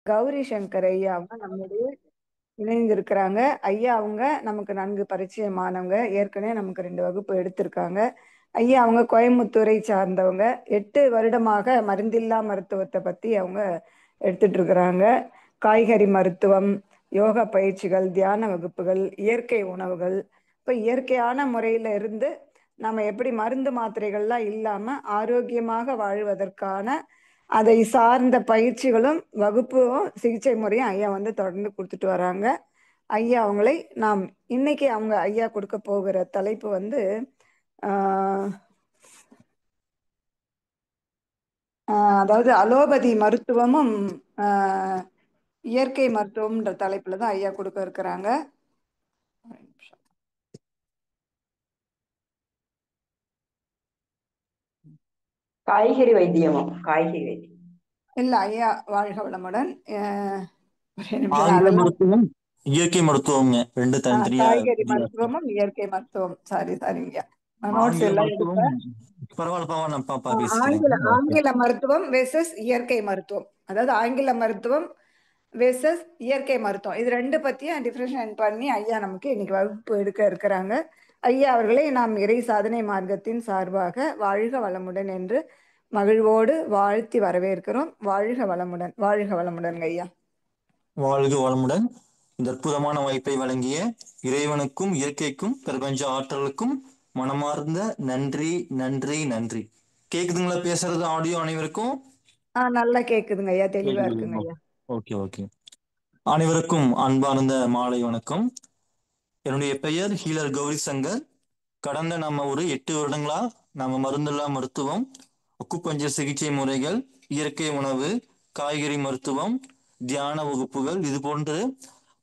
கௌரி சங்கர் ஐயா அவங்க நம்முடைய இணைந்திருக்கிறாங்க. ஐயா அவங்க நமக்கு நன்கு பரிச்சயமானவங்க. ஏற்கனவே நமக்கு 2 வகுப்பு எடுத்திருக்காங்க. ஐயா அவங்க கோயம்புத்தூரை சார்ந்தவங்க. 8 வருடமாக மருந்தில்லா மருத்துவத்தை பத்தி அவங்க எடுத்துட்டு இருக்கிறாங்க. காய்கறி மருத்துவம், யோகா பயிற்சிகள், தியான வகுப்புகள், இயற்கை உணவுகள். இப்போ இயற்கையான முறையில இருந்து நம்ம எப்படி மருந்து மாத்திரைகள்லாம் இல்லாம ஆரோக்கியமாக வாழ்வதற்கான அதை சார்ந்த பயிற்சிகளும் வகுப்பும் சிகிச்சை முறையும் ஐயா வந்து தொடர்ந்து கொடுத்துட்டு வராங்க. ஐயா அவங்களை நாம் இன்னைக்கு அவங்க ஐயா கொடுக்க போகிற தலைப்பு வந்து ஆஹ், அதாவது அலோபதி மருத்துவமும் ஆஹ், இயற்கை மருத்துவம்ன்ற தலைப்புல தான் ஐயா கொடுக்க இருக்கிறாங்க. காய்கறி வைத்தியமா? காய்கறி வைத்தியம். இல்ல ஐயா, வாழ்க வளமுடன். ஒரே நிமிஷம் ஆங்கில அதெல்லாம். மருத்துவம் இயற்கை மருத்துவம்ங்க, ரெண்டு தனித்தனியா காய்கறி வித்தியாசம். மருத்துவமும் இயற்கை மருத்துவம். சரிங்க. நோட்ஸ் ஆங்கில எல்லாம் மருத்துவம் எடுப்பேன். பரவாயில்லப்பா, நான் பாப்பா பேசிக்கிறேன். ஆங்கில ஓகே. ஆங்கில மருத்துவம் வெர்சஸ் இயற்கை மருத்துவம். அதாவது ஆங்கில மருத்துவம் வெர்சஸ் இயற்கை மருத்துவம், இது ரெண்டு பத்தியும் டிஃபரன்ஷியேட் பண்ணி ஐயா நமக்கு இன்னைக்கு வகுப்பு எடுக்க இருக்கிறாங்க. ஐயா அவர்களை நாம் இறை சாதனை மார்க்கத்தின் சார்பாக வாழ்க வளமுடன் என்று மகிழ்வோடு வாழ்த்தி வரவேற்கிறோம். வாழ்க வளமுடன், வாழ்க வளமுடன் ஐயா. வாழ்க வளமுடன். இந்த அற்புதமான வாய்ப்பை வழங்கிய இறைவனுக்கும் இயற்கைக்கும் பிரபஞ்ச ஆற்றலுக்கும் மனமார்ந்த நன்றி நன்றி நன்றி. கேக்குதுங்களா பேசுறது ஆடியோ அனைவருக்கும்? நல்லா கேக்குதுங்க ஐயா, தெளிவா இருக்குங்க ஐயா. Okay okay. அனைவருக்கும் அன்பார்ந்த மாலை வணக்கம். என்னுடைய பெயர் ஹீலர் கௌரி சங்கர். கடந்த நம்ம ஒரு 8 வருடங்களா நம்ம மருந்தில்லா மருத்துவம், அக்குப்பஞ்சர் சிகிச்சை முறைகள், இயற்கை உணவு, காய்கறி மருத்துவம், தியான வகுப்புகள், இது போன்று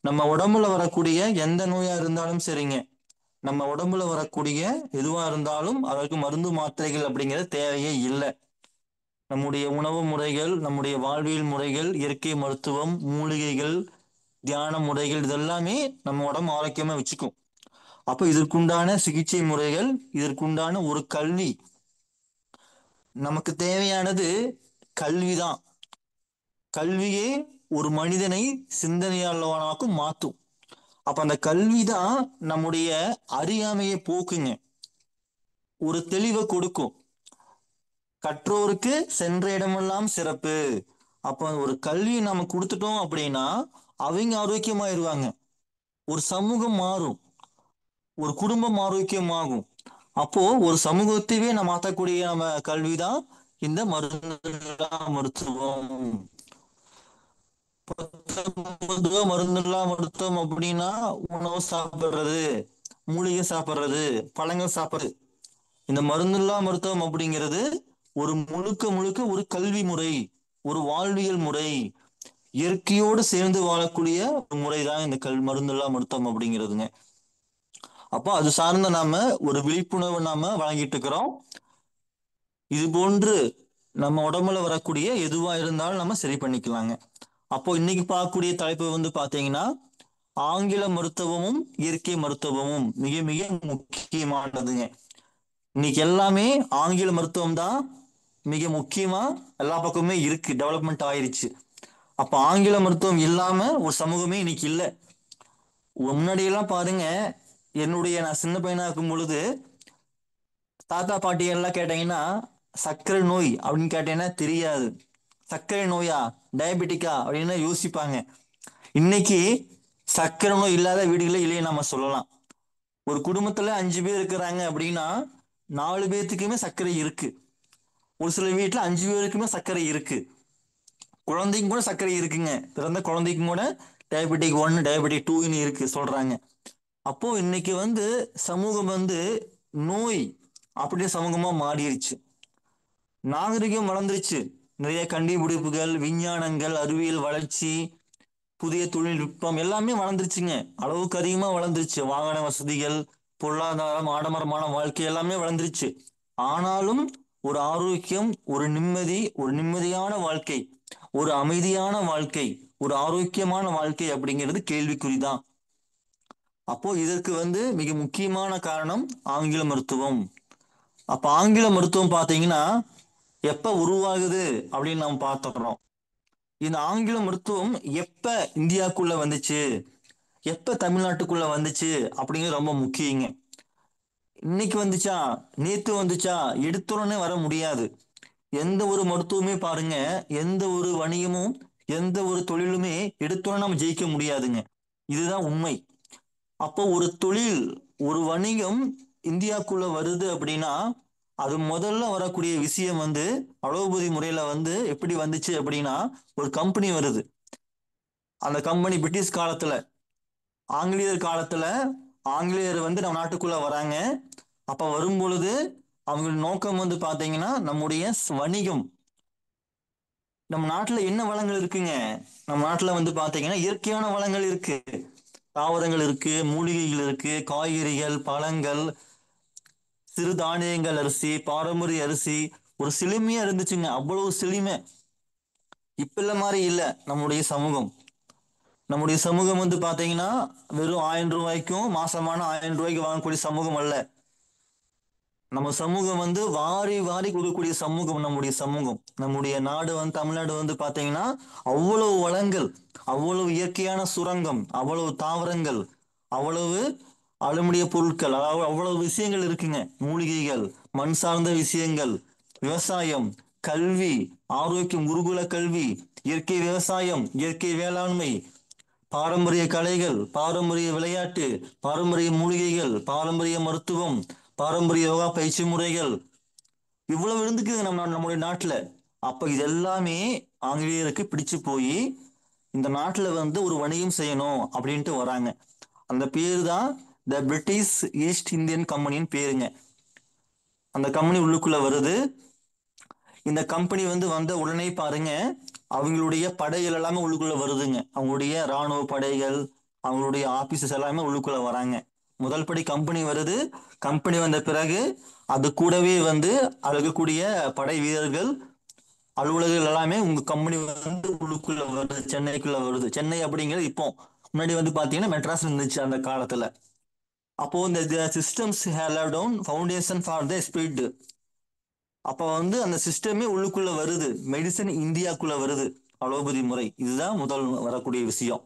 நம்ம உடம்புல வரக்கூடிய எந்த நோயா இருந்தாலும் சரிங்க, நம்ம உடம்புல வரக்கூடிய எதுவா இருந்தாலும் அதற்கு மருந்து மாத்திரைகள் அப்படிங்கிறது தேவையே இல்லை. நம்முடைய உணவு முறைகள், நம்முடைய வாழ்வியல் முறைகள், இயற்கை மருத்துவம், மூலிகைகள், தியான முறைகள், இதெல்லாமே நம்ம உடம்பு ஆரோக்கியமா வச்சுக்கும். அப்போ இதற்குண்டான சிகிச்சை முறைகள், இதற்குண்டான ஒரு கல்வி, நமக்கு தேவையானது கல்விதான். கல்வியே ஒரு மனிதனை சிந்தனையாளனாக்கும் மாற்றும். அப்ப அந்த கல்விதான் நம்முடைய அறியாமையை போக்குங்க, ஒரு தெளிவை கொடுக்கும். கற்றோருக்கு சென்ற இடமெல்லாம் சிறப்பு. அப்ப ஒரு கல்வி நம்ம கொடுத்துட்டோம் அப்படின்னா அவங்க ஆரோக்கியமாயிருவாங்க, ஒரு சமூகம் மாறும், ஒரு குடும்பம் ஆரோக்கியமாகும். அப்போ ஒரு சமூகத்தையே நம்ம மாற்றக்கூடிய நம்ம கல்விதான் இந்த மருத்துவம். மருந்துல்லா மருத்துவம் அப்படின்னா உணவு சாப்பிடுறது, மூலிகை சாப்பிடுறது, பழங்கள் சாப்பிடுறது. இந்த மருந்துல்லா மருத்துவம் அப்படிங்கிறது ஒரு முழுக்க முழுக்க ஒரு கல்வி முறை, ஒரு வாழ்வியல் முறை, இயற்கையோடு சேர்ந்து வாழக்கூடிய ஒரு முறைதான் இந்த மருந்துல்லா மருத்துவம் அப்படிங்கிறதுங்க. அப்போ அது சார்ந்த நாம ஒரு விழிப்புணர்வு நாம வழங்கிட்டு இருக்கிறோம். இது போன்று நம்ம உடம்புல வரக்கூடிய எதுவா இருந்தாலும் நம்ம சரி பண்ணிக்கலாங்க. அப்போ இன்னைக்கு பார்க்கக்கூடிய தலைப்பு வந்து பாத்தீங்கன்னா ஆங்கில மருத்துவமும் இயற்கை மருத்துவமும் மிக மிக முக்கியமானதுங்க. இன்னைக்கு எல்லாமே ஆங்கில மருத்துவம் தான் மிக முக்கியமா எல்லா பக்கமுமே இருக்கு, டெவலப்மெண்ட் ஆயிருச்சு. அப்ப ஆங்கில மருத்துவம் இல்லாம ஒரு சமூகமே இன்னைக்கு இல்லை. முன்னாடியெல்லாம் பாருங்க, நான் சின்ன பையனா இருக்கும் பொழுது தாத்தா பாட்டி எல்லாம் கேட்டீங்கன்னா சர்க்கரை நோய் அப்படின்னு கேட்டீங்கன்னா தெரியாது. சர்க்கரை நோயா, டயபெட்டிக்கா அப்படின்னு யோசிப்பாங்க. இன்னைக்கு சர்க்கரை நோய் இல்லாத வீடுகளே இல்லையே நம்ம சொல்லலாம். ஒரு குடும்பத்துல 5 பேர் இருக்கிறாங்க அப்படின்னா 4 பேர்த்துக்குமே சர்க்கரை இருக்கு. ஒரு சில வீட்டுல 5 பேருக்குமே சர்க்கரை இருக்கு. குழந்தைக்கும் கூட சர்க்கரை இருக்குங்க, பிறந்த குழந்தைக்கும் கூட டயபெட்டிக் 1 டயபெட்டிக் 2 இருக்கு சொல்றாங்க. அப்போ இன்னைக்கு வந்து சமூகம் வந்து நோய் அப்படியே சமூகமா மாறிடுச்சு. நாகரிகம் வளர்ந்துருச்சு, நிறைய கண்டுபிடிப்புகள், விஞ்ஞானங்கள், அறிவியல் வளர்ச்சி, புதிய தொழில்நுட்பம் எல்லாமே வளர்ந்துருச்சுங்க. அளவுக்கு அதிகமா வளர்ந்துருச்சு. வாகன வசதிகள், பொருளாதாரம், ஆடம்பரமான வாழ்க்கை எல்லாமே வளர்ந்துருச்சு. ஆனாலும் ஒரு ஆரோக்கியம், ஒரு நிம்மதி, ஒரு நிம்மதியான வாழ்க்கை, ஒரு அமைதியான வாழ்க்கை, ஒரு ஆரோக்கியமான வாழ்க்கை அப்படிங்கிறது கேள்விக்குறிதான். அப்போ இதற்கு வந்து மிக முக்கியமான காரணம் ஆங்கில மருத்துவம். அப்ப ஆங்கில மருத்துவம் பாத்தீங்கன்னா எப்ப உருவாகுது அப்படின்னு நாம் பார்த்துக்கிறோம். இந்த ஆங்கில மருத்துவம் எப்ப இந்தியாக்குள்ள வந்துச்சு, எப்ப தமிழ்நாட்டுக்குள்ள வந்துச்சு அப்படிங்கிறது ரொம்ப முக்கியங்க. இன்னைக்கு வந்துச்சா, நேத்து வந்துச்சா, எடுத்துடனே வர முடியாது. எந்த ஒரு மருத்துவமே பாருங்க, எந்த ஒரு வணிகமும், எந்த ஒரு தொழிலுமே எடுத்தோன்னே நம்ம ஜெயிக்க முடியாதுங்க. இதுதான் உண்மை. அப்போ ஒரு தொழில், ஒரு வணிகம் இந்தியாக்குள்ள வருது அப்படின்னா, அது முதல்ல வரக்கூடிய விஷயம் வந்து அலோபதி முறையில வந்து எப்படி வந்துச்சு அப்படின்னா, ஒரு கம்பெனி வருது. அந்த கம்பெனி பிரிட்டிஷ் காலத்துல, ஆங்கிலேயர் காலத்துல, ஆங்கிலேயர் வந்து நம்ம நாட்டுக்குள்ள வராங்க. அப்ப வரும் பொழுது அவங்க நோக்கம் வந்து பாத்தீங்கன்னா நம்முடைய வணிகம். நம்ம நாட்டுல என்ன வளங்கள் இருக்குங்க? நம்ம நாட்டுல வந்து பாத்தீங்கன்னா இயற்கையான வளங்கள் இருக்கு. தாவரங்கள் இருக்கு, மூலிகைகள் இருக்கு, காய்கறிகள், பழங்கள், சிறுதானியங்கள், அரிசி, பாரம்பரிய அரிசி, ஒரு செழுமையா இருந்துச்சுங்க. அவ்வளவு செழுமை. இப்ப இல்ல மாதிரி இல்ல நம்முடைய சமூகம். நம்முடைய சமூகம் வந்து பாத்தீங்கன்னா வெறும் 1000 ரூபாய்க்கும், மாசமான 1000 ரூபாய்க்கு வாங்கக்கூடிய சமூகம் அல்ல. நம்ம சமூகம் வந்து வாரி வாரி கொடுக்கக்கூடிய சமூகம் நம்முடைய சமூகம். நம்முடைய நாடு வந்து தமிழ்நாடு வந்து பாத்தீங்கன்னா அவ்வளவு வளங்கள், அவ்வளவு இயற்கையான சுரங்கம், அவ்வளவு தாவரங்கள், அவ்வளவு அலுமினிய பொருட்கள், அதாவது அவ்வளவு விஷயங்கள் இருக்குங்க. மூலிகைகள், மண் சார்ந்த விஷயங்கள், விவசாயம், கல்வி, ஆரோக்கியம், குருகுல கல்வி, இயற்கை விவசாயம், இயற்கை வேளாண்மை, பாரம்பரிய கலைகள், பாரம்பரிய விளையாட்டு, பாரம்பரிய மூலிகைகள், பாரம்பரிய மருத்துவம், பாரம்பரிய யோகா பயிற்சி முறைகள், இவ்வளவு இருந்துக்குது நம்முடைய நாட்டுல. அப்ப இது எல்லாமே ஆங்கிலேயருக்கு பிடிச்சு போய் இந்த நாட்டுல வந்து ஒரு வணிகம் செய்யணும் அப்படின்ட்டு வராங்க. அந்த பேரு தான் த பிரிட்டிஷ் ஈஸ்ட் இந்தியன் கம்பெனின்னு பேருங்க. அந்த கம்பெனி உள்ளுக்குள்ள வருது. இந்த கம்பெனி வந்து வந்த உடனே பாருங்க, அவங்களுடைய படைகள் எல்லாமே உள்ளுக்குள்ள வருதுங்க. அவங்களுடைய ராணுவ படைகள், அவங்களுடைய ஆபீசர்ஸ் எல்லாமே உள்ளுக்குள்ள வராங்க. முதல் படி கம்பெனி வருது. கம்பெனி வந்த பிறகு அது கூடவே வந்து அழகக்கூடிய படை வீரர்கள், அலுவலர்கள் எல்லாமே உங்க கம்பெனி வந்து உள்ளுக்குள்ள வருது, சென்னைக்குள்ள வருது. சென்னை அப்படிங்கிறது இப்போ, முன்னாடி வந்து பாத்தீங்கன்னா மெட்ராஸ் இருந்துச்சு அந்த காலத்துல. அப்போ இந்த systems have down foundation for the speed. அப்ப வந்து அந்த சிஸ்டமே உள்ளுக்குள்ள வருது, மெடிசன் இந்தியாக்குள்ள வருது, அலோபதி முறை. இதுதான் முதல் வரக்கூடிய விஷயம்.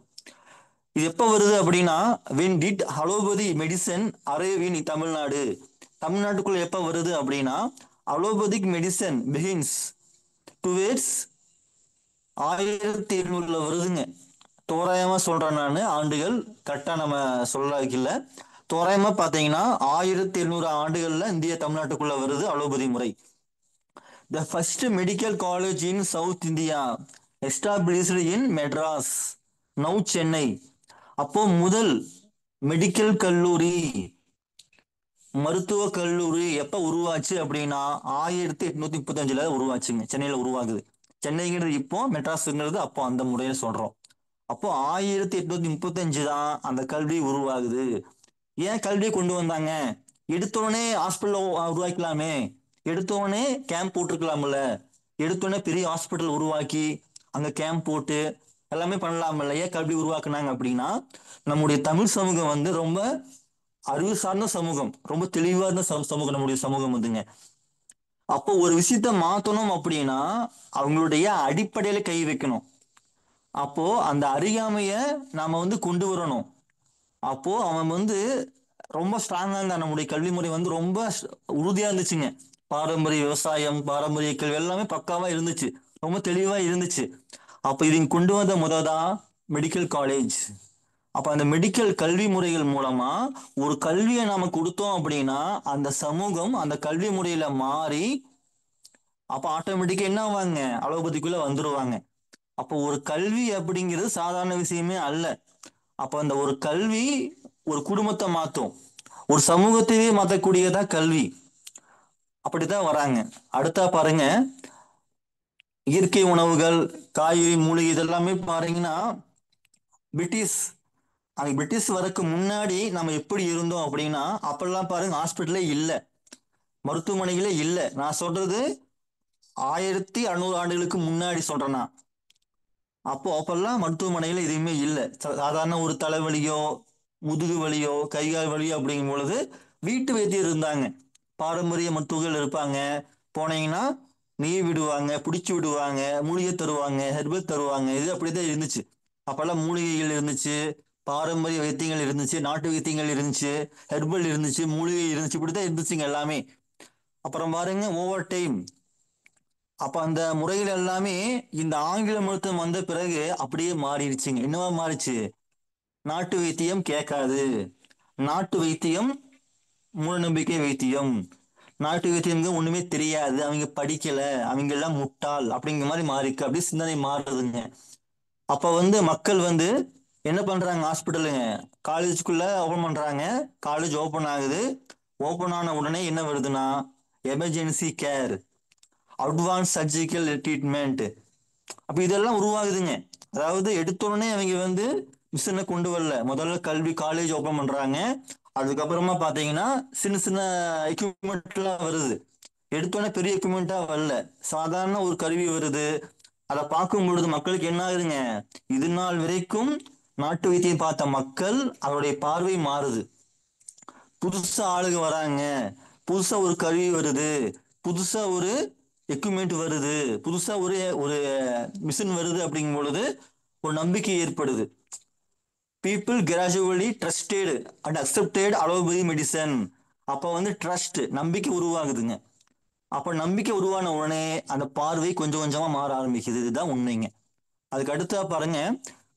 இது எப்ப வருது அப்படின்னா, when did allopathy medicine arrive in Tamil Nadu? தமிழ்நாட்டுக்குள்ள எப்ப வருது அப்படின்னா, அலோபதிக் மெடிசன் பிகின்ஸ் டுவேர்ட்ஸ் 1700 வருதுங்க. தோராயமா சொல்றேன் நான், ஆண்டுகள் கரெக்டா நம்ம சொல்ல. தோராயமா பாத்தீங்கன்னா 1700 ஆண்டுகள்ல இந்திய தமிழ்நாட்டுக்குள்ள வருது அலோபதி முறை. The first medical college in South India established in Madras, now Chennai. அப்போ முதல் மெடிக்கல் கல்லூரி, மருத்துவ கல்லூரி எப்ப உருவாச்சு அப்படின்னா 1835 உருவாச்சுங்க. சென்னையில உருவாகுது. சென்னைங்கிறது இப்போ, மெட்ராஸ்ங்கிறது அப்போ, அந்த முறையில சொல்றோம். அப்போ 1835 தான் அந்த கல்வி உருவாகுது. ஏன் கல்வியை கொண்டு வந்தாங்க? எடுத்தோடனே ஹாஸ்பிட்டல் உருவாக்கலாமே, எடுத்தோடனே கேம்ப் போட்டிருக்கலாம்ல, எடுத்தோடனே பெரிய ஹாஸ்பிட்டல் உருவாக்கி அங்க கேம்ப் போட்டு எல்லாமே பண்ணலாம்ல. ஏன் கல்வி உருவாக்குனாங்க அப்படின்னா, நம்முடைய தமிழ் சமூகம் வந்து ரொம்ப அறிவு சார்ந்த சமூகம், ரொம்ப தெளிவான சமூகம் நம்முடைய சமூகம் வந்துங்க. அப்போ ஒரு விஷயத்த மாத்தணும் அப்படின்னா அவங்களுடைய அடிப்படையில கை வைக்கணும். அப்போ அந்த அறியாமைய நாம வந்து கொண்டு வரணும். அப்போ அவன் வந்து ரொம்ப ஸ்ட்ராங்கா இருந்தா, நம்முடைய கல்வி முறை வந்து ரொம்ப உறுதியா இருந்துச்சுங்க. பாரம்பரிய விவசாயம், பாரம்பரிய கல்வி எல்லாமே பக்காவா இருந்துச்சு, ரொம்ப தெளிவா இருந்துச்சு. அப்ப இதை கொண்டு வந்த முததான் மெடிக்கல் காலேஜ். அப்ப அந்த மெடிக்கல் கல்வி முறைகள் மூலமா ஒரு கல்வியை நாம கொடுத்தோம் அப்படின்னா அந்த சமூகம் அந்த கல்வி முறையில மாறி அப்ப ஆட்டோமேட்டிக்கா என்ன ஆவாங்க, அலோபதிக்குள்ள வந்துருவாங்க. அப்போ ஒரு கல்வி அப்படிங்கிறது சாதாரண விஷயமே அல்ல. அப்ப அந்த ஒரு கல்வி ஒரு குடும்பத்தை மாத்தும், ஒரு சமூகத்தையே மாத்தக்கூடியதா கல்வி. அப்படித்தான் வராங்க. அடுத்தா பாருங்க, இயற்கை உணவுகள், காய்கறி, மூலிகை இதெல்லாமே பாருங்கன்னா பிரிட்டிஷ், அங்க பிரிட்டிஷ் வரக்கு முன்னாடி நம்ம எப்படி இருந்தோம் அப்படின்னா, அப்பெல்லாம் பாருங்க ஹாஸ்பிட்டலே இல்ல, மருத்துவமனைகளே இல்ல. நான் சொல்றது 1600 ஆண்டுகளுக்கு முன்னாடி சொல்றேன் நான். அப்பெல்லாம் மருத்துவமனையில எதுவுமே இல்ல. சாதாரண ஒரு தலைவலியோ, முதுகு வலியோ, கை கால் வலியோ அப்படிங்கும் பொழுது வீட்டு வைத்தியர் இருந்தாங்க, பாரம்பரிய மருத்துவர்கள் இருப்பாங்க. போனீங்கன்னா நீவி விடுவாங்க, பிடிச்சி விடுவாங்க, மூலிகை தருவாங்க, ஹெர்பல் தருவாங்க. இது அப்படிதான் இருந்துச்சு. அப்பெல்லாம் மூலிகைகள் இருந்துச்சு, பாரம்பரிய வைத்தியங்கள் இருந்துச்சு, நாட்டு வைத்தியங்கள் இருந்துச்சு, ஹெர்பல் இருந்துச்சு, மூலிகை இருந்துச்சு, இப்படிதான் இருந்துச்சுங்க எல்லாமே. அப்புறம் பாருங்க ஓவர் டைம் அப்ப அந்த முறைகள் எல்லாமே இந்த ஆங்கில மருத்துவம் வந்த பிறகு அப்படியே மாறிடுச்சுங்க. என்னவா மாறிச்சு? நாட்டு வைத்தியம் கேட்காது, நாட்டு வைத்தியம் மூடநம்பிக்கை வைத்தியம், நாட்டு வைத்தியம்ங்க ஒண்ணுமே தெரியாது, அவங்க படிக்கல, அவங்க எல்லாம் முட்டாள் அப்படிங்கிற மாதிரி மாறிக்கு. அப்படியே சிந்தனை மாறுதுங்க. அப்ப மக்கள் என்ன பண்றாங்க? ஹாஸ்பிட்டலுங்க, காலேஜுக்குள்ள ஓபன் பண்றாங்க. காலேஜ் ஓபன் ஆகுது. ஓபன் ஆன உடனே என்ன வருதுன்னா, emergency care, advance surgical treatment, அப்ப இதெல்லாம் உருவாகுதுங்க. அதாவது எடுத்தோடனே அவங்க மிஷினை கொண்டு வரல. முதல்ல கல்வி காலேஜ் ஓபன் பண்றாங்க. அதுக்கப்புறமா பாத்தீங்கன்னா சின்ன சின்ன எக்யூப்மெண்ட் எல்லாம் வருது. எடுத்தோடனே பெரிய எக்யூப்மெண்டா வரல, சாதாரண ஒரு கருவி வருது. அதை பார்க்கும் பொழுது மக்களுக்கு என்ன ஆகுதுங்க? இது நாள் வரைக்கும் நாட்டு வைத்தியம் பார்த்த மக்கள் அவருடைய பார்வை மாறுது. புதுசா ஆளுங்க வராங்க, புதுசா ஒரு கருவி வருது, புதுசா ஒரு எக்யூப்மெண்ட் வருது, புதுசா ஒரு ஒரு மிஷின் வருது. அப்படிங்கும் பொழுது ஒரு நம்பிக்கை ஏற்படுது. People gradually trusted and accepted allopathy medicine. அப்ப ட்ரஸ்ட், நம்பிக்கை உருவாகுதுங்க. அப்ப நம்பிக்கை உருவான உடனே அந்த பார்வை கொஞ்சம் கொஞ்சமா மாற ஆரம்பிக்குது. இதுதான் உண்மைங்க. அதுக்கு அடுத்தா பாருங்க,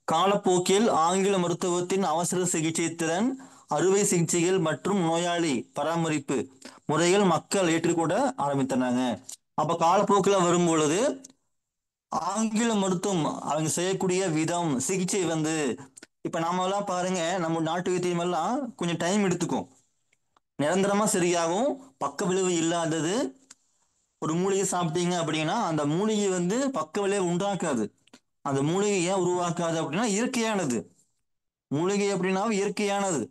காலப்போக்கில் ஆங்கில மருத்துவத்தின் அவசர சிகிச்சை திறன், அறுவை சிகிச்சைகள் மற்றும் நோயாளி பராமரிப்பு முறைகள் மக்கள் ஏற்றுக்கூட ஆரம்பித்தனாங்க. அப்ப காலப்போக்கில் வரும் பொழுது ஆங்கில மருத்துவம் அவங்க செய்யக்கூடிய விதம், சிகிச்சை இப்ப நாம எல்லாம் பாருங்க, நம்ம நாட்டு வைத்தியம் எல்லாம் கொஞ்சம் டைம் எடுத்துக்கும், நிரந்தரமா சரியாகும், பக்க விளைவு இல்லாதது. ஒரு மூலிகை சாப்பிட்டீங்க அப்படின்னா அந்த மூலிகை பக்க விளைவு உண்டாக்காது. அந்த மூலிகை ஏன் உருவாக்காது அப்படின்னா இயற்கையானது. மூலிகை அப்படின்னா இயற்கையானது.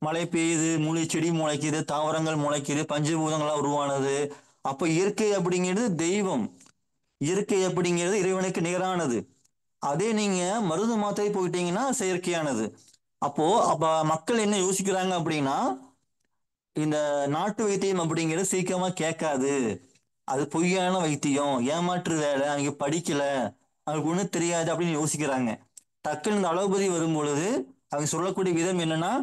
மழை பெய்யுது, மூலிகை செடி முளைக்குது, தாவரங்கள் முளைக்குது, பஞ்சபூதங்களா உருவானது. அப்ப இயற்கை அப்படிங்கிறது தெய்வம், இயற்கை அப்படிங்கிறது இறைவனுக்கு நிகரானது. அதே நீங்க மருந்து மாத்திரை போயிட்டீங்கன்னா செயற்கையானது. அப்ப மக்கள் என்ன யோசிக்கிறாங்க அப்படின்னா, இந்த நாட்டு வைத்தியம் அப்படிங்கிறது சீக்கிரமா கேட்காது, அது பொய்யான வைத்தியம், ஏமாற்று வேலை, அவங்க படிக்கல, அவங்களுக்கு ஒன்றும் தெரியாது அப்படின்னு யோசிக்கிறாங்க. டக்குன்னு இந்த அலோபதி வரும் பொழுது அவங்க சொல்லக்கூடிய விதம் என்னன்னா,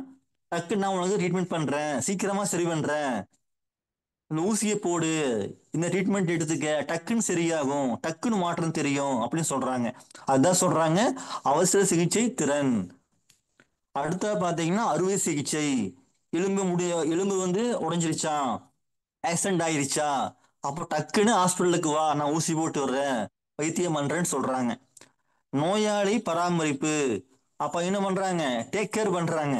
டக்குன்னு நான் உனக்கு ட்ரீட்மெண்ட் பண்றேன், சீக்கிரமா சரி பண்றேன், இந்த ஊசியை போடு, இந்த ட்ரீட்மெண்ட் எடுத்துக்க, டக்குன்னு சரியாகும், டக்குன்னு மாற்றம் தெரியும் அப்படின்னு சொல்றாங்க. அதுதான் சொல்றாங்க அவசர சிகிச்சை திறன். அடுத்தா பாத்தீங்கன்னா அறுவை சிகிச்சை. எலும்பு உடைஞ்சிருச்சா, ஆக்சிடென்ட் ஆயிருச்சா, அப்போ டக்குன்னு ஹாஸ்பிட்டலுக்கு வா, நான் ஊசி போட்டு வர்றேன், வைத்தியம் பண்றேன்னு சொல்றாங்க. நோயாளி பராமரிப்பு, அப்ப என்ன பண்றாங்க? டேக் கேர் பண்றாங்க.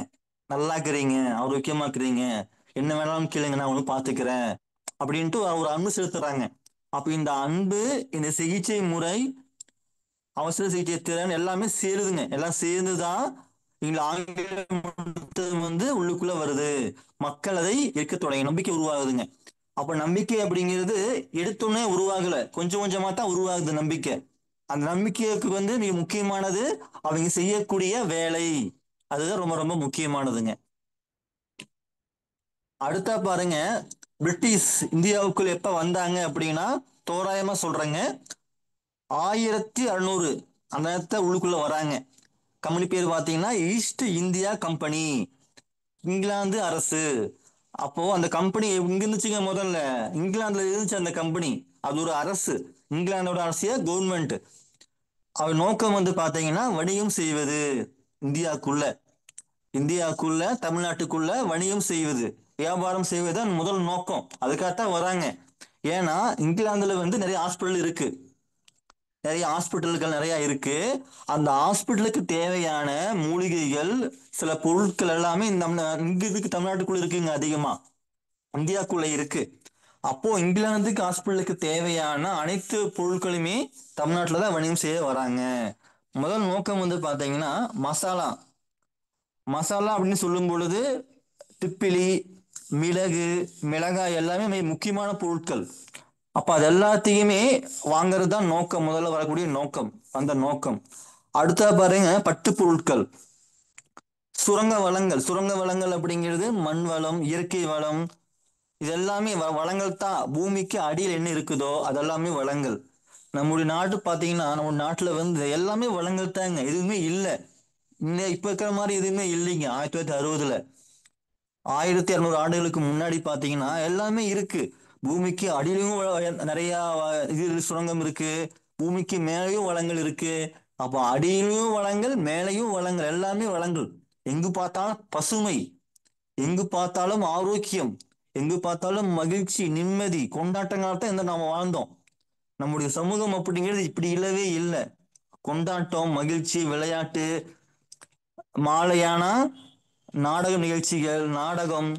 நல்லா இருக்கிறீங்க, ஆரோக்கியமா இருக்கிறீங்க, என்ன வேணாலும் கேளுங்க, நான் ஒண்ணு பாத்துக்கிறேன் அப்படின்ட்டு ஒரு அன்பு செலுத்துறாங்க. அப்ப இந்த அன்பு, இந்த சிகிச்சை முறை, அவசர சிகிச்சை திறன் எல்லாமே சேருதுங்க. எல்லாம் சேர்ந்துதான் இங்க ஆங்கில மருத்துவம் உள்ளுக்குள்ள வருது. மக்கள் அதை ஏற்க தொடங்கி நம்பிக்கை உருவாகுதுங்க. அப்ப நம்பிக்கை அப்படிங்கிறது எடுத்தோடனே உருவாகல, கொஞ்சம் கொஞ்சமா தான் உருவாகுது நம்பிக்கை. அந்த நம்பிக்கைக்கு மிக முக்கியமானது அவங்க செய்யக்கூடிய வேலை. அதுதான் ரொம்ப ரொம்ப முக்கியமானதுங்க. அடுத்தா பாருங்க, பிரிட்டிஷ் இந்தியாவுக்குள் எப்ப வந்தாங்க அப்படின்னா, தோராயமா சொல்றேங்க, 1600 அந்த நேரத்தை உள்ளுக்குள்ள வராங்க. கம்பெனி பேர் பாத்தீங்கன்னா ஈஸ்ட் இந்தியா கம்பெனி, இங்கிலாந்து அரசு. அப்போ அந்த கம்பெனி இங்க இருந்துச்சுங்க. முதல்ல இங்கிலாந்துல இருந்துச்சு அந்த கம்பெனி, அது ஒரு அரசு, இங்கிலாந்தோட அரசிய கவர்மெண்ட். அவர் நோக்கம் பாத்தீங்கன்னா வணிகம் செய்வது. இந்தியாவுக்குள்ள இந்தியாவுக்குள்ள தமிழ்நாட்டுக்குள்ள வணிகம் செய்வது, வியாபாரம் செய்வதுதான் முதல் நோக்கம். அதுக்காகத்தான் வராங்க. ஏன்னா இங்கிலாந்துல நிறைய ஹாஸ்பிட்டல் இருக்கு, நிறைய ஹாஸ்பிட்டல்கள் நிறைய இருக்கு. அந்த ஹாஸ்பிட்டலுக்கு தேவையான மூலிகைகள், சில பொருட்கள் எல்லாமே நம்ம இங்க இருக்கு, தமிழ்நாட்டுக்குள்ள இருக்குங்க, அதிகமா இந்தியாக்குள்ள இருக்கு. அப்போ இங்கிலாந்துக்கு ஹாஸ்பிட்டலுக்கு தேவையான அனைத்து பொருட்களுமே தமிழ்நாட்டில் தான் வணிகம் செய்ய வராங்க. முதல் நோக்கம் பாத்தீங்கன்னா மசாலா. மசாலா அப்படின்னு சொல்லும் பொழுது திப்பிலி, மிளகு, மிளகாய் எல்லாமே முக்கியமான பொருட்கள். அப்ப அது எல்லாத்தையுமே வாங்குறது தான் நோக்கம், முதல்ல வரக்கூடிய நோக்கம், அந்த நோக்கம். அடுத்த பாருங்க பட்டு பொருட்கள், சுரங்க வளங்கள். சுரங்க வளங்கள் அப்படிங்கிறது மண் வளம், இயற்கை வளம், இது எல்லாமே வளங்கள் தான். பூமிக்கு அடியில் என்ன இருக்குதோ அதெல்லாமே வளங்கள். நம்முடைய நாட்டு பாத்தீங்கன்னா நம்ம நாட்டுல வந்து எல்லாமே வளங்கள் தாங்க, எதுவுமே இல்லை. இன்னும் இப்ப இருக்கிற மாதிரி எதுவுமே இல்லைங்க. 1960 1600 ஆண்டுகளுக்கு முன்னாடி பாத்தீங்கன்னா எல்லாமே இருக்கு. பூமிக்கு அடியிலும் நிறைய இது சுரங்கம் இருக்கு. பூமிக்கு மேலேயும் வளங்கள் இருக்கு. அப்போ அடியிலும் வளங்கள், மேலேயும் வளங்கள், எல்லாமே வளங்கள். எங்கு பார்த்தாலும் பசுமை, எங்கு பார்த்தாலும் ஆரோக்கியம், எங்கு பார்த்தாலும் மகிழ்ச்சி, நிம்மதி, கொண்டாட்டங்கள் தான் இந்த நாம வாழ்ந்தோம். நம்முடைய சமூகம் அப்படிங்கிறது இப்படி இல்லவே இல்லை. கொண்டாட்டம், மகிழ்ச்சி, விளையாட்டு, மாலையானா நாடக நிகழ்ச்சிகள், நாடகம்,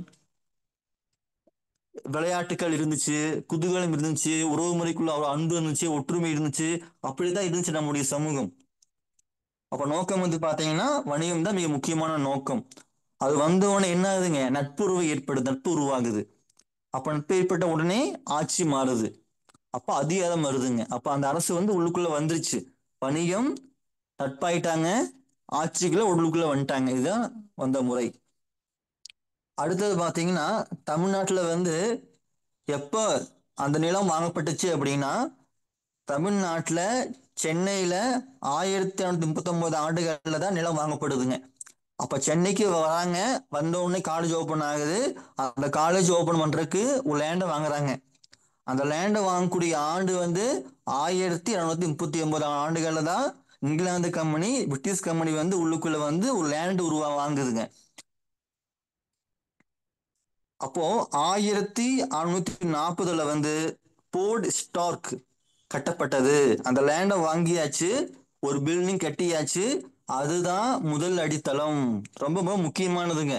விளையாட்டுகள் இருந்துச்சு, குதூகலம் இருந்துச்சு, உறவு முறைக்குள்ள அவ்வளவு அன்பு இருந்துச்சு, ஒற்றுமை இருந்துச்சு. அப்படிதான் இருந்துச்சு நம்முடைய சமூகம். அப்ப நோக்கம் வந்து பாத்தீங்கன்னா வணிகம் தான் மிக முக்கியமான நோக்கம். அது வந்த உடனே என்ன ஆகுதுங்க, நட்புறவு ஏற்படுது, நட்பு உருவாகுது. அப்ப நட்பு ஏற்பட்ட உடனே ஆட்சி மாறுது, அப்ப அதிகாரம் வருதுங்க. அப்ப அந்த அரசு வந்து உள்ளுக்குள்ள வந்துருச்சு. வணிகம் நட்பாயிட்டாங்க, ஆட்சிக்குள்ள உள்ளுக்குள்ள வந்துட்டாங்க. இதுதான் வந்த முறை. அடுத்தது பாத்தீங்கன்னா தமிழ்நாட்டுல வந்து எப்ப அந்த நிலம் வாங்கப்பட்டுச்சு அப்படின்னா, தமிழ்நாட்டுல சென்னையில 1739 தான் நிலம் வாங்கப்படுதுங்க. அப்ப சென்னைக்கு வராங்க, வந்த உடனே காலேஜ் ஓபன் ஆகுது. அந்த காலேஜ் ஓபன் பண்றதுக்கு ஒரு லேண்டை வாங்குறாங்க. அந்த லேண்டை வாங்கக்கூடிய ஆண்டு வந்து 1739 தான் இங்கிலாந்து கம்பெனி, பிரிட்டிஷ் கம்பெனி வந்து உள்ளுக்குள்ள வந்து ஒரு லேண்ட் வாங்குதுங்க. அப்போ 1640 வந்து போர்ட் ஸ்டார்க் கட்டப்பட்டது. அந்த லேண்டை வாங்கியாச்சு, ஒரு பில்டிங் கட்டியாச்சு. அதுதான் முதல் அடித்தளம். ரொம்ப ரொம்ப முக்கியமானதுங்க.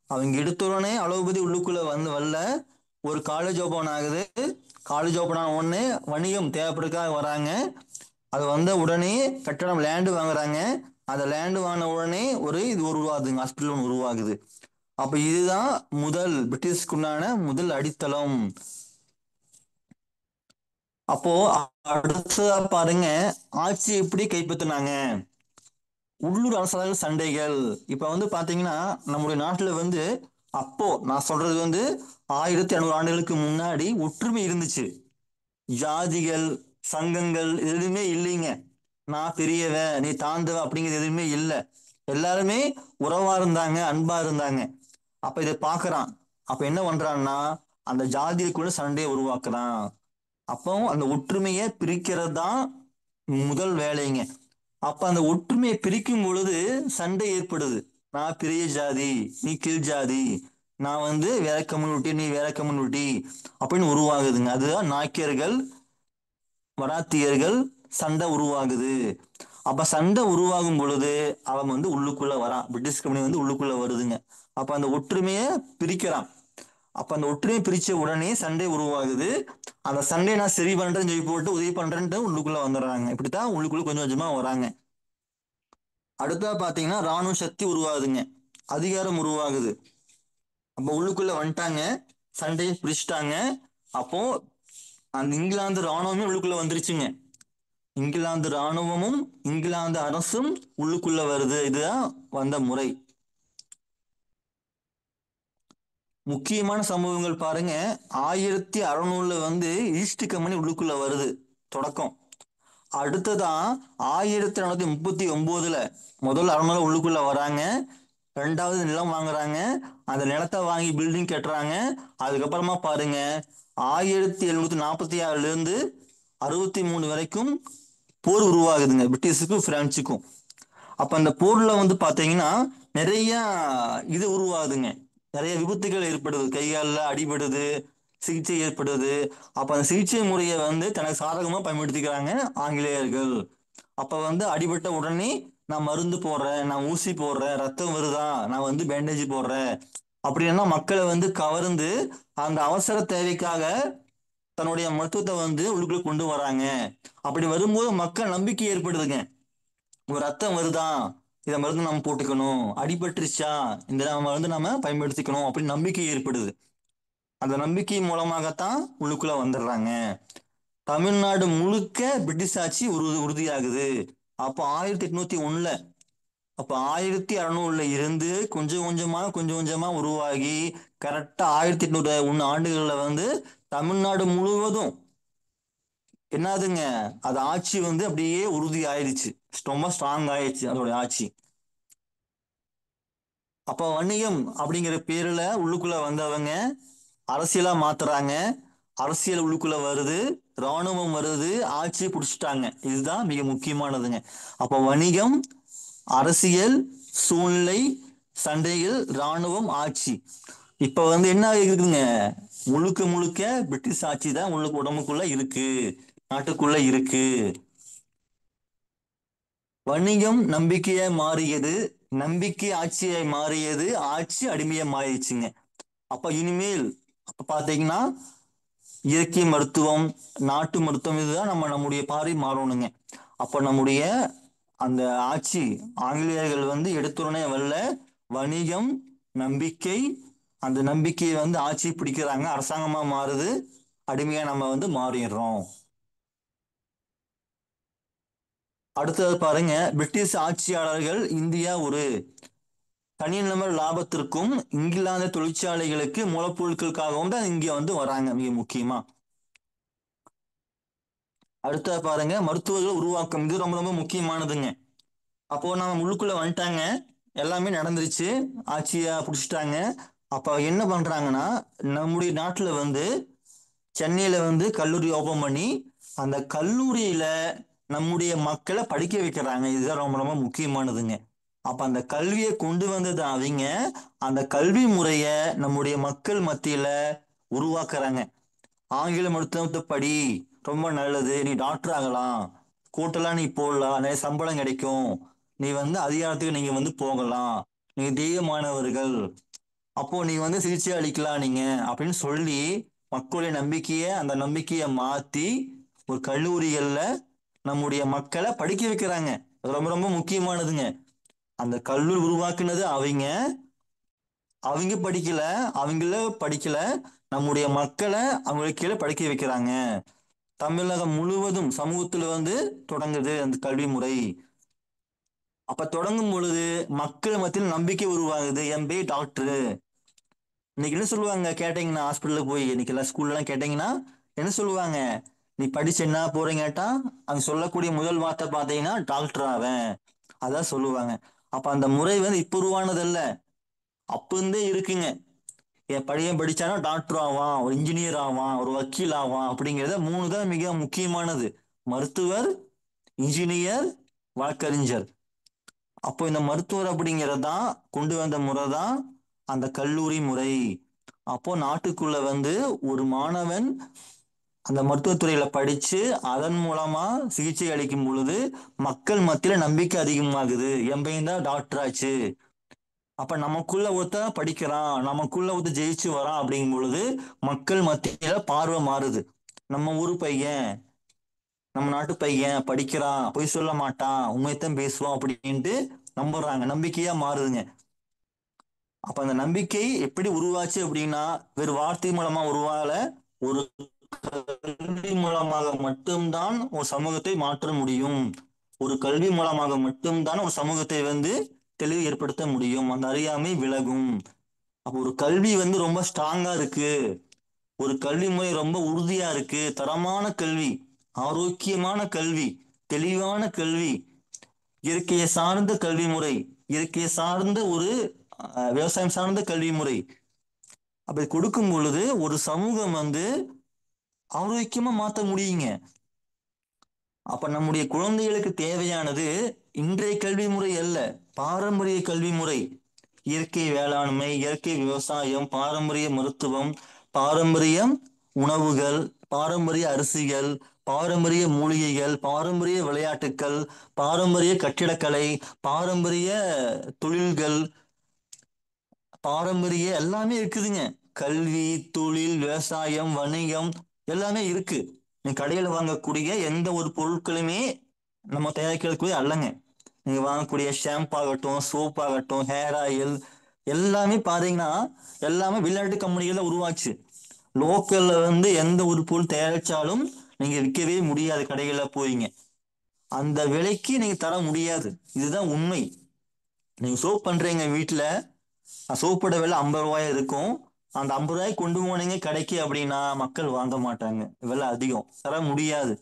அவங்க எடுத்த உடனே அளவுபதி உள்ளுக்குள்ள வந்து வரல. ஒரு காலேஜ் ஓபன் ஆகுது. காலேஜ் ஓபன் ஆன உடனே வணிகம் தேவைப்படுறதுக்காக வராங்க. அது வந்த உடனே கட்டடம் லேண்டு வாங்குறாங்க. அந்த லேண்டு வாங்கின உடனே இது உருவாகுதுங்க, ஹாஸ்பிட்டல் ஒன்று உருவாகுது. அப்ப இதுதான் முதல் பிரிட்டிஷ்குண்டான முதல் அடித்தளம். அப்போ அடுத்ததா பாருங்க, ஆட்சி எப்படி கைப்பற்றினாங்க. உள்ளூர் அரசாங்க சண்டைகள். இப்ப வந்து பாத்தீங்கன்னா நம்முடைய நாட்டுல வந்து அப்போ நான் சொல்றது வந்து 1500 ஆண்டுகளுக்கு முன்னாடி ஒற்றுமை இருந்துச்சு. ஜாதிகள், சங்கங்கள் எதுவுமே இல்லைங்க. நான் பெரியவன், நீ தாழ்ந்தவன் அப்படிங்கிறது எதுவுமே இல்லை. எல்லாருமே உறவா இருந்தாங்க, அன்பா இருந்தாங்க. அப்ப இதை பாக்குறான். அப்ப என்ன பண்றான்னா அந்த ஜாதிக்குள்ள சண்டையை உருவாக்குறான். அப்போ அந்த ஒற்றுமையை பிரிக்கிறது தான் முதல் வேலைங்க. அப்ப அந்த ஒற்றுமையை பிரிக்கும் பொழுது சண்டை ஏற்படுது. நான் பெரிய ஜாதி, நீ கீழ் ஜாதி, நான் வந்து வேற கம்யூனிட்டி, நீ வேற கம்யூனிட்டி அப்படின்னு உருவாகுதுங்க. அதுதான் நாயக்கர்கள், மராத்தியர்கள் சண்டை உருவாகுது. அப்ப சண்டை உருவாகும் பொழுது அவன் வந்து உள்ளுக்குள்ள வரான், பிரிட்டிஷ் கம்பெனி வந்து உள்ளுக்குள்ள வருதுங்க. அப்ப அந்த ஒற்றுமையை பிரிக்கிறான். அப்ப அந்த ஒற்றுமையை பிரிச்ச உடனே சண்டை உருவாகுது. அந்த சண்டையை நான் சரி பண்றேன்னு சொல்லி போட்டு உதவி பண்றேன்ட்டு உள்ளுக்குள்ள வந்துடுறாங்க. இப்படித்தான் உள்ளுக்குள்ள கொஞ்சம் கொஞ்சமா வராங்க. அடுத்தா பாத்தீங்கன்னா ராணுவ சக்தி உருவாகுதுங்க, அதிகாரம் உருவாகுது. அப்ப உள்ளுக்குள்ள வந்துட்டாங்க, சண்டையை பிரிச்சுட்டாங்க. அப்போ அந்த இங்கிலாந்து ராணுவமே உள்ளுக்குள்ள வந்துருச்சுங்க. இங்கிலாந்து ராணுவமும் இங்கிலாந்து அரசும் உள்ளுக்குள்ள வருது. இதுதான் வந்த முறை. முக்கியமான சம்பவங்கள் பாருங்க, 1600 வந்து ஈஸ்ட் கம்பெனி உள்ளுக்குள்ள வருது, தொடக்கம். அடுத்ததான் 1439 முதல் அரண்மனை உள்ளுக்குள்ள வராங்க. ரெண்டாவது நிலம் வாங்குறாங்க. அந்த நிலத்தை வாங்கி பில்டிங் கட்டுறாங்க. அதுக்கப்புறமா பாருங்க 1746 இருந்து 63 வரைக்கும் போர் உருவாகுதுங்க, பிரிட்டிஷுக்கும் பிரெஞ்சுக்கும். அப்ப அந்த போர்ல வந்து பாத்தீங்கன்னா நிறைய இது உருவாகுதுங்க, நிறைய விபத்துகள் ஏற்படுது, கைகாலில் அடிபடுது, சிகிச்சை ஏற்படுது. அப்ப அந்த சிகிச்சை முறையை வந்து தனக்கு சாதகமா பயன்படுத்திக்கிறாங்க ஆங்கிலேயர்கள். அப்ப வந்து அடிபட்ட உடனே நான் மருந்து போடுறேன், நான் ஊசி போடுறேன், ரத்தம் வருதா நான் வந்து பேண்டேஜ் போடுறேன் அப்படின்னா மக்களை வந்து கவர்ந்து அந்த அவசர தேவைக்காக தன்னுடைய மருத்துவத்தை வந்து உள்ளுக்குள்ள கொண்டு வராங்க. அப்படி வரும்போது மக்கள் நம்பிக்கை ஏற்படுதுங்க. ஒரு ரத்தம் வருதா, இதை மருந்து நம்ம போட்டுக்கணும், அடிபட்டுருச்சா இந்த மருந்து நம்ம பயன்படுத்திக்கணும் அப்படின்னு நம்பிக்கை ஏற்படுது. அந்த நம்பிக்கை மூலமாகத்தான் உள்ளுக்குள்ள வந்துடுறாங்க. தமிழ்நாடு முழுக்க பிரிட்டிஷ் ஆட்சி உறுதியாகுது. அப்போ 1801, அப்ப 1600 இருந்து கொஞ்சம் கொஞ்சமா உருவாகி கரெக்டா 1801 ஆண்டுகள்ல வந்து தமிழ்நாடு முழுவதும் என்னதுங்க, அது ஆட்சி வந்து அப்படியே உறுதி ஆயிடுச்சு. ரொம்ப ஸ்ட்ராங் ஆயிடுச்சு அதோட ஆட்சி. அப்ப வணிகம் அப்படிங்கிற பேர்ல உள்ளுக்குள்ள வந்தவங்க அரசியலா மாத்துறாங்க. அரசியல் உள்ளுக்குள்ள வருது, ராணுவம் வருது, ஆட்சியை பிடிச்சிட்டாங்க. இதுதான் மிக முக்கியமானதுங்க. அப்ப வணிகம், அரசியல், சூழ்நிலை, சண்டைகள், ராணுவம், ஆட்சி. இப்ப வந்து என்ன இருக்குதுங்க, முழுக்க முழுக்க பிரிட்டிஷ் ஆட்சி தான் உள்ளுக்கு உடம்புக்குள்ள இருக்கு, நாட்டுக்குள்ள இருக்கு. வணிகம் நம்பிக்கையாய் மாறியது, நம்பிக்கை ஆட்சியாய் மாறியது, ஆட்சி அடிமையா மாறிடுச்சுங்க. அப்ப இனிமேல் அப்ப பாத்தீங்கன்னா இயற்கை மருத்துவம், நாட்டு மருத்துவம், இதுதான் நம்முடைய பார்வை மாறணுங்க. அப்ப நம்முடைய அந்த ஆட்சி ஆங்கிலேயர்கள் வந்து எடுத்துடனே வரல. வணிகம், நம்பிக்கை, அந்த நம்பிக்கையை வந்து ஆட்சி பிடிக்கிறாங்க, அரசாங்கமா மாறுது, அடிமையா நம்ம வந்து மாறிடுறோம். அடுத்தது பாருங்க, பிரிட்டிஷ் ஆட்சியாளர்கள் இந்தியா ஒரு தனிநபர் லாபத்திற்கும் இங்கிலாந்து தொழிற்சாலைகளுக்கு மூலப்பொருட்களுக்காகவும் தான் இங்க வந்து வராங்க மிக முக்கியமா. அடுத்தது பாருங்க, மருத்துவர்கள் உருவாக்கம். இது ரொம்ப ரொம்ப முக்கியமானதுங்க. அப்போ நம்ம உள்ளுக்குள்ள வந்துட்டாங்க, எல்லாமே நடந்துருச்சு, ஆட்சியா பிடிச்சிட்டாங்க. அப்ப என்ன பண்றாங்கன்னா, நம்முடைய நாட்டுல வந்து சென்னையில வந்து கல்லூரி ஓபன் பண்ணி அந்த கல்லூரியில நம்முடைய மக்களை படிக்க வைக்கிறாங்க. இதுதான் ரொம்ப ரொம்ப முக்கியமானதுங்க. அப்ப அந்த கல்வியை கொண்டு வந்தது அவங்க. அந்த கல்வி முறைய நம்முடைய மக்கள் மத்தியில உருவாக்குறாங்க. ஆங்கில மருத்துவத்தை படி, ரொம்ப நல்லது, நீ டாக்டர் ஆகலாம், கோட்டெல்லாம் நீ போடலாம், நிறைய சம்பளம் கிடைக்கும், நீ வந்து அதிகாரத்துக்கு நீங்க வந்து போகலாம், நீங்க தெய்வமானவர்கள், அப்போ நீ வந்து சிகிச்சை அளிக்கலாம் நீங்க அப்படின்னு சொல்லி மக்களுடைய நம்பிக்கையை, அந்த நம்பிக்கையை மாத்தி ஒரு கல்லூரிகள்ல நம்முடைய மக்களை படிக்க வைக்கிறாங்க. அது ரொம்ப ரொம்ப முக்கியமானதுங்க. அந்த கல்லூரி உருவாக்குனது அவங்க. அவங்க படிக்கல, அவங்கள படிக்கல, நம்முடைய மக்களை அவங்களுக்கு கீழே படிக்க வைக்கிறாங்க. தமிழகம் முழுவதும் சமூகத்துல வந்து தொடங்குது அந்த கல்வி முறை. அப்ப தொடங்கும் பொழுது மக்கள் மத்தியில் நம்பிக்கை உருவாகுது. என் பேர் டாக்டர். இன்னைக்கு என்ன சொல்லுவாங்க கேட்டீங்கன்னா, ஹாஸ்பிட்டலுக்கு போய் இன்னைக்கு எல்லாம் ஸ்கூல்ல எல்லாம் கேட்டீங்கன்னா என்ன சொல்லுவாங்க, நீ படிச்சு என்ன போறீங்க கேட்டா அவங்க சொல்லக்கூடிய முதல் வார்த்தை பாத்தீங்கன்னா டாக்டர் ஆவேன், அதான் சொல்லுவாங்க. அப்ப அந்த முறை வந்து இப்ப உருவானதல்ல, அப்ப இருந்தே இருக்குங்க. என் பையன் படிச்சானா டாக்டர் ஆவான், ஒரு இன்ஜினியர் ஆவான், ஒரு வக்கீல் ஆவான், அப்படிங்கிறத மூணு தான் மிக முக்கியமானது: மருத்துவர், இன்ஜினியர், வழக்கறிஞர். அப்போ இந்த மருத்துவர் அப்படிங்கிறது தான் கொண்டு வந்த முறை தான் அந்த கல்லூரி முறை. அப்போ நாட்டுக்குள்ள வந்து ஒரு மாணவன் அந்த மருத்துவத்துறையில படிச்சு அதன் மூலமா சிகிச்சை அளிக்கும் பொழுது மக்கள் மத்தியில நம்பிக்கை அதிகமாகுது. என் பையன் தான் டாக்டர் ஆச்சு, அப்ப நமக்குள்ள ஒருத்தன் படிக்கிறான், நமக்குள்ள ஒருத்தர் ஜெயிச்சு வரான் அப்படிங்கும் பொழுது மக்கள் மத்தியில பார்வை மாறுது. நம்ம ஊரு பையன், நம்ம நாட்டு பையன் படிக்கிறான், பொய் சொல்ல மாட்டான், உண்மையத்தான் பேசுவான் அப்படின்ட்டு நம்புறாங்க, நம்பிக்கையா மாறுதுங்க. அப்ப அந்த நம்பிக்கை எப்படி உருவாச்சு அப்படின்னா வெறும் வார்த்தை மூலமா உருவாகல, ஒரு கல்வி மூலமாக மட்டும்தான் ஒரு சமூகத்தை மாற்ற முடியும். ஒரு கல்வி மூலமாக மட்டும்தான் ஒரு சமூகத்தை வந்து தெளிவு ஏற்படுத்த முடியும், அந்த அறியாமை விலகும். அப்போ ஒரு கல்வி வந்து ரொம்ப ஸ்ட்ராங்கா இருக்கு, ஒரு கல்வி முறை ரொம்ப உறுதியா இருக்கு, தரமான கல்வி, ஆரோக்கியமான கல்வி, தெளிவான கல்வி, இயற்கையை சார்ந்த கல்வி முறை, இயற்கையை சார்ந்த ஒரு விவசாயம் சார்ந்த கல்வி முறை, அப்படி கொடுக்கும் பொழுது ஒரு சமூகம் வந்து ஆரோக்கியமா மாத்த முடியுங்க. அப்ப நம்முடைய குழந்தைகளுக்கு தேவையானது இன்றைய கல்வி முறை அல்ல, பாரம்பரிய கல்வி முறை. இயற்கை வேளாண்மை, இயற்கை விவசாயம், பாரம்பரிய மருத்துவம், பாரம்பரிய உணவுகள், பாரம்பரிய அரிசிகள், பாரம்பரிய மூலிகைகள், பாரம்பரிய விளையாட்டுக்கள், பாரம்பரிய கட்டிடக்கலை, பாரம்பரிய தொழில்கள், பாரம்பரிய எல்லாமே இருக்குதுங்க. கல்வி, தொழில், விவசாயம், வணிகம் எல்லாமே இருக்கு. நீ கடையில் வாங்கக்கூடிய எந்த ஒரு பொருட்களுமே நம்ம தயாரிக்கிறதுக்குரிய அல்லங்க. நீங்க வாங்கக்கூடிய ஷாம்பு ஆகட்டும், சோப் ஆகட்டும், ஹேர் ஆயில், எல்லாமே பாத்தீங்கன்னா எல்லாமே வெளிநாட்டு கம்பெனிகள்ல உருவாச்சு. லோக்கல்ல வந்து எந்த ஒரு பொருள் தயாரிச்சாலும் நீங்க விற்கவே முடியாது கடைகள்ல போறீங்க, அந்த விலைக்கு நீங்க தர முடியாது. இதுதான் உண்மை. நீங்க சோப் பண்றீங்க வீட்டுல, சோப்போட விலை 50 ரூபாயா இருக்கும், அந்த 50 ரூபாய்க்கு கொண்டு போனீங்க கடைக்கு அப்படின்னா மக்கள் வாங்க மாட்டாங்க, விலை அதிகம், தர முடியாது.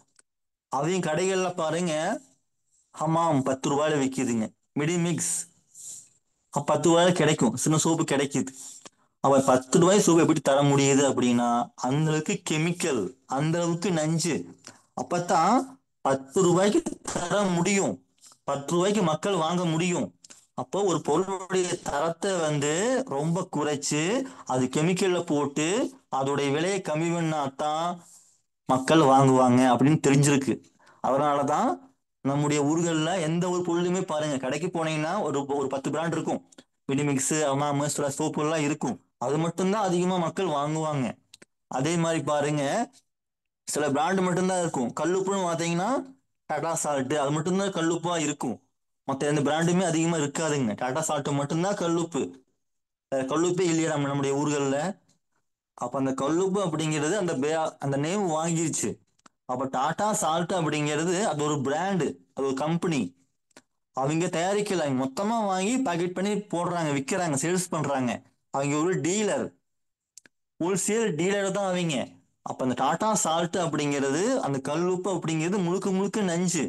அவங்க கடைகள்ல பாருங்க, ஹமாம் 10 ரூபாயில விற்கிதுங்க, மிடிமிக்ஸ் 10 ரூபாயில கிடைக்கும், சின்ன சோப்பு கிடைக்குது. அவ 10 ரூபாய் சோப்பு எப்படி தர முடியுது அப்படின்னா அந்த அளவுக்கு கெமிக்கல், அந்த அளவுக்கு நஞ்சு. அப்பதான் 10 ரூபாய்க்கு தர முடியும், 10 ரூபாய்க்கு மக்கள் வாங்க முடியும். அப்போ ஒரு பொருளுடைய தரத்தை ரொம்ப குறைச்சு அது கெமிக்கல்ல போட்டு அதோடைய விலையை கம்மி பண்ணாதான் மக்கள் வாங்குவாங்க அப்படின்னு தெரிஞ்சிருக்கு. அதனாலதான் நம்முடைய ஊர்கள்ல எந்த ஒரு பொருளுமே பாருங்க, கடைக்கு போனீங்கன்னா ஒரு ஒரு 10 பிராண்ட் இருக்கும். மினிமிக்ஸ், அமாமு, சில சோப்பு எல்லாம் இருக்கும். அது மட்டும்தான் அதிகமா மக்கள் வாங்குவாங்க. அதே மாதிரி பாருங்க, சில பிராண்ட் மட்டும்தான் இருக்கும். கல்லுப்புன்னு பார்த்தீங்கன்னா டாடா சால்ட், அது மட்டும்தான் கல்லுப்பா இருக்கும். மற்ற எந்த பிராண்டுமே அதிகமா இருக்காதுங்க. டாடா சால்ட் மட்டும்தான் கல்லுப்பு. கல்லுப்பே இல்லையா நம்முடைய ஊர்கள்ல. அப்ப அந்த கல்லுப்பு அப்படிங்கிறது அந்த நேம் வாங்கிருச்சு. அப்ப டாடா சால்ட் அப்படிங்கிறது அது ஒரு பிராண்டு, அது ஒரு கம்பெனி. அவங்க தயாரிக்கல, அவங்க மொத்தமா வாங்கி பாக்கெட் பண்ணி போடுறாங்க, விற்கிறாங்க, சேல்ஸ் பண்றாங்க. அவங்க ஒரு டீலர், ஹோல்சேல் டீலர் தான் அவங்க. அப்ப அந்த டாடா சால்ட் அப்படிங்கிறது, அந்த கல் உப்பு அப்படிங்கிறது முழுக்க முழுக்க நஞ்சு.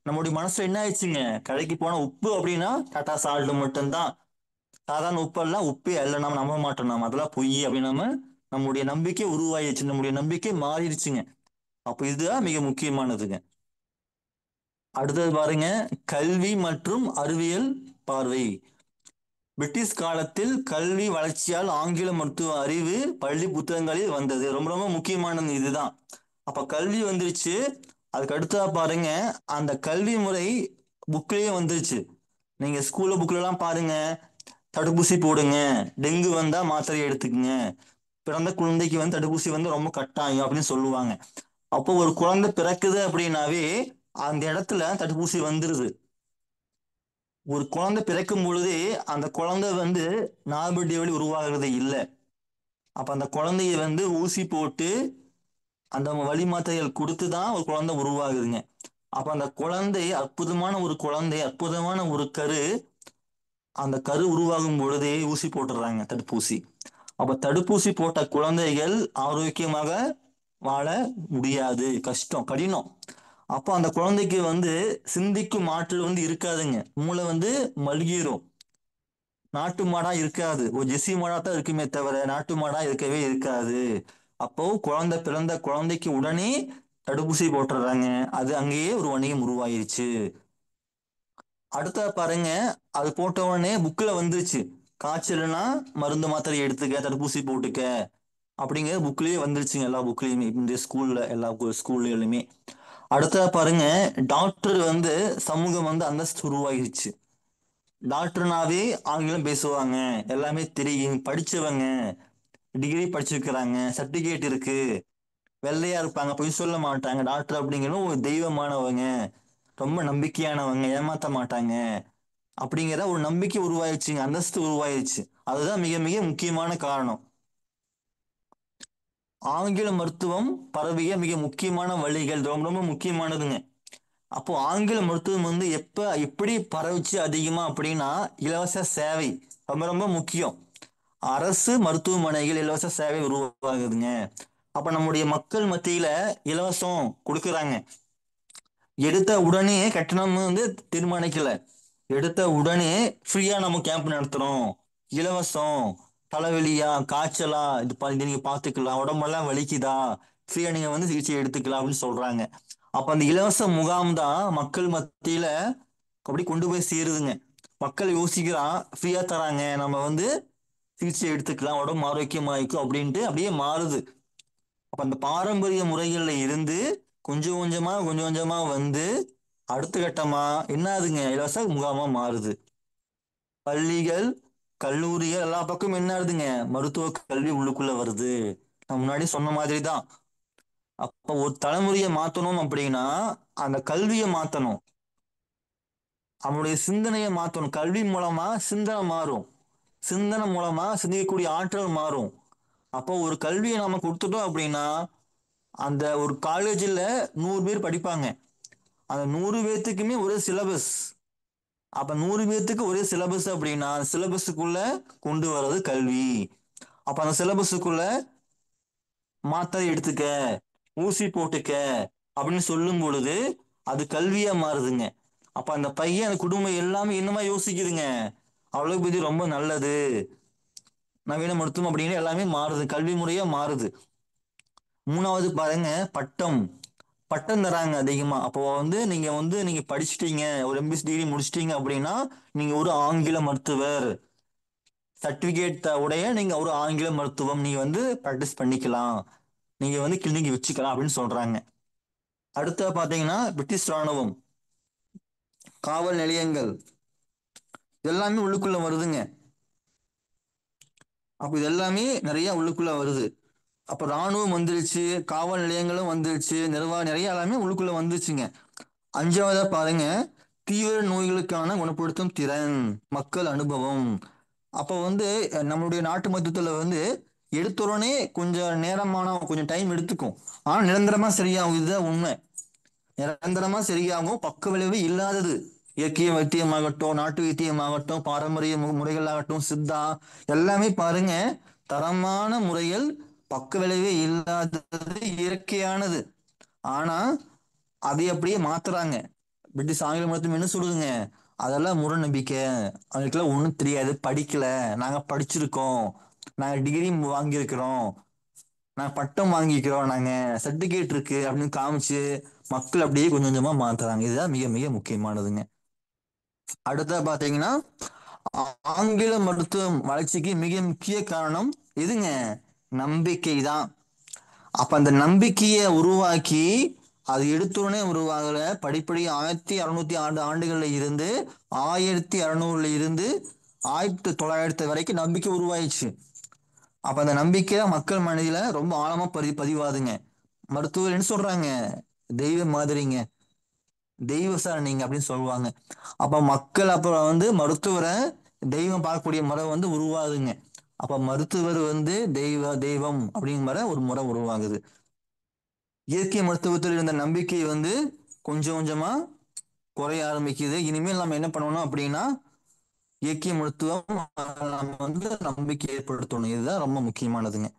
நம்முடைய மனசுல என்ன ஆயிடுச்சுங்க, கடைக்கு போன உப்பு அப்படின்னா டாடா சால்ட் மட்டும்தான், சாதாரண உப்பெல்லாம் உப்பே அல்ல, நம்ம நம்ப மாட்டோம், நம்ம அதெல்லாம் பொய் அப்படின்னு நம்முடைய நம்பிக்கை உருவாயிடுச்சு, நம்முடைய நம்பிக்கை மாறிடுச்சுங்க. அப்ப இதுதான் மிக முக்கியமானதுங்க. அடுத்தது பாருங்க, கல்வி மற்றும் அறிவியல் பார்வை. பிரிட்டிஷ் காலத்தில் கல்வி வளர்ச்சியால் ஆங்கில மருத்துவ அறிவு பள்ளி புத்தகங்களில் வந்தது. ரொம்ப ரொம்ப முக்கியமானது இதுதான். அப்ப கல்வி வந்துருச்சு. அதுக்கு அடுத்ததா பாருங்க, அந்த கல்வி முறை புக்லயே வந்துருச்சு. நீங்க ஸ்கூல்ல புக்ல எல்லாம் பாருங்க, தடுப்பூசி போடுங்க, டெங்கு வந்தா மாத்திரை எடுத்துக்குங்க, பிறந்த குழந்தைக்கு தடுப்பூசி ரொம்ப கட்டாயம் அப்படின்னு சொல்லுவாங்க. அப்போ ஒரு குழந்தை பிறக்குது அப்படின்னாவே அந்த இடத்துல தடுப்பூசி வந்துருது. ஒரு குழந்தை பிறக்கும் பொழுதே அந்த குழந்தை நார்மல் டெலிவரி உருவாகிறது இல்லை. அப்ப அந்த குழந்தைய ஊசி போட்டு அந்த வழி மாத்திரைகள் கொடுத்து தான் ஒரு குழந்தை உருவாகுதுங்க. அப்ப அந்த குழந்தை அற்புதமான ஒரு குழந்தை, அற்புதமான ஒரு கரு. அந்த கரு உருவாகும் பொழுதே ஊசி போட்டுடுறாங்க, தடுப்பூசி. அப்ப தடுப்பூசி போட்ட குழந்தைகள் ஆரோக்கியமாக வாழ முடியாது, கஷ்டம், கடினம். அப்போ அந்த குழந்தைக்கு சிந்திக்கும் ஆற்றல் இருக்காதுங்க. மூளை மழுகிரும். நாட்டு மாடா இருக்காது, ஒரு ஜெர்சி மாடா தான் இருக்குமே தவிர நாட்டு மாடா இருக்கவே இருக்காது. அப்போ குழந்தை பிறந்த குழந்தைக்கு உடனே தடுப்பூசி போட்டுறாங்க. அது அங்கேயே ஒரு வணிகம் உருவாயிருச்சு. அடுத்த பாருங்க, அது போட்ட உடனே புக்ல வந்துருச்சு, காய்ச்சல்னா மருந்து மாத்திரை எடுத்துக்க, தடுப்பூசி போட்டுக்க அப்படிங்கிற புக்லயே வந்துருச்சுங்க, எல்லா புக்லயுமே, இந்த ஸ்கூல்ல எல்லா ஸ்கூல்லையுமே. அடுத்த பாருங்க, டாக்டர் சமூகம் அந்தஸ்து உருவாகிருச்சு. டாக்டர்னாவே ஆங்கிலம் பேசுவாங்க, எல்லாமே தெரியும், படிச்சவங்க, டிகிரி படிச்சிருக்கிறாங்க, சர்டிபிகேட் இருக்கு, வெள்ளையா இருப்பாங்க, பொய் சொல்ல மாட்டாங்க. டாக்டர் அப்படிங்கிறது ஒரு தெய்வமானவங்க, ரொம்ப நம்பிக்கையானவங்க, ஏமாத்த மாட்டாங்க அப்படிங்கிற ஒரு நம்பிக்கை உருவாயிடுச்சுங்க, அந்தஸ்து உருவாயிடுச்சு. அதுதான் மிக மிக முக்கியமான காரணம். ஆங்கில மருத்துவம் பரவிய மிக முக்கியமான வழிகள் ரொம்ப ரொம்ப முக்கியமானதுங்க. அப்போ ஆங்கில மருத்துவம் எப்ப எப்படி பரவுச்சு அதிகமா அப்படின்னா, இலவச சேவை ரொம்ப ரொம்ப முக்கியம். அரசு மருத்துவமனைகள் இலவச சேவை உருவாகுதுங்க. அப்ப நம்முடைய மக்கள் மத்தியில இலவசம் கொடுக்கறாங்க. எடுத்த உடனே கட்டணம் தீர்மானிக்கல, எடுத்த உடனே ஃப்ரீயா நம்ம கேம்ப் நடத்துறோம், இலவசம். தலைவலியா, காய்ச்சலா, இது நீங்க பாத்துக்கலாம், உடம்பெல்லாம் வலிக்குதா, ஃப்ரீயா நீங்க சிகிச்சை எடுத்துக்கலாம் அப்படின்னு சொல்றாங்க. அப்ப அந்த இலவச முகாம் தான் மக்கள் மத்தியில அப்படி கொண்டு போய் சேருதுங்க. மக்கள் யோசிக்கிறான், ஃப்ரீயா தராங்க, நம்ம சிகிச்சை எடுத்துக்கலாம், உடம்பு ஆரோக்கியமாயிக்கும் அப்படின்ட்டு அப்படியே மாறுது. அப்ப அந்த பாரம்பரிய முறைகள்ல இருந்து கொஞ்சம் கொஞ்சமா கொஞ்சம் கொஞ்சமா அடுத்த கட்டமா என்ன ஆகுதுங்க, இலவச முகாமா மாறுது. பள்ளிகள், கல்லூரிகள் எல்லா பக்கமும் என்ன ஆகுதுங்க, மருத்துவ கல்வி உள்ளுக்குள்ள வருது. நான் முன்னாடி சொன்ன மாதிரி தான். அப்ப ஒரு தலைமுறையை மாத்தணும் அப்படின்னா அந்த கல்வியை மாத்தணும், அவனுடைய சிந்தனையை மாத்தணும். கல்வி மூலமா சிந்தனை மாறும், சிந்தனை மூலமா சிந்திக்கக்கூடிய ஆற்றல் மாறும். அப்போ ஒரு கல்வியை நாம கொடுத்துட்டோம் அப்படின்னா, அந்த ஒரு காலேஜில் 100 பேர் படிப்பாங்க, அந்த 100 பேர்த்துக்குமே ஒரே சிலபஸ். அப்ப 100 பேர்த்துக்கு ஒரே சிலபஸ் அப்படின்னா சிலபஸுக்குள்ள கொண்டு வர்றது கல்வி. அப்ப அந்த சிலபஸுக்குள்ள மாத்திரை எடுத்துக்க, ஊசி போட்டுக்க அப்படின்னு சொல்லும் பொழுது அது கல்வியா மாறுதுங்க. அப்ப அந்த பையன் அந்த குடும்பம் எல்லாமே என்னமா யோசிக்குதுங்க, அவ்வளவு பத்தி ரொம்ப நல்லது, நவீன மருத்துவம் அப்படின்னு எல்லாமே மாறுது, கல்வி முறையா மாறுது. மூணாவது பாருங்க, பட்டம். பட்டம் தராங்க அதிகமா. அப்போ நீங்க படிச்சிட்டீங்க, ஒரு எம்பிபிஎஸ் டிகிரி முடிச்சிட்டீங்க அப்படின்னா நீங்க ஒரு ஆங்கில மருத்துவர் சர்டிபிகேட் உடைய நீங்க ஒரு ஆங்கில மருத்துவம் நீங்க பிராக்டிஸ் பண்ணிக்கலாம், நீங்க கிளினிக் வச்சுக்கலாம் அப்படின்னு சொல்றாங்க. அடுத்த பாத்தீங்கன்னா பிரிட்டிஷ் ராணுவம், காவல் நிலையங்கள் எல்லாமே உள்ளுக்குள்ள வருதுங்க. அப்ப இது எல்லாமே நிறைய உள்ளுக்குள்ள வருது. அப்ப ராணுவம் வந்துருச்சு, காவல் நிலையங்களும் வந்துருச்சு, நிர்வாகம் நிறைய எல்லாமே உள்ளுக்குள்ள வந்துருச்சுங்க. அஞ்சாவதா பாருங்க, தீவிர நோய்களுக்கான குணப்படுத்தும் திறன், மக்கள் அனுபவம். அப்போ நம்மளுடைய நாட்டு மருத்துவத்துல எடுத்துடனே கொஞ்சம் நேரமான கொஞ்சம் டைம் எடுத்துக்கும், ஆனா நிரந்தரமா சரியாகும். இதுதான் உண்மை. நிரந்தரமா சரியாகும், பக்க விளைவு இல்லாதது. இயற்கை வைத்தியமாகட்டும், நாட்டு வைத்தியமாகட்டும், பாரம்பரிய முறைகளாகட்டும், சித்தா எல்லாமே பாருங்க, தரமான முறைகள், பக்க விளைவே இல்லாதது, இயற்கையானது. ஆனா அதை அப்படியே மாத்துறாங்க. பிரிட்டிஷ் ஆங்கில மருத்துவம் என்ன சொல்லுதுங்க, அதெல்லாம் முரண் நம்பிக்கை, அவங்களுக்குலாம் ஒன்றும் தெரியாது, படிக்கல, நாங்க படிச்சிருக்கோம், நாங்க டிகிரி வாங்கியிருக்கிறோம், நாங்க பட்டம் வாங்கிக்கிறோம், நாங்க சர்டிபிகேட் இருக்கு அப்படின்னு காமிச்சு மக்கள் அப்படியே கொஞ்சம் கொஞ்சமா மாத்துறாங்க. இதுதான் மிக மிக முக்கியமானதுங்க. அடுத்தா பாத்தீங்கன்னா, ஆங்கில மருத்துவம் வளர்ச்சிக்கு மிக முக்கிய காரணம் எதுங்க, நம்பிக்கை தான். அப்ப அந்த நம்பிக்கையை உருவாக்கி, அது எடுத்துடனே உருவாகல, படிப்படி 1600 ஆண்டுகள்ல இருந்து 1600 இருந்து 1900 வரைக்கும் நம்பிக்கை உருவாயிடுச்சு. அப்ப அந்த நம்பிக்கை மக்கள் மனதில ரொம்ப ஆழமா பதிவாதுங்க. மருத்துவர் என்ன சொல்றாங்க, தெய்வ மாதிரிங்க, தெய்வ சார் நீங்க அப்படின்னு சொல்லுவாங்க. அப்ப மக்கள் அப்புறம் மருத்துவரை தெய்வம் பார்க்கக்கூடிய முறை உருவாகுதுங்க. அப்ப மருத்துவர் தெய்வம் அப்படிங்கிற முறை ஒரு முறை உருவாகுது. இயற்கை மருத்துவத்தில் இருந்த நம்பிக்கை கொஞ்சம் கொஞ்சமா குறைய ஆரம்பிக்குது. இனிமேல் நம்ம என்ன பண்ணணும் அப்படின்னா, இயற்கை மருத்துவம் நம்ம நம்பிக்கை ஏற்படுத்தணும். இதுதான் ரொம்ப முக்கியமானதுங்க.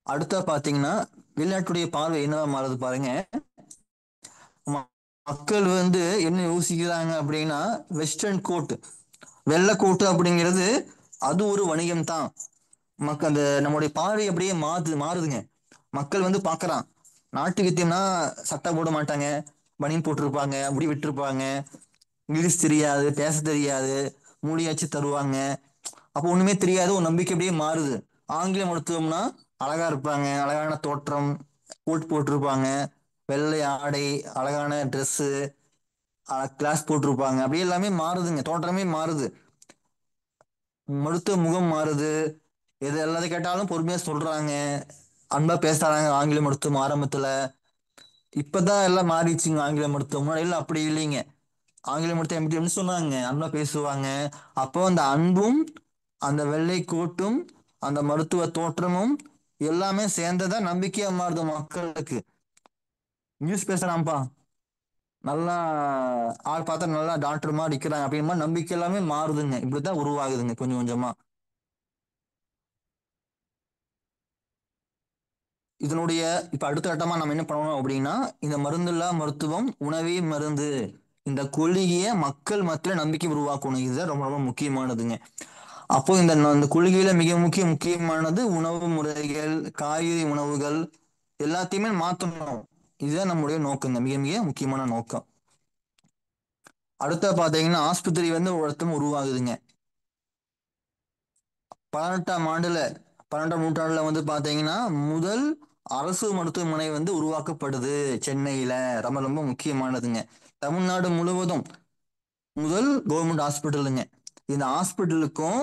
அடுத்த பாத்தீங்கன்னா, வெளிநாட்டுடைய பார்வை என்னவா மாறுது பாருங்க. மக்கள் என்ன யோசிக்கிறாங்க அப்படின்னா, வெஸ்டர்ன் கோட், வெள்ளை கோட்டு அப்படிங்கிறது அது ஒரு வணிகம் தான். அந்த நம்முடைய பார்வை அப்படியே மாறுதுங்க. மக்கள் பார்க்கறான், நாட்டு வைத்தியம்னா சட்டை போட மாட்டாங்க, பனியன் போட்டிருப்பாங்க, முடி விட்டுருப்பாங்க, இங்கிலீஷ் தெரியாது, பேச தெரியாது, மூலியாச்சு தருவாங்க. அப்போ ஒண்ணுமே தெரியாது, ஒரு நம்பிக்கை அப்படியே மாறுது. ஆங்கில மருத்துவம்னா அழகா இருப்பாங்க, அழகான தோற்றம், கோட் போட்டிருப்பாங்க, வெள்ளை ஆடை, அழகான ட்ரெஸ்ஸு, கிளாஸ் போட்டிருப்பாங்க, அப்படியே எல்லாமே மாறுதுங்க, தோற்றமே மாறுது, மருத்துவ முகம் மாறுது. எது எல்லாத்தையும் கேட்டாலும் பொறுமையா சொல்றாங்க, அன்பா பேசுறாங்க. ஆங்கில மருத்துவம் ஆரம்பத்துல, இப்பதான் எல்லாம் மாறிடுச்சுங்க. ஆங்கில மருத்துவம் முன்னாடி எல்லாம் அப்படி இல்லைங்க. ஆங்கில மருத்துவம் எப்படி சொன்னாங்க, அன்பா பேசுவாங்க. அப்போ அந்த அன்பும் அந்த வெள்ளை கோட்டும் அந்த மருத்துவ தோற்றமும் எல்லாமே சேர்ந்ததான் நம்பிக்கையா மாறுது மக்களுக்கு. நியூஸ் பேசுறான்ப்பா, நல்லா ஆள் பார்த்தா நல்லா டாக்டர் மாதிரி இருக்கிறாங்க அப்படின்ற மாதிரி நம்பிக்கை எல்லாமே மாறுதுங்க. இப்படித்தான் உருவாகுதுங்க கொஞ்சம் கொஞ்சமா. இதனுடைய இப்ப அடுத்த கட்டமா நம்ம என்ன பண்ணணும் அப்படின்னா, இந்த மருந்தில்லா மருத்துவம் உணவே மருந்து, இந்த கொள்கையை மக்கள் மத்தியில நம்பிக்கை உருவாக்கணும். இதுதான் ரொம்ப ரொம்ப முக்கியமானதுங்க. அப்போ இந்த கொள்கையில மிக முக்கியமானது உணவு முறைகள், காய்கறி உணவுகள் எல்லாத்தையுமே மாற்றணும். இதுதான் நம்முடைய நோக்கங்க, மிக மிக முக்கியமான நோக்கம். அடுத்த பாத்தீங்கன்னா, ஆஸ்பத்திரி ஒருத்தம் உருவாகுதுங்க. 18ஆம் ஆண்டுல, 12ஆம் நூற்றாண்டுல பாத்தீங்கன்னா முதல் அரசு மருத்துவமனை உருவாக்கப்படுது சென்னையில. ரொம்ப ரொம்ப முக்கியமானதுங்க. தமிழ்நாடு முழுவதும் முதல் கவர்மெண்ட் ஹாஸ்பிட்டலுங்க. இந்த ஹாஸ்பிட்டலுக்கும்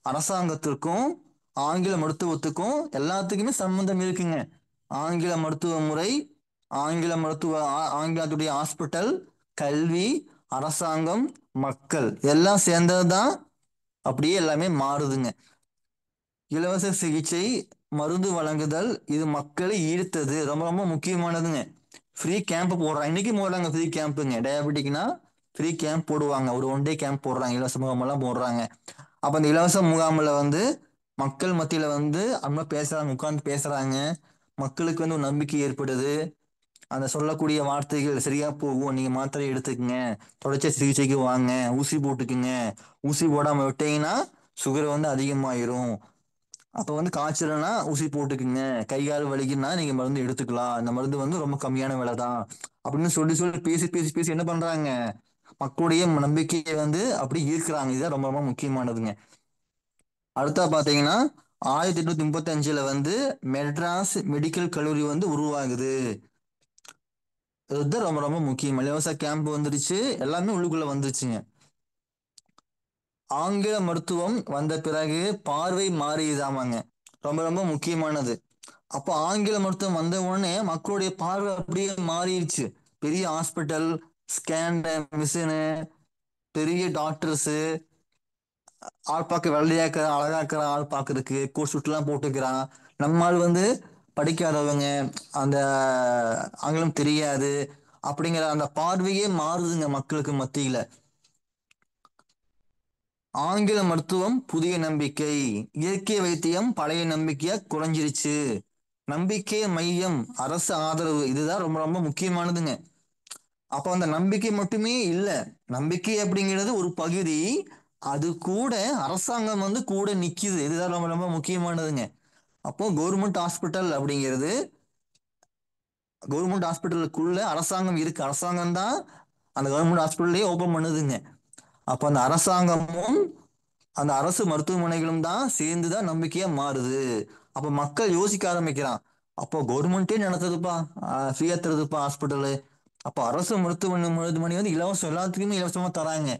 அரசாங்கத்திற்கும் ஆங்கில மருத்துவத்துக்கும் எல்லாத்துக்குமே சம்பந்தம் இருக்குங்க. ஆங்கில மருத்துவ முறை, ஆங்கிலத்துடைய ஹாஸ்பிட்டல், கல்வி, அரசாங்கம், மக்கள் எல்லாம் சேர்ந்ததுதான் அப்படியே எல்லாமே மாறுதுங்க. இலவச சிகிச்சை, மருந்து வழங்குதல், இது மக்களை ஈர்த்தது, ரொம்ப ரொம்ப முக்கியமானதுங்க. ஃப்ரீ கேம்ப் போடுறாங்க, இன்னைக்கு போடுறாங்க ஃப்ரீ கேம்ப்புங்க. டயபெட்டிக்னா ஃப்ரீ கேம்ப் போடுவாங்க, ஒரு 1 டே கேம்ப் போடுறாங்க, இலவச முகாம் எல்லாம் போடுறாங்க. அப்ப அந்த இலவச முகாமில் மக்கள் மத்தியில வந்து அம்மா பேசுறாங்க, உட்கார்ந்து பேசுறாங்க. மக்களுக்கு வந்து ஒரு நம்பிக்கை ஏற்படுது. அந்த சொல்லக்கூடிய வார்த்தைகள் சரியா போகும். நீங்க மாத்திரை எடுத்துக்கங்க, தொடர்ச்சி சிகிச்சைக்கு வாங்க, ஊசி போட்டுக்குங்க. ஊசி போடாம விட்டீங்கன்னா சுகர் வந்து அதிகமாயிரும். அப்ப வந்து காய்ச்சல்னா ஊசி போட்டுக்குங்க, கை கால் வலிக்குன்னா நீங்க மருந்து எடுத்துக்கலாம், இந்த மருந்து வந்து ரொம்ப கம்மியான விலை தான் அப்படின்னு சொல்லி சொல்லி பேசி பேசி பேசி என்ன பண்றாங்க, மக்களுடைய நம்பிக்கையை வந்து அப்படி ஈர்க்கிறாங்க. இதுதான் ரொம்ப ரொம்ப முக்கியமானதுங்க. அடுத்தா பாத்தீங்கன்னா 1835 வந்து மெட்ராஸ் மெடிக்கல் கல்லூரி வந்து உருவாகுது. இதுதான் ரொம்ப ரொம்ப முக்கியம். இலவச கேம்ப் வந்துருச்சு, எல்லாமே உள்ளுக்குள்ள வந்துருச்சுங்க. ஆங்கில மருத்துவம் வந்த பிறகு பார்வை மாறியதாமாங்க. ரொம்ப ரொம்ப முக்கியமானது. அப்போ ஆங்கில மருத்துவம் வந்த உடனே மக்களுடைய பார்வை அப்படியே மாறிடுச்சு. பெரிய ஹாஸ்பிட்டல், ஸ்கேன் மிஷினு, பெரிய டாக்டர்ஸு, ஆள் பார்க்க வெள்ளையாக்கிற அழகாக்கிற ஆள் பார்க்கறதுக்கு கோட் ஷூட்லாம் போட்டுக்கிறான். நம்ம ஆள் வந்து படிக்காதவங்க, அந்த ஆங்கிலம் தெரியாது அப்படிங்கிற அந்த பார்வையே மாறுதுங்க மக்களுக்கு மத்தியில. ஆங்கில மருத்துவம் புதிய நம்பிக்கை, இயற்கை வைத்தியம் பழைய நம்பிக்கையா குறைஞ்சிருச்சு. நம்பிக்கை மையம், அரசு ஆதரவு, இதுதான் ரொம்ப ரொம்ப முக்கியமானதுங்க. அப்போ அந்த நம்பிக்கை மட்டுமே இல்ல, நம்பிக்கை அப்படிங்கிறது ஒரு பகுதி, அது கூட அரசாங்கம் வந்து கூட நிக்குது. இதுதான் ரொம்ப ரொம்ப முக்கியமானதுங்க. அப்போ கவர்மெண்ட் ஹாஸ்பிட்டல் அப்படிங்கிறது, கவர்மெண்ட் ஹாஸ்பிட்டலுக்குள்ள அரசாங்கம் இருக்கு, அரசாங்கம் தான் அந்த கவர்மெண்ட் ஹாஸ்பிட்டலே ஓபன் பண்ணுதுங்க. அப்போ அந்த அரசாங்கமும் அந்த அரசு மருத்துவமனைகளும் தான் சேர்ந்துதான் நம்பிக்கையா மாறுது. அப்ப மக்கள் யோசிக்க ஆரம்பிக்கிறான், அப்போ கவர்மெண்டே நடத்துதுப்பா, ஃப்ரீயா தருதுப்பா ஹாஸ்பிட்டலு. அப்போ அரசு மருத்துவமனை வந்து இலவசம், எல்லாத்துக்குமே இலவசமா தராங்க.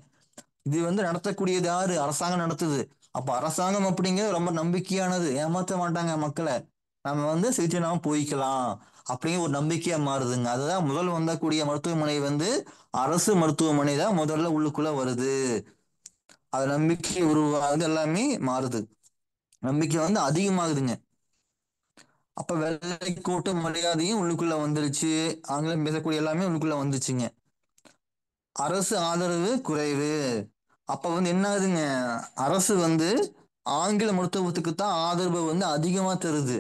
இது வந்து நடத்தக்கூடியது யாரு, அரசாங்கம் நடத்துது. அப்ப அரசாங்கம் அப்படிங்கிறது ரொம்ப நம்பிக்கையானது, ஏமாத்த மாட்டாங்க மக்களை. நம்ம வந்து சிகிச்சை நாம போய்க்கலாம் அப்படிங்கிற ஒரு நம்பிக்கையா மாறுதுங்க. அதுதான் முதல் வந்தக்கூடிய மருத்துவமனை வந்து அரசு மருத்துவமனை தான் முதல்ல உள்ளுக்குள்ள வருது. அது நம்பிக்கை உருவாகுது, எல்லாமே மாறுது, நம்பிக்கை வந்து அதிகமாகுதுங்க. அப்ப வெள்ளை கோட்டு மரியாதையும் உள்ளுக்குள்ள வந்துருச்சு, ஆங்கிலம் பேசக்கூடிய எல்லாமே உள்ளுக்குள்ள வந்துச்சுங்க. அரசு ஆதரவு குறைவு. அப்ப வந்து என்ன ஆகுதுங்க, அரசு வந்து ஆங்கில மருத்துவத்துக்கு தான் ஆதரவு வந்து அதிகமா தருது.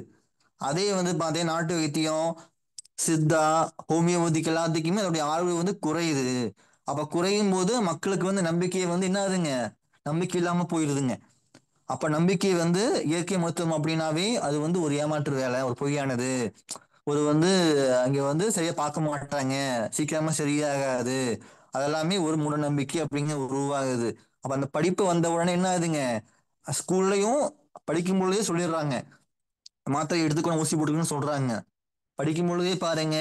அதே வந்து பார்த்தீங்கன்னா நாட்டு வைத்தியம், சித்தா, ஹோமியோபதிக்கு எல்லாத்துக்குமே அதோடைய ஆதரவு வந்து குறையுது. அப்ப குறையும் போது மக்களுக்கு வந்து நம்பிக்கை வந்து என்ன ஆகுதுங்க, நம்பிக்கை இல்லாம போயிடுதுங்க. அப்ப நம்பிக்கை வந்து இயற்கை மருத்துவம் அப்படின்னாவே அது வந்து ஒரு ஏமாற்று வேலை, ஒரு பொய்யானது, ஒரு வந்து அங்க வந்து சரியா பார்க்க மாட்டாங்க, சீக்கிரமா சரியாகாது, அதெல்லாமே ஒரு மூட நம்பிக்கை அப்படிங்கிற உருவாகுது. அப்ப அந்த படிப்பு வந்த உடனே என்ன ஆகுதுங்க, ஸ்கூல்லையும் படிக்கும் பொழுதே சொல்லிடுறாங்க, மாத்திரை எடுத்துக்கணும், ஊசி போட்டுக்கணும்னு சொல்றாங்க. படிக்கும் பொழுதே பாருங்க,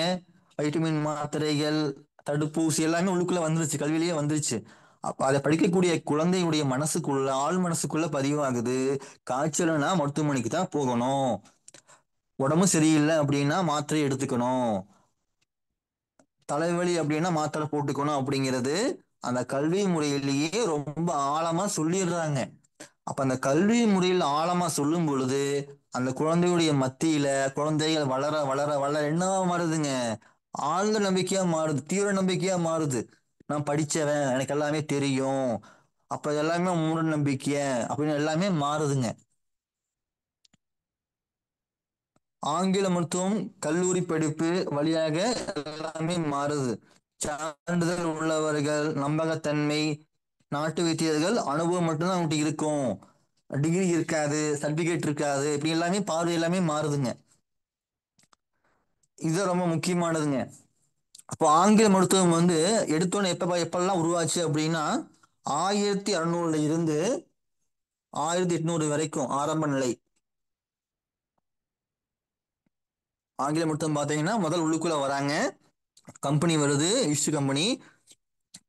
வைட்டமின் மாத்திரைகள், தடுப்பூசி எல்லாமே உள்ளுக்குள்ள வந்துருச்சு, கல்வியிலேயே வந்துருச்சு. அப்ப அதை படிக்கக்கூடிய குழந்தையுடைய மனசுக்குள்ள, ஆள் மனசுக்குள்ள பதிவாகுது, காய்ச்சல்னா மருத்துவமனைக்கு தான் போகணும், உடம்பு சரியில்லை அப்படின்னா மாத்திரை எடுத்துக்கணும், தலைவலி அப்படின்னா மாத்திரை போட்டுக்கணும் அப்படிங்கிறது அந்த கல்வி முறையிலேயே ரொம்ப ஆழமா சொல்லிடுறாங்க. அப்ப அந்த கல்வி முறையில் ஆழமா சொல்லும் பொழுது அந்த குழந்தையுடைய மத்தியில, குழந்தைகள் வளர வளர வளர என்னவா மாறுதுங்க, ஆழ்ந்த நம்பிக்கையா மாறுது, தீவிர நம்பிக்கையா மாறுது. நான் படிச்சவன், எனக்கு எல்லாமே தெரியும், அப்ப எல்லாமே மூட நம்பிக்கை அப்படின்னு எல்லாமே மாறுதுங்க. ஆங்கில மருத்துவம் கல்லூரி படிப்பு வழியாக எல்லாமே மாறுது. சான்றிதழ் உள்ளவர்கள், நம்பகத்தன்மை, நாட்டு வைத்தியர்கள் அனுபவம் மட்டும்தான் அவங்ககிட்ட இருக்கும், டிகிரி இருக்காது, சர்டிபிகேட் இருக்காது, இப்படி எல்லாமே பார்வை எல்லாமே மாறுதுங்க. இது ரொம்ப முக்கியமானதுங்க. அப்போ ஆங்கில மருத்துவம் வந்து எடுத்தோன்னே எப்பெல்லாம் உருவாச்சு அப்படின்னா 1600 இருந்து 1800 வரைக்கும் ஆரம்ப நிலை. ஆங்கில மருத்துவம் பார்த்தீங்கன்னா முதல் உள்ளுக்குள்ள வராங்க, கம்பெனி வருது, ஈஸ்ட் கம்பெனி,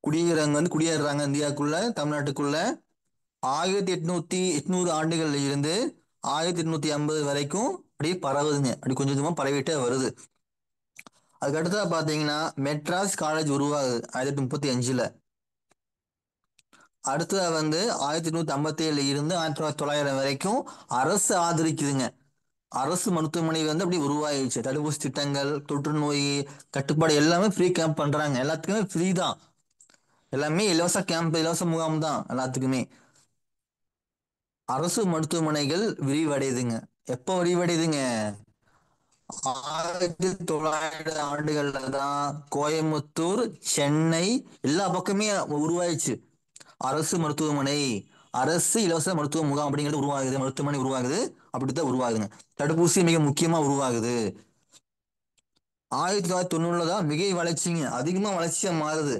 குடியேறாங்க இந்தியாவுக்குள்ள, தமிழ்நாட்டுக்குள்ள. 1800 ஆண்டுகள்ல இருந்து 1850 வரைக்கும் அப்படியே பரவுதுங்க, அப்படி கொஞ்சம் கொஞ்சமா பரவிட்டே வருது. அதுக்கு அடுத்ததா பாத்தீங்கன்னா மெட்ராஸ் காலேஜ் உருவாகுது 1835. அடுத்ததா வந்து 1857 இருந்து 1900 வரைக்கும் அரசு ஆதரிக்குதுங்க. அரசு மருத்துவமனை வந்து அப்படி உருவாயிடுச்சு. தடுப்பூசி திட்டங்கள், தொற்று நோய் கட்டுப்பாடு எல்லாமே ஃப்ரீ கேம்ப் பண்றாங்க, எல்லாத்துக்குமே ஃப்ரீ தான், எல்லாமே இலவச கேம்ப், இலவச முகாம் தான் எல்லாத்துக்குமே. அரசு மருத்துவமனைகள் விரிவடையுதுங்க. எப்போ விரிவடையுதுங்க? 1900 தான் கோயம்புத்தூர், சென்னை எல்லா பக்கமே உருவாயிடுச்சு. அரசு மருத்துவமனை, அரசு இலவச மருத்துவ முகாம் அப்படிங்கிறது உருவாகுது. மருத்துவமனை உருவாகுது. அப்படித்தான் உருவாகுதுங்க. தடுப்பூசி மிக முக்கியமா உருவாகுது. 1990 தான் மிகை வளர்ச்சிங்க, அதிகமா வளர்ச்சியா மாறுது.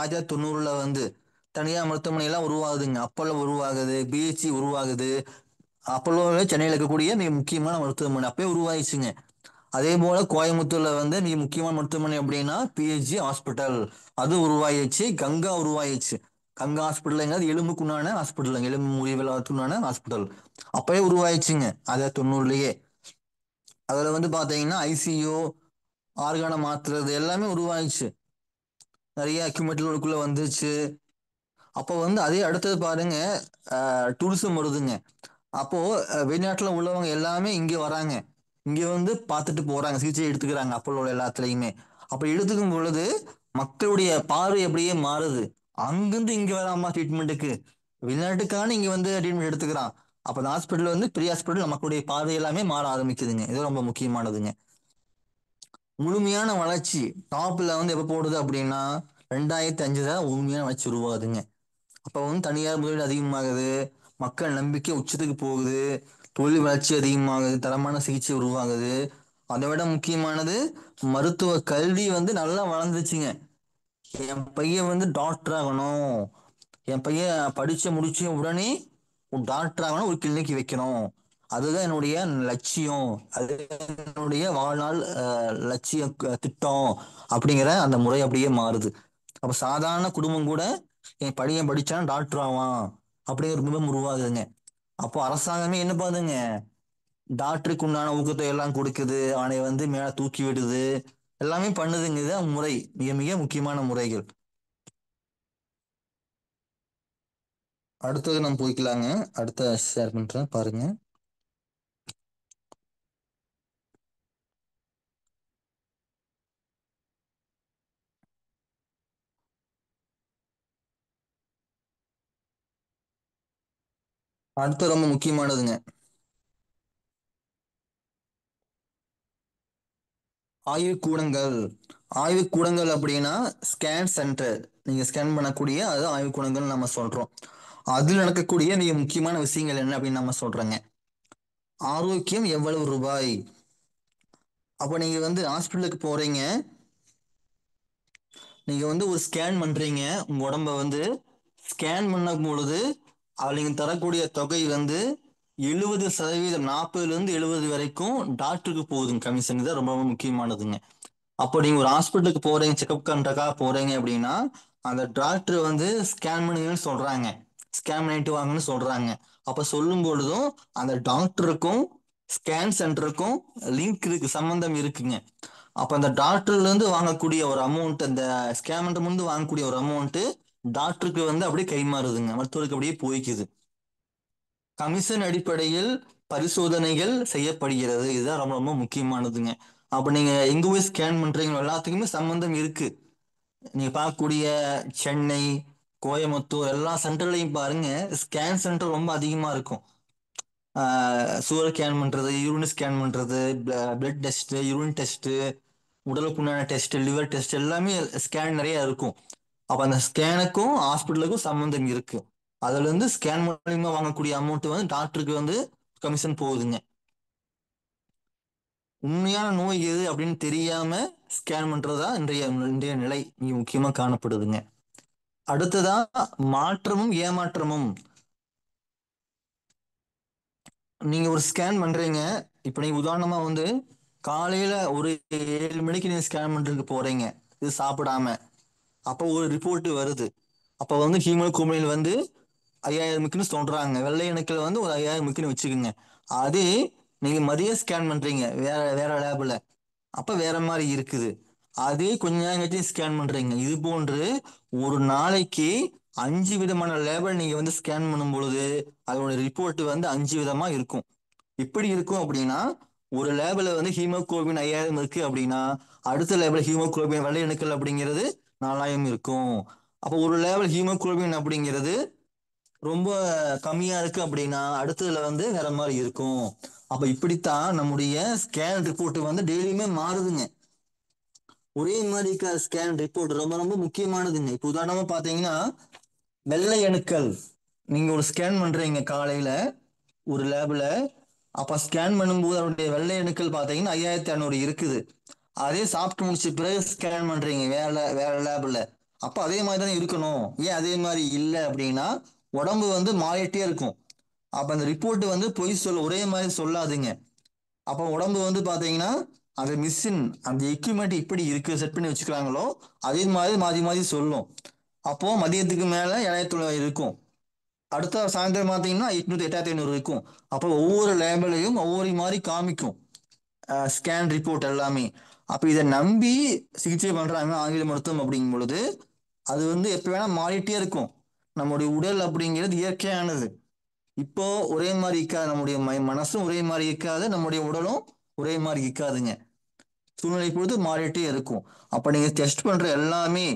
1990 வந்து தனியார் மருத்துவமனை எல்லாம் உருவாகுதுங்க. அப்போலோ உருவாகுது, பிஹெச்சி உருவாகுது. அப்போலோ சென்னையில் இருக்கக்கூடிய மிக முக்கியமான மருத்துவமனை அப்பயே உருவாயிடுச்சுங்க. அதே போல கோயம்புத்தூர்ல வந்து மிக முக்கியமான மருத்துவமனை அப்படின்னா பிஹெச்சி ஹாஸ்பிட்டல், அது உருவாயிடுச்சு. கங்கா உருவாயிடுச்சு. கங்கா ஹாஸ்பிட்டலுங்கிறது எலும்புக்குண்டான ஹாஸ்பிட்டல், எலும்பு முறிவுக்குண்டான ஹாஸ்பிட்டல் அப்பயே உருவாயிடுச்சுங்க. அதை 90லயே அதுல வந்து பாத்தீங்கன்னா ஐசியூ, ஆர்கானை மாத்துறது எல்லாமே உருவாயிடுச்சு. நிறைய எக்யூப்மெண்ட்களுக்குள்ள வந்துச்சு. அப்போ வந்து அதே அடுத்தது பாருங்க, டூரிசம் வருதுங்க. அப்போ வெளிநாட்டுல உள்ளவங்க எல்லாமே இங்க வராங்க. இங்க வந்து பார்த்துட்டு போறாங்க, சிகிச்சை எடுத்துக்கிறாங்க அப்போலோ எல்லாத்துலயுமே. அப்ப எடுத்துக்கும் பொழுது மக்களுடைய பார்வை அப்படியே மாறுது. அங்கிருந்து இங்க வராமா ட்ரீட்மெண்ட்டுக்கு, வெளிநாட்டுக்கான இங்க வந்து ட்ரீட்மெண்ட் எடுத்துக்கிறான். அப்ப அந்த ஹாஸ்பிட்டல் வந்து பெரிய ஹாஸ்பிட்டல், மக்களுடைய பார்வை எல்லாமே மாற ஆரம்பிக்குதுங்க. இது ரொம்ப முக்கியமானதுங்க. முழுமையான வளர்ச்சி டாப்ல வந்து எப்ப போடுது அப்படின்னா 2005 தான் முழுமையான வளர்ச்சி உருவாகுதுங்க. அப்ப வந்து தனியார் முதலீடு அதிகமாகுது, மக்கள் நம்பிக்கை உச்சத்துக்கு போகுது, தொழில் வளர்ச்சி அதிகமாகுது, தரமான சிகிச்சை உருவாகுது. அதை விட முக்கியமானது மருத்துவ கல்வி வந்து நல்லா வளர்ந்துச்சுங்க. என் பையன் வந்து டாக்டர் ஆகணும், என் பையன் படிச்சு முடிச்ச உடனே ஒரு டாக்டர் ஆகணும், ஒரு கிளினிக் வைக்கணும், அதுதான் என்னுடைய லட்சியம், அது என்னுடைய வாழ்நாள் லட்சிய திட்டம் அப்படிங்கிற அந்த முறை அப்படியே மாறுது. அப்ப சாதாரண குடும்பம் கூட என் பையன் படிச்சான் டாக்டர் ஆவான் அப்படிங்கிற ஒரு பிம்பம் உருவாகுதுங்க. அப்போ அரசாங்கமே என்ன பண்ணுங்க, டாக்டருக்கு உண்டான ஊக்கத்தை எல்லாம் கொடுக்குது, அவனை வந்து மேல தூக்கி விடுது, எல்லாமே பண்ணுதுங்க. இதுதான் முறை, மிக மிக முக்கியமான முறைகள். அடுத்தது நம்ம போய்க்கலாங்க. அடுத்த ஷேர் பண்றேன் பாருங்க. அடுத்து ரொம்ப முக்கியமானதுங்க, ஆய்வுக்கூடங்கள். ஆய்வுக்கூடங்கள் அப்படின்னா ஸ்கேன் சென்டர், நீங்க ஸ்கேன் பண்ணக்கூடிய அது ஆய்வுக்கூடங்கள் நம்ம சொல்றோம். அதில் நடக்கக்கூடிய மிக முக்கியமான விஷயங்கள் என்ன அப்படின்னு நம்ம சொல்றோங்க. ஆரோக்கியம் எவ்வளவு ரூபாய்? அப்ப நீங்க வந்து ஹாஸ்பிட்டலுக்கு போறீங்க, நீங்க வந்து ஒரு ஸ்கேன் பண்றீங்க, உங்க உடம்ப வந்து ஸ்கேன் பண்ணும் பொழுது அதில் நீங்க தரக்கூடிய தொகை வந்து 70%, 40ல இருந்து 70 வரைக்கும் டாக்டருக்கு போகுதுங்க கமிஷன். தான் ரொம்ப ரொம்ப முக்கியமானதுங்க. அப்போ நீங்க ஒரு ஹாஸ்பிட்டலுக்கு போறீங்க, செக்அப் கண்ட்ரக்காக போறீங்க அப்படின்னா அந்த டாக்டர் வந்து ஸ்கேன் பண்ணுங்கன்னு சொல்றாங்க, ஸ்கேன் பண்ணிட்டு வாங்கன்னு சொல்றாங்க. அப்ப சொல்லும் பொழுதும் அந்த டாக்டருக்கும் ஸ்கேன் சென்டருக்கும் லிங்க் இருக்கு, சம்பந்தம் இருக்குங்க. அப்ப அந்த டாக்டர்ல இருந்து வாங்கக்கூடிய ஒரு அமௌண்ட், அந்த ஸ்கேன் சென்டர் முன்பு வாங்கக்கூடிய ஒரு அமௌண்ட் டாக்டருக்கு வந்து அப்படியே கைமாறுதுங்க, மருத்துவருக்கு அப்படியே போய்க்குது. கமிஷன் அடிப்படையில் பரிசோதனைகள் செய்யப்படுகிறது. இதுதான் ரொம்ப ரொம்ப முக்கியமானதுங்க. அப்ப நீங்க எங்க போய் ஸ்கேன் பண்றீங்களோ எல்லாத்துக்குமே சம்பந்தம் இருக்கு. நீங்க பார்க்கக்கூடிய சென்னை, கோயம்புத்தூர் எல்லா சென்டர்லையும் பாருங்க, ஸ்கேன் சென்டர் ரொம்ப அதிகமா இருக்கும். சுகர் ஸ்கேன் பண்றது, யூரின் ஸ்கேன் பண்றது, பிளட் டெஸ்ட், யூரின் டெஸ்ட், உடலுக்குண்டான டெஸ்ட், லிவர் டெஸ்ட் எல்லாமே ஸ்கேன் நிறைய இருக்கும். அப்ப அந்த ஸ்கேனுக்கும் ஹாஸ்பிட்டலுக்கும் சம்பந்தம் இருக்கு. அதுல இருந்து ஸ்கேன் மூலியமா வாங்கக்கூடிய அமௌண்ட் வந்து டாக்டருக்கு வந்து கமிஷன் போகுதுங்க. உண்மையான நோய் எது அப்படின்னு தெரியாம ஸ்கேன் பண்றதா இன்றைய இன்றைய நிலை மிக முக்கியமா காணப்படுதுங்க. அடுத்ததா மாற்றமும் ஏமாற்றமும். நீங்க ஒரு ஸ்கேன் பண்றீங்க, இப்ப நீங்க உதாரணமா வந்து காலையில ஒரு 7 மணிக்கு நீங்க ஸ்கேன் பண்றதுக்கு போறீங்க, இது சாப்பிடாம. அப்போ ஒரு ரிப்போர்ட் வருது. அப்ப வந்து ஹீமோகுளோபின் வந்து 5000 இருக்குன்னு சொல்றாங்க, வெள்ளை அணுக்கள் வந்து ஒரு 5000 இருக்குன்னு வச்சுக்கோங்க. அதே நீங்க மதியம் ஸ்கேன் பண்றீங்க வேற வேற லேப்ல, அப்ப வேற மாதிரி இருக்குது. அதே கொஞ்ச நேரம் கழிச்சு ஸ்கேன் பண்றீங்க. இது போன்று ஒரு நாளைக்கு 5 விதமான லேபிள் நீங்க வந்து ஸ்கேன் பண்ணும் பொழுது அதோட ரிப்போர்ட் வந்து 5 விதமா இருக்கும். எப்படி இருக்கும் அப்படின்னா, ஒரு லேபிள் வந்து ஹீமோகுளோபின் 5000 இருக்கு அப்படின்னா அடுத்த லேபிள் ஹீமோகுளோபின் வெள்ளை அணுக்கள் அப்படிங்கிறது 4000 இருக்கும். அப்போ ஒரு லேபிள் ஹீமோகுளோபின் அப்படிங்கிறது ரொம்ப கம்மியா இருக்கு அப்படின்னா அடுத்ததுல வந்து வேற மாதிரி இருக்கும். அப்ப இப்படித்தான் நம்முடைய ஸ்கேன் ரிப்போர்ட் வந்து டெய்லியுமே மாறுதுங்க. ஒரே மாதிரி இருக்க ஸ்கேன் ரிப்போர்ட் ரொம்ப ரொம்ப முக்கியமானதுங்க. இப்போ உதாரணமா பாத்தீங்கன்னா வெள்ளை அணுக்கள், நீங்க ஒரு ஸ்கேன் பண்றீங்க காலையில ஒரு லேப்ல, அப்ப ஸ்கேன் பண்ணும்போது அவருடைய வெள்ளை அணுக்கள் பாத்தீங்கன்னா 5600 இருக்குது. அதே சாப்பிட்டு முடிச்ச பிறகு ஸ்கேன் பண்றீங்க வேற வேற லேப்ல, அப்ப அதே மாதிரி தான் இருக்கணும். ஏன் அதே மாதிரி இல்லை அப்படின்னா உடம்பு வந்து மாறிட்டே இருக்கும். அப்ப அந்த ரிப்போர்ட் வந்து பொய் சொல்ல ஒரே மாதிரி சொல்லாதுங்க. அப்ப உடம்பு வந்து பாத்தீங்கன்னா அந்த மிஷின் அந்த எக்யூப்மெண்ட் இப்படி இருக்கு செட் பண்ணி வச்சுக்கிறாங்களோ அதே மாதிரி மாறி மாறி சொல்லும். அப்போ மதியத்துக்கு மேல 700 இருக்கும், அடுத்த சாயந்தரம் பார்த்தீங்கன்னா 8500 இருக்கும். அப்போ ஒவ்வொரு லேபிளையும் ஒவ்வொரு மாதிரி காமிக்கும் ஸ்கேன் ரிப்போர்ட் எல்லாமே. அப்ப இதை நம்பி சிகிச்சை பண்றாங்க ஆங்கில மருத்துவம் அப்படிங்கும் பொழுது அது வந்து எப்ப வேணா மாறிட்டே இருக்கும். நம்முடைய உடல் அப்படிங்கிறது இயற்கையானது. இப்போ ஒரே மாதிரி இருக்காது, நம்முடைய மனசும் ஒரே மாதிரி இருக்காது, நம்முடைய உடலும் ஒரே மாதிரி இருக்காதுங்க. சூழ்நிலை பொறுத்து மாறிட்டே இருக்கும். அப்ப நீங்க டெஸ்ட் பண்ற எல்லாமே,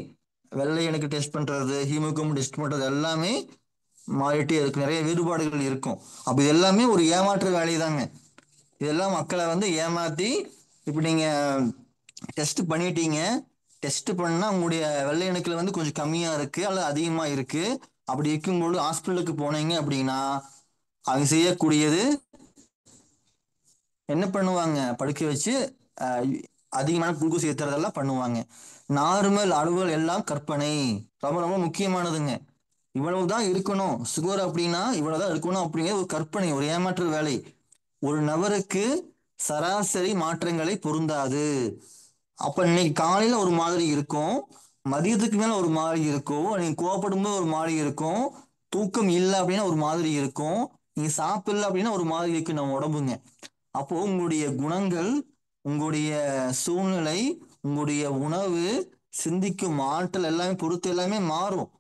வெள்ளை அணுக்கு டெஸ்ட் பண்றது, ஹீமோகுளோபின் டெஸ்ட் பண்றது எல்லாமே மாறிட்டே இருக்கு, நிறைய வேறுபாடுகள் இருக்கும். அப்ப இது எல்லாமே ஒரு ஏமாற்று வேலை தாங்க. இதெல்லாம் மக்களை வந்து ஏமாத்தி இப்ப நீங்க டெஸ்ட் பண்ணிட்டீங்க, டெஸ்ட் பண்ணா உங்களுடைய வெள்ளை அணுக்கள் வந்து கொஞ்சம் கம்மியா இருக்கு அல்லது அதிகமா இருக்கு, அப்படி இருக்கும்போது ஹாஸ்பிட்டலுக்கு போனீங்க அப்படின்னா அவங்க செய்யக்கூடியது என்ன பண்ணுவாங்க, படுக்க வச்சு அஹ், அதிகமான குளுக்கோஸ் ஏத்துறதெல்லாம் பண்ணுவாங்க. நார்மல் அளவுகள் எல்லாம் கற்பனை. ரொம்ப ரொம்ப முக்கியமானதுங்க. இவ்வளவுதான் இருக்கணும் சுகர் அப்படின்னா இவ்வளவுதான் இருக்கணும் அப்படிங்கிற ஒரு கற்பனை, ஒரு ஏமாற்று வேலை. ஒரு நபருக்கு சராசரி மாற்றங்களை பொருந்தாது. அப்ப இன்னைக்கு காலையில ஒரு மாதிரி இருக்கும், மதியத்துக்கு மேல ஒரு மாதிரி இருக்கும், நீங்க கோவப்படும் போது ஒரு மாதிரி இருக்கும், தூக்கம் இல்லை அப்படின்னா ஒரு மாதிரி இருக்கும், நீங்க சாப்பிடல அப்படின்னா ஒரு மாதிரி இருக்கு நம்ம உடம்புங்க. அப்போ உங்களுடைய குணங்கள், உங்களுடைய சூழ்நிலை, உங்களுடைய உணவு, சிந்திக்கும் ஆற்றல் எல்லாமே பொறுத்து எல்லாமே மாறும்.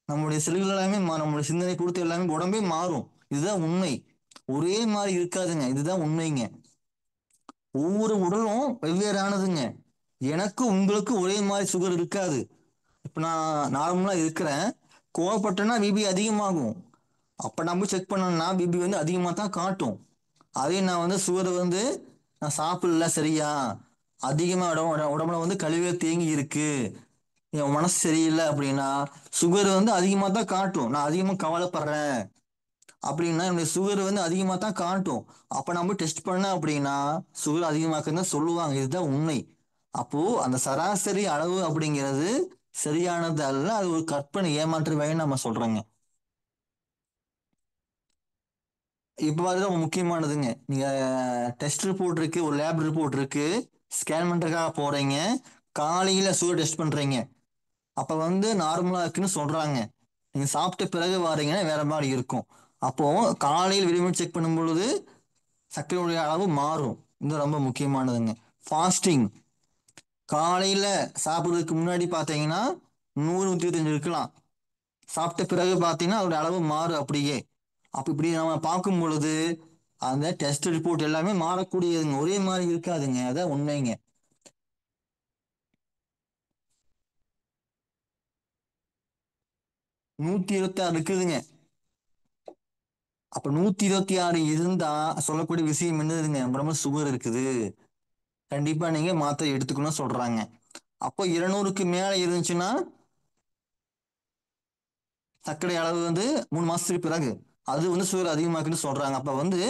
நம்முடைய செல்கள் எல்லாமே நம்முடைய சிந்தனை பொறுத்து எல்லாமே உடம்பே மாறும். இதுதான் உண்மை. ஒரே மாதிரி இருக்காதுங்க, இதுதான் உண்மைங்க. ஒவ்வொரு உடலும் வெவ்வேறானதுங்க. எனக்கு உங்களுக்கு ஒரே மாதிரி சுகர் இருக்காது. இப்ப நான் நார்மலா இருக்கிறேன், கோவப்பட்டேன்னா பிபி அதிகமாகும். அப்ப நம்ம செக் பண்ணோம்னா பிபி வந்து அதிகமாக தான் காட்டும். அதே நான் வந்து சுகர் வந்து நான் சாப்பிடல சரியா, அதிகமா உடம்புல வந்து கழிவே தேங்கி இருக்கு, என் மனசு சரியில்லை அப்படின்னா சுகர் வந்து அதிகமாக தான் காட்டும். நான் அதிகமாக கவலைப்படுறேன் அப்படின்னா என்னுடைய சுகர் வந்து அதிகமாக தான் காட்டும். அப்ப நம்ம டெஸ்ட் பண்ண அப்படின்னா சுகர் அதிகமாக்குன்னு தான் சொல்லுவாங்க. இதுதான் உண்மை. அப்போ அந்த சராசரி அளவு அப்படிங்கிறது சரியானது அல்ல, அது ஒரு கற்பனை ஏமாற்று வேலைன்னு நம்ம சொல்றோங்க. இப்போ அதுதான் ரொம்ப முக்கியமானதுங்க. நீங்க டெஸ்ட் ரிப்போர்ட் இருக்கு, ஒரு லேப் ரிப்போர்ட் இருக்கு, ஸ்கேன் பண்றதுக்காக போறீங்க, காலையில சுகர் டெஸ்ட் பண்றீங்க, அப்ப வந்து நார்மலா இருக்குன்னு சொல்றாங்க. நீங்க சாப்பிட்ட பிறகு வாரீங்கன்னா வேற மாதிரி இருக்கும். அப்போ காலையில் விரும்பி செக் பண்ணும் பொழுது சர்க்கரையுடைய அளவு மாறும். இது ரொம்ப முக்கியமானதுங்க. ஃபாஸ்டிங், காலையில சாப்பிடுறதுக்கு முன்னாடி பார்த்தீங்கன்னா 100 125 இருக்கலாம், சாப்பிட்ட பிறகு பார்த்தீங்கன்னா அதோட அளவு மாறும் அப்படியே. அப்ப இப்படி நம்ம பார்க்கும் பொழுது அந்த டெஸ்ட் ரிப்போர்ட் எல்லாமே மாறக்கூடியதுங்க, ஒரே மாதிரி இருக்காதுங்க. அதான் உண்மைங்க. 126 இருக்குதுங்க. அப்ப 126 இருந்தா சொல்லக்கூடிய விஷயம் என்னதுங்க, ரொம்ப சுகர் இருக்குது, கண்டிப்பா நீங்க மாத்திரை எடுத்துக்கணும் சொல்றாங்க. அப்போ 200க்கு மேல இருந்துச்சுன்னா சர்க்கரை அளவு வந்து 3 மாசத்துக்கு பிறகு அது வந்து சுகர் அதிகமாக்குன்னு சொல்றாங்க. அப்ப வந்து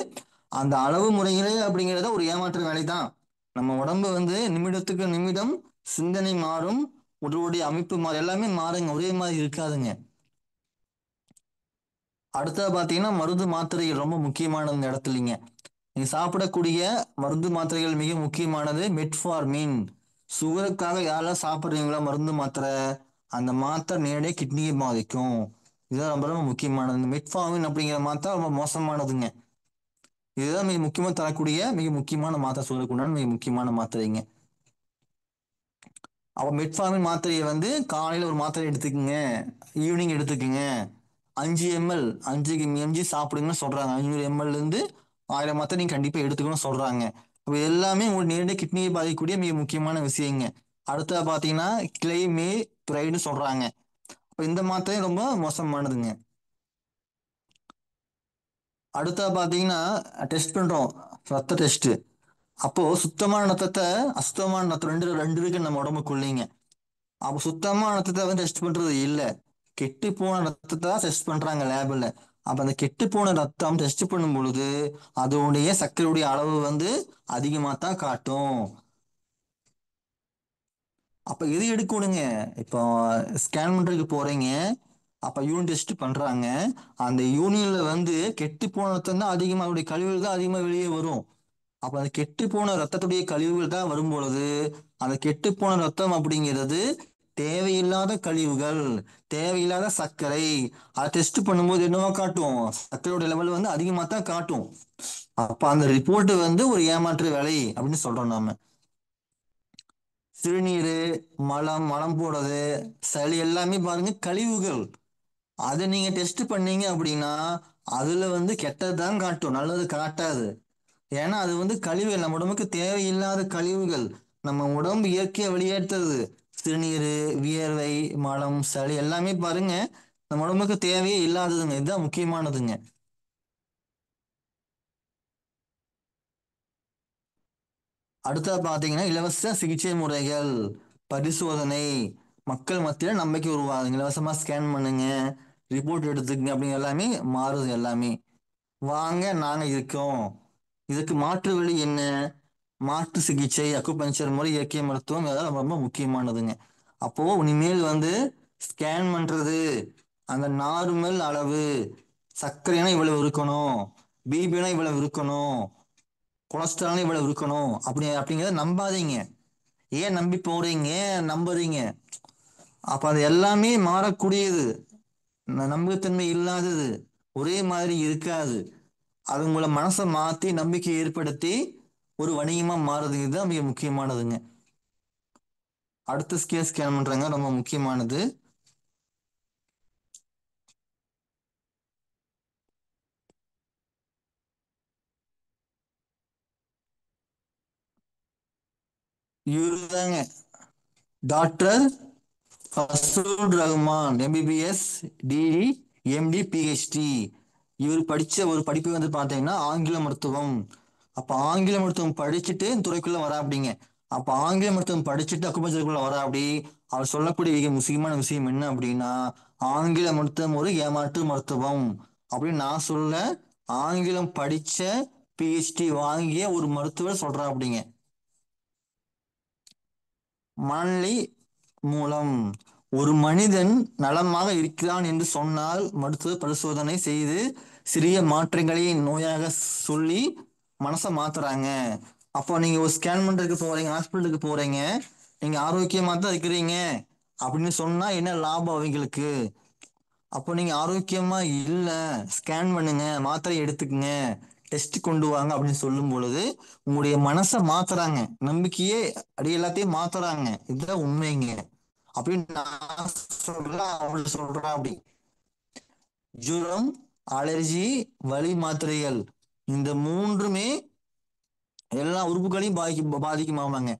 அந்த அளவு முறைகளே அப்படிங்கிறத ஒரு ஏமாற்று வேலை தான். நம்ம உடம்பு வந்து நிமிடத்துக்கு நிமிடம் சிந்தனை மாறும், உடலுடைய அமைப்பு மாறும், எல்லாமே மாறுங்க, ஒரே மாதிரி இருக்காதுங்க. அடுத்தது பாத்தீங்கன்னா மருந்து மாத்திரைகள் ரொம்ப முக்கியமானது இந்த இடத்துலங்க. நீங்க சாப்பிடக்கூடிய மருந்து மாத்திரைகள் மிக முக்கியமானது மெட்ஃபார்மின். சுகருக்காக யாரெல்லாம் சாப்பிட்றீங்களோ மருந்து மாத்திரை, அந்த மாத்திரை நேரடியாக கிட்னியை பாதிக்கும். இதுதான் ரொம்ப ரொம்ப முக்கியமானது. இந்த மெட்ஃபார்மின் அப்படிங்கிற மாத்திரை ரொம்ப மோசமானதுங்க. இதுதான் மிக முக்கியமா தரக்கூடிய மிக முக்கியமான மாத்திரை, சுகருக்கு உண்டான மிக முக்கியமான மாத்திரைங்க. அப்போ மெட்ஃபார்மின் மாத்திரையை வந்து காலையில் ஒரு மாத்திரை எடுத்துக்கோங்க, ஈவினிங் எடுத்துக்கோங்க, 5 ml 5 mg சாப்பிடுங்கன்னு சொல்றாங்க. 500 ml இருந்து 1000 மாத்திரை நீங்க கண்டிப்பா எடுத்துக்கணும்னு சொல்றாங்க. அப்ப இது எல்லாமே உங்களுக்கு நேரடியாக கிட்னியை பாதிக்கக்கூடிய மிக முக்கியமான விஷயங்க. அடுத்தது பாத்தீங்கன்னா கிளைமே துரைன்னு சொல்றாங்க. அப்ப இந்த மாத்திரை ரொம்ப மோசமானதுங்க. அடுத்தா பாத்தீங்கன்னா டெஸ்ட் பண்றோம், ரத்த டெஸ்ட். அப்போ சுத்தமான ரத்தத்தை அசுத்தமான ரத்தம் ரெண்டு ரெண்டு இருக்கு நம்ம உடம்புக்குள்ளீங்க. அப்போ சுத்தமான ரத்தத்தை வந்து டெஸ்ட் பண்றது இல்ல, கெட்டு போன ரத்தத்தை தான் டெஸ்ட் பண்றாங்க லேபில். அப்ப அந்த கெட்டு போன ரத்தம் டெஸ்ட் பண்ணும் பொழுது அதோடைய சர்க்கரையுடைய அளவு வந்து அதிகமா தான் காட்டும். அப்ப எது எடுக்கணுங்க? இப்போ ஸ்கேன் பண்றதுக்கு போறீங்க, அப்ப யூரின் டெஸ்ட் பண்றாங்க. அந்த யூரின்ல வந்து கெட்டு போன ரத்தம் தான் அதிகமா, அதோடைய கழிவுகள் தான் அதிகமா வெளியே வரும். அப்ப அந்த கெட்டு போன ரத்தத்துடைய கழிவுகள் தான் வரும் பொழுது அந்த கெட்டு போன ரத்தம் அப்படிங்கிறது தேவையில்லாத கழிவுகள், தேவையில்லாத சர்க்கரை. அதை டெஸ்ட் பண்ணும்போது என்னவா காட்டும்? சர்க்கரையோட லெவல் வந்து அதிகமா தான் காட்டும். அப்ப அந்த ரிப்போர்ட் வந்து ஒரு ஏமாற்று வேலை அப்படின்னு சொல்றோம் நாம. சிறுநீர், மலம், மலம் போடுறது, சளி எல்லாமே பாருங்க கழிவுகள். அதை நீங்க டெஸ்ட் பண்ணீங்க அப்படின்னா அதுல வந்து கெட்டதுதான் காட்டும், நல்லது காட்டாது. ஏன்னா அது வந்து கழிவுகள், நம்ம உடம்புக்கு தேவையில்லாத கழிவுகள். நம்ம உடம்பு இயற்கையா வெளியேற்றுறது சிறுநீர், வியர்வை, மலம், சளி எல்லாமே பாருங்க நம்ம உடம்புக்கு தேவையே இல்லாததுங்க. இதுதான் முக்கியமானதுங்க. அடுத்தது பாத்தீங்கன்னா இலவச சிகிச்சை முறைகள், பரிசோதனை. மக்கள் மத்தியில நம்பிக்கை உருவாகுங்க. இலவசமா ஸ்கேன் பண்ணுங்க, ரிப்போர்ட் எடுத்துக்கங்க அப்படிங்க எல்லாமே மாறுது எல்லாமே. வாங்க நாங்க இருக்கோம். இதுக்கு மாற்று வழி என்ன? மாற்று சிகிச்சை, அக்குபஞ்சர் முறை, இயற்கை மருத்துவம் இதெல்லாம் ரொம்ப ரொம்ப முக்கியமானதுங்க. அப்போ இனிமேல் வந்து ஸ்கேன் பண்றது, அந்த நார்மல் அளவு சர்க்கரைனா இவ்வளவு இருக்கணும், பிபினா இவ்வளவு இருக்கணும், கொலஸ்ட்ரால் இவ்வளவு இருக்கணும் அப்படிங்கிறத நம்பாதீங்க. ஏன் நம்பி போறீங்க, நம்புறீங்க? அப்ப அது எல்லாமே மாறக்கூடியது, நம்பகத்தன்மை இல்லாதது, ஒரே மாதிரி இருக்காது. அது உங்களை மனசை மாத்தி நம்பிக்கை ஏற்படுத்தி ஒரு வணிகமா மாறுது. இதுதான் மிக முக்கியமானதுங்க. அடுத்த ஸ்கேன் பண்றாங்க, ரொம்ப முக்கியமானது. இவருதாங்க doctor Fazul Rahman, MBBS, DD, MD, PhD. இவர் படிச்ச ஒரு படிப்பு வந்து பாத்தீங்கன்னா ஆங்கில மருத்துவம். அப்ப ஆங்கில மருத்துவம் படிச்சுட்டு இந்த துறைக்குள்ள வரா அப்படிங்க. அப்ப ஆங்கில மருத்துவம் படிச்சுட்டு அக்குபஞ்சருக்குள்ள வரா அப்படி. அவர் சொல்லக்கூடிய மிக முக்கியமான விஷயம் என்ன அப்படின்னா, ஆங்கில மருத்துவம் ஒரு ஏமாற்று மருத்துவம் அப்படின்னு நான் சொல்ல. ஆங்கிலம் படிச்ச பிஹெச்டி வாங்கிய ஒரு மருத்துவர் சொல்றா அப்படிங்க. மனநிலை மூலம் ஒரு மனிதன் நலமாக இருக்கிறான் என்று சொன்னால் மருத்துவ பரிசோதனை செய்து சிறிய மாற்றங்களை நோயாக சொல்லி மனசை மாத்துறாங்க. அப்போ நீங்க ஒரு ஸ்கேன் பண்றதுக்கு போறீங்க, ஹாஸ்பிட்டலுக்கு போறீங்க, நீங்க ஆரோக்கியமா தான் இருக்கிறீங்க அப்படின்னு சொன்னா என்ன லாபம் அவங்களுக்கு? அப்போ நீங்க ஆரோக்கியமா இல்ல, ஸ்கேன் பண்ணுங்க, மாத்திரை எடுத்துக்கங்க, டெஸ்ட் கொண்டு வாங்க அப்படின்னு சொல்லும் பொழுது உங்களுடைய மனசை மாத்துறாங்க, நம்பிக்கையே அடி எல்லாத்தையும் மாத்துறாங்க. இதுதான் உண்மைங்க. அப்படின்னு நான் சொல்ல, அவங்க சொல்றா அப்படி. ஜுரம், அலர்ஜி, வலி மாத்திரைகள் இந்த மூன்றுமே எல்லா உறுப்புகளையும் பாதிக்குமாமாங்க.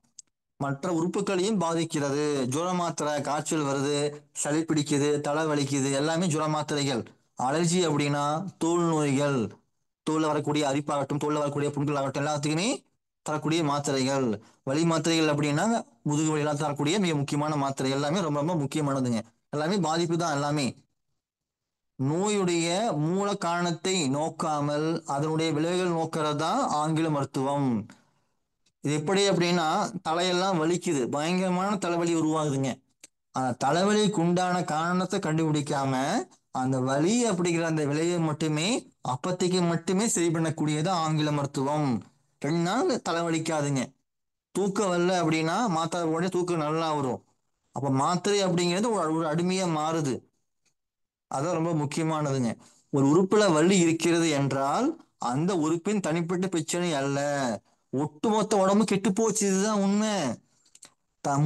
மற்ற உறுப்புகளையும் பாதிக்கிறது. ஜுர மாத்திரை, காய்ச்சல் வருது, சளி பிடிக்குது, தலை வலிக்குது, எல்லாமே ஜுர மாத்திரைகள். அலர்ஜி அப்படின்னா தோல் நோய்கள், தோல்ல வரக்கூடிய அரிப்பாகட்டும், தோல்ல வரக்கூடிய புண்கள் ஆகட்டும், எல்லாத்துக்குமே தரக்கூடிய மாத்திரைகள். வலி மாத்திரைகள் அப்படின்னா முதுகு வலியெல்லாம் தரக்கூடிய மிக முக்கியமான மாத்திரை. எல்லாமே ரொம்ப ரொம்ப முக்கியமானதுங்க. எல்லாமே பாதிப்பு தான் எல்லாமே. நோயுடைய மூல காரணத்தை நோக்காமல் அதனுடைய விளைவுகள் நோக்கிறது தான் ஆங்கில மருத்துவம். இது எப்படி அப்படின்னா, தலையெல்லாம் வலிக்குது, பயங்கரமான தலைவலி உருவாகுதுங்க. அந்த தலைவலிக்கு உண்டான காரணத்தை கண்டுபிடிக்காம அந்த வலி அப்படிங்கிற அந்த விளைவை மட்டுமே அப்பத்தைக்கு மட்டுமே சரி பண்ணக்கூடியது ஆங்கில மருத்துவம். 2 நாள் தலைவலிக்காதுங்க. தூக்கம் வரல அப்படின்னா மாத்திரை போட தூக்கம் நல்லா வரும். அப்ப மாத்திரை அப்படிங்கிறது ஒரு அடிமையா மாறுது. அதான் ரொம்ப முக்கியமானதுங்க. ஒரு உறுப்புல வலி இருக்கிறது என்றால் அந்த உறுப்பின் தனிப்பட்ட பிரச்சனை அல்ல, ஒட்டுமொத்த உடம்பு கெட்டு போச்சு. இதுதான் உண்மை.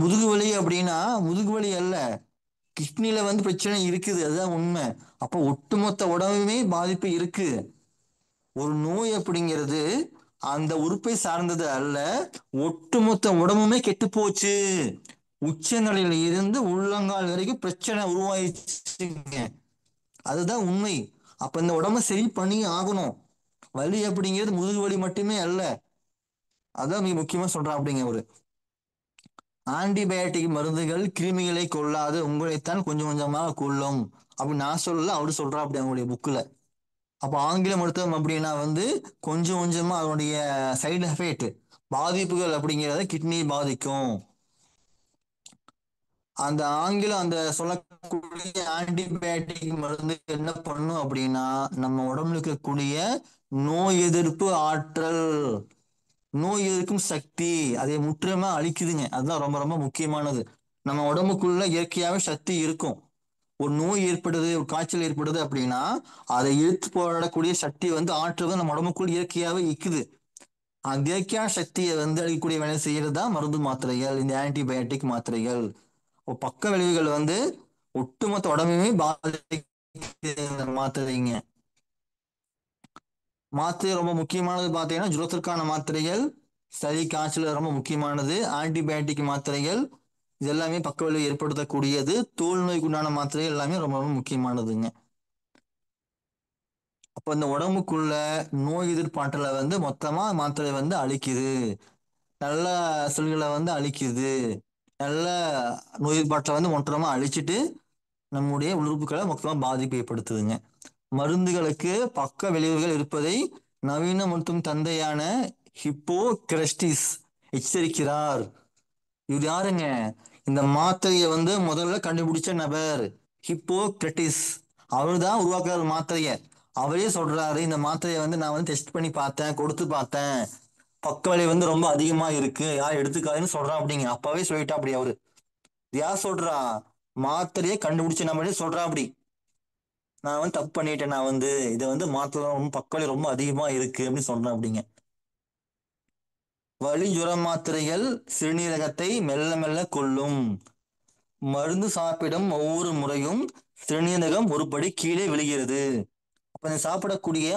முதுகு வலி அப்படின்னா முதுகு வலி அல்ல, கிட்னில வந்து பிரச்சனை இருக்குது, அதுதான் உண்மை. அப்போ ஒட்டுமொத்த உடம்புமே பாதிப்பு இருக்கு. ஒரு நோய் அப்படிங்கிறது அந்த உறுப்பை சார்ந்தது அல்ல, ஒட்டுமொத்த உடம்புமே கெட்டு போச்சு. உச்சநிலையில இருந்து உள்ளங்கால் வரைக்கும் பிரச்சனை உருவாயிடுச்சுங்க. அதுதான் உண்மை. அப்ப இந்த உடம்ப சரி பண்ணி ஆகணும். வலி அப்படிங்கிறது முதுகு வலி மட்டுமே அல்ல. அதான் மிக முக்கியமா சொல்றான் அப்படிங்க ஒரு ஆன்டிபயோட்டிக் மருந்துகள் கிருமிகளை கொல்லாது, உங்களைத்தான் கொஞ்சம் கொஞ்சமாக கொல்லும் அப்படின்னு நான் சொல்லல, அவரு சொல்றா அப்படி அவங்களுடைய புக்ல. அப்போ ஆங்கில மருத்துவம் அப்படின்னா வந்து கொஞ்சம் கொஞ்சமா அதனுடைய சைடு எஃபெக்ட் பாதிப்புகள் அப்படிங்கிறத கிட்னி பாதிக்கும். அந்த ஆங்கிலம் அந்த சொல்லக்கூடிய ஆன்டிபயோட்டிக் மருந்து என்ன பண்ணும் அப்படின்னா நம்ம உடம்புல இருக்கக்கூடிய நோய் எதிர்ப்பு ஆற்றல், நோய் எதிர்க்கும் சக்தி அதை முற்றிலுமா அழிக்குதுங்க. அதுதான் ரொம்ப ரொம்ப முக்கியமானது. நம்ம உடம்புக்குள்ள இயற்கையாவே சக்தி இருக்கும். ஒரு நோய் ஏற்படுது, ஒரு காய்ச்சல் ஏற்படுது அப்படின்னா அதை இழுத்து போடக்கூடிய சக்தி வந்து ஆற்றல் வந்து நம்ம உடம்புக்குள்ள இயற்கையாவே இருக்குது. அந்த இயற்கையான சக்தியை வந்து அழிக்கக்கூடிய வேலை செய்யறது தான் மருந்து மாத்திரைகள், இந்த ஆன்டிபயோட்டிக் மாத்திரைகள். இப்போ பக்க விளைவுகள் வந்து ஒட்டுமொத்த உடம்பையுமே பாதிக்குது இந்த மாத்திரைங்க. மாத்திரை ரொம்ப முக்கியமானது பார்த்தீங்கன்னா ஜுரத்திற்கான மாத்திரைகள், சளி காய்ச்சல் ரொம்ப முக்கியமானது. ஆன்டிபயோட்டிக் மாத்திரைகள் இது எல்லாமே பக்க விளைவு ஏற்படுத்தக்கூடியது. தோல் நோய்க்கு உண்டான மாத்திரைகள் எல்லாமே ரொம்ப ரொம்ப முக்கியமானதுங்க. அப்போ இந்த உடம்புக்குள்ள நோய் எதிர்ப்பாற்றலை வந்து மொத்தமா மாத்திரை வந்து அழிக்குது. நல்ல செல்களை வந்து அழிக்குது. நல்ல நோய் எதிர்ப்பாற்றலை வந்து மொத்தமா அழிச்சிட்டு நம்முடைய உறுப்புகளை மொத்தமா பாதிப்பு ஏற்படுத்துதுங்க. மருந்துகளுக்கு பக்க விளைவுகள் இருப்பதை நவீன மருத்துவம் தந்தையான ஹிப்போக்ரஸ்டிஸ் எச்சரிக்கிறார். இவர் யாருங்க? இந்த மாத்திரையை வந்து முதல்ல கண்டுபிடிச்ச நபர் ஹிப்போக்ரட்டிஸ். அவர் தான் உருவாக்குறாரு மாத்திரையை. அவரே சொல்றாரு இந்த மாத்திரையை வந்து நான் வந்து டெஸ்ட் பண்ணி பார்த்தேன், கொடுத்து பார்த்தேன், பக்க விளைவு வந்து ரொம்ப அதிகமா இருக்கு, யார் எடுத்துக்காதுன்னு சொல்றான் அப்படிங்க. அப்பவே சொல்லிட்டா அப்படி அவரு. யார் சொல்றா? மாத்திரையை கண்டுபிடிச்ச நபரே சொல்றா அப்படி. நான் வந்து தப்பு பண்ணிட்டேன், நான் வந்து இதை வந்து மாத்திரை ரொம்ப பக்க விளைவு ரொம்ப அதிகமா இருக்கு அப்படின்னு சொல்றேன் அப்படிங்க. வலி ஜுர மாத்திரைகள் சிறுநீரகத்தை மெல்ல மெல்ல கொல்லும். மருந்து சாப்பிடும் ஒவ்வொரு முறையும் சிறுநீரகம் ஒரு படி கீழே விழுகிறது. அப்ப இந்த சாப்பிடக்கூடிய